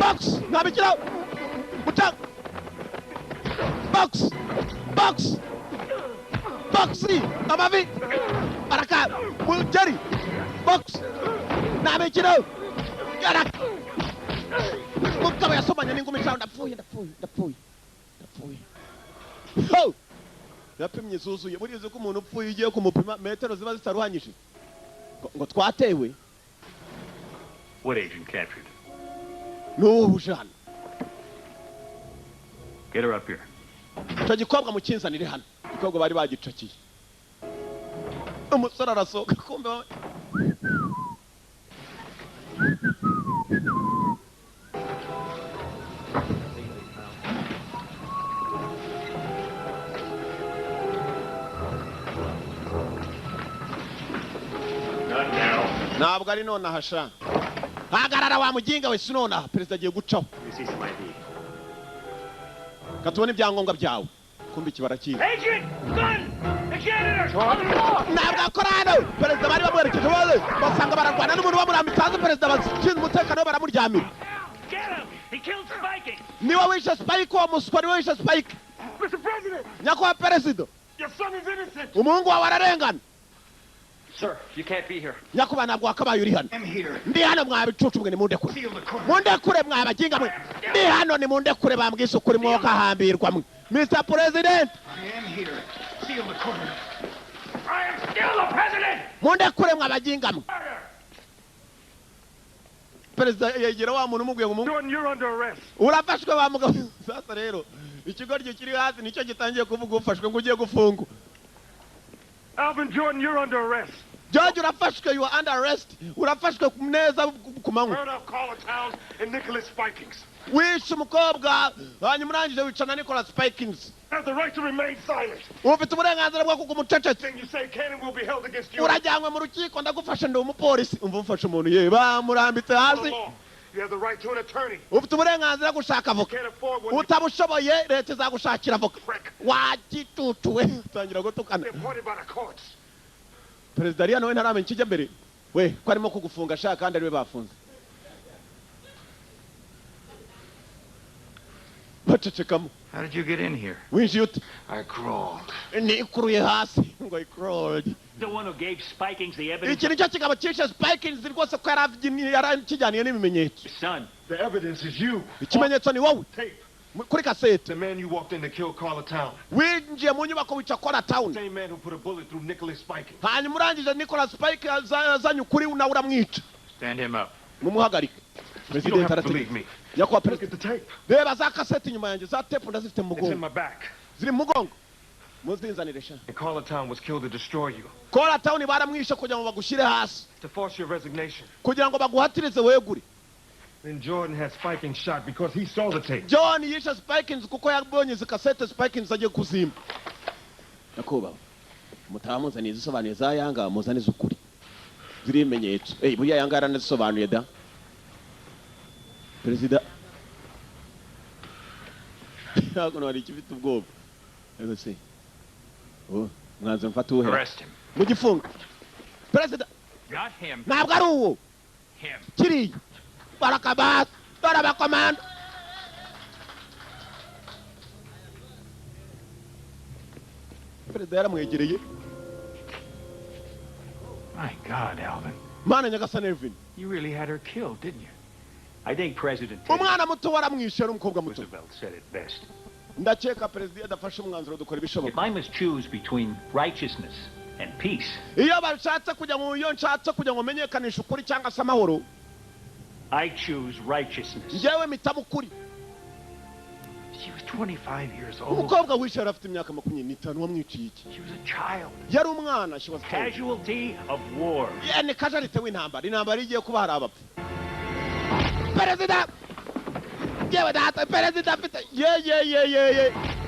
box nabikira muta box amavi araka mujari box nabikira yara mukaba yasomanya n'ingumi cyane ndapfuye ho yapimye zuzuye burize ko umuntu upfuye ugiye kumupima metero ziba zitaruhanyije ngo twatewe. What agent captured? No, Jean. Get her up here. Tagikobwa mu kinzanire hano. Ikobwa bari bagicakiye. Umusore arasohoka kumbe ntabwo ari none ahasha hagarara wa muginga we sinona perezida agiye gucaho katubona ibyangombwa byawe kumbe ikibara kiwe ntabwo akora hano perezida bari bamwerekeje bose basanga bararwana n'umuntu bamurambitse perezida bashinzwe umutekano baramuryamira niwe wishe Spike uwo muswa niwe wishe Spike nyakubahwa perezida umuhungu wawe ararengana. Sir, you can't be here. Yakuba nabwo akabaye uri hano. Ndi hano mwabicucu mwe nimundekure. Mundekure mwabaginga mwe. Ndi hano nimundekure bambwise ukuri mwo kahambirwa mwe. Mr. President. I am here. Seal the corner. I am still the president. Mundekure mwabaginga mwe. Perezida yegera wa muntu mubwiye ngo you're under arrest. Urafashwe wa mugabo. Sasa rero ikigoryi kiri hasi nicyo gitangiye kuvuga ufashwe ngo ugiye gufungwa. Alvin Jordan, you're under arrest. George, urafashwe, you are under arrest. Urafashwe neza ku manywa. Murder of Carla Towns and Nicholas Spikings. Wishe umukobwa hanyuma urangije wica na Nicholas Spikings. Have the right to remain silent. Ufite uburenganzira bwo kugumucecetse. Thing you say can and will be held against you. Urajyanywe mu rukiko ndagufashe ndi umupolisi. Umva ufashe umuntu ye bamurambitse hasi. You have the right to an attorney. Ufite uburenganzira gushaka avoka. Utabushoboye leta izagushakira avoka. Wagitutuwe tangira gutukana. Perezida Riano we ntaramenya ikijya mbere. We ko arimo kugufunga shaka kandi ariwe bafunze. How did you get in here? I crawled. Nikuruye hasi ngo I crawled. The one who gave Spikings the evidence. Iki nicyo kigabo cyishe Spikings rwose ko yarakijyaniye n'ibimenyetso. Son, the evidence is you. Ikimenyetso ni wowe. Tape. Kuri cassette. The man you walked in to kill Carla Town. Winjiye mu nyubako wica Carla Town. Same man who put a bullet through Nicholas Spikings. Hanyuma urangije Nicholas Spikings azanye ukuri na uramwica. Stand him up. Mumuhagarike. President arategeka. Yakwa Look at the tape. Reba za cassette nyuma yanjye za tape ndazifite mu It's in mugongo. my back. Ziri mu mugongo. Muzinzanire sha. And Carla Town was killed to destroy you. Carla Town baramwishe kugira ngo bagushyire hasi. To force your resignation. Kugira ngo baguhatirize wegure. Then Jordan had Spikings shot because he saw the tape. John yishe Spikings kuko yabonye izi cassette Spikings agiye kuzima. Nakubaho. Mutamuzaniye izisobanuye za Yanga muzanize ukuri. Ziri imenyetso. Buriya Yanga yaranazisobanuye da. Perezida. Ntabwo ari ikifite ubwoba. Ego se. Mwanze mfata uhe. Arrest him. Mugifunga. Perezida. Got him. Ntabwo ari uwo. Him. Kiri. Barakabat. Barabakomanda. Perezida yaramwegereye. My God, Alvin. Mana nyagasani Elvin. You really had her killed, didn't you? I think President Umwana muto waramwishe n'umukobwa muto. Roosevelt said it best. Ndakeka perezida adafashe umwanzuro dukora If ibishoboka. I must choose between righteousness and peace, Iyo bashatse kujya mu iyo nshatse kujya ngo menyekanisha ukuri cyangwa se amahoro. I choose righteousness. Njyewe mpitamo ukuri. She was 25 years old. Umukobwa wishe yari afite imyaka 25 wamwiciye iki? She was a child. Yari umwana she was Casualty of war. Ni casualty w'intambara. Intambara igiye kuba hari abapfu. Perezida. Yewe data perezida afite ye.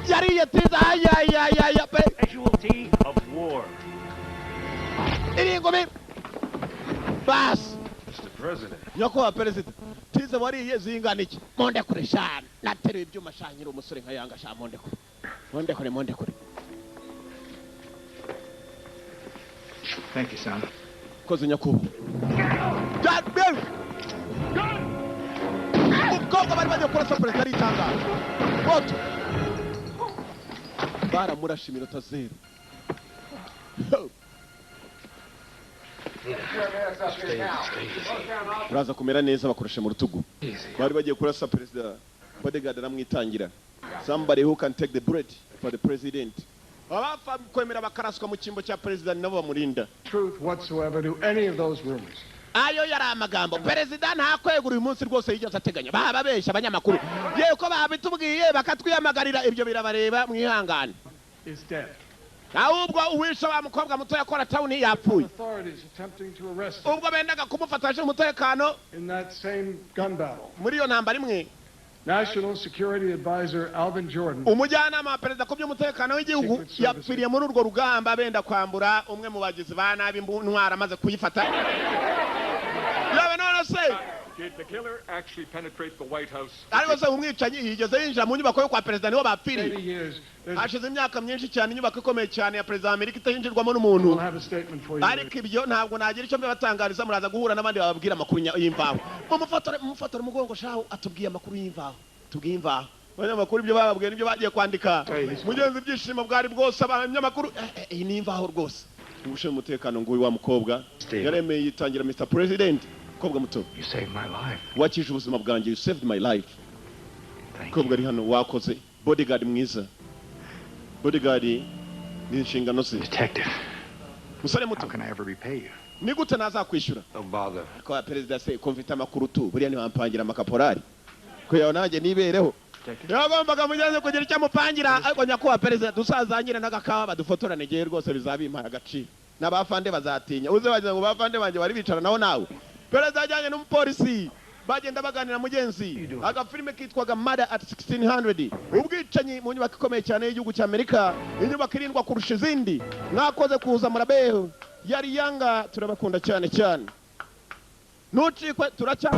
Yari yatiza ya. Casualty of war. Iringumi. Bas. Mr. President. Nyakubahwa perezida. Tize wariye zingana iki? Monde kure shana. Nateruye ibyuma shanyira umusore nka Yanga sha monde kure. Monde kure. Thank you, son. Koze nyakubahwa. God damn. Umukobwa bari bagiye kurasa perezida aritangaje. What? Baramurashe iminota 0. Uraza kumera neza bakurashe mu rutugu. Bari bagiye kurasa perezida. Bodyguard aramwitangira. Somebody who can take the bullet for the president. Abafa kwemera bakaraswa mu kimbo cya president nabo bamurinda. Truth whatsoever to any of those rumors. Ayo yari amagambo. Perezida nta kwegura uyu munsi rwose yigeze ateganya. Bababesha abanyamakuru. Yeko babitubwiye bakatwiyamagarira ibyo birabareba mwihangane. Is dead. Ahubwo uwisha wa mukobwa muto yakora town yapfuye. Authorities attempting to arrest him. Ubwo bendaga kumufatasha umutekano. In that same gun battle. Muri yo ntambara imwe. National Security Advisor Alvin Jordan. Umujyanama wa perezida ku by'umutekano w'igihugu yapfiriye muri urwo rugamba benda kwambura umwe mu bagizi ba nabi ntwara amaze kuyifata. Yabe none se. Did the killer actually penetrate the White House? Ari se umwicanyi yigeze yinjira mu nyubako yo kwa perezida niho bapfiriye. Hashize imyaka myinshi cyane inyubako ikomeye cyane ya perezida wa Amerika itajinjirwamo n'umuntu. Ariko ibyo ntabwo nagira icyo mbatangariza muraza guhura n'abandi bababwira amakuru y'imvaho. Umufatore mugongo shaho atubwiye amakuru y'imvaho. Tubwiye imvaho. Abanyamakuru ibyo bababwiye nibyo bagiye kwandika. Mugenzi ibyishimo bwari bwose abanyamakuru iyi ni imvaho rwose. Ubushe umutekano ngo wa mukobwa yaremeye yitangira Mr. President. Kobwa muto. You saved my life. Wakije ubuzima bwanjye. You saved my life. Kobwa ari hano wakoze. Bodyguard mwiza. Bodyguard ni inshingano ze. Detective. Musore muto. How can I ever repay you? Ni gute nazakwishyura? Don't bother. Ko perezida se ko mfite amakuru tu. Buriya ni wampangira amakaporari. Ko yawe nanjye nibereho. yagombaga mugenzi kugira icyo amupangira ariko nyakubahwa perezida dusazanyire n'agakawa badufotorane igihe rwose bizabimpaye agaciro n'abafande bazatinya uze bagize ngo bafande banjye bari bicara naho nawe perezida ajyanye n'umupolisi bagenda baganira mugenzi agafilime kitwaga Murder at 1600 ubwicanyi mu nyubako ikomeye cyane y'igihugu cy'Amerika inyubako irindwa kurusha izindi mwakoze kuza murabeho yari yanga turabakunda cyane cyane nucikwe turacya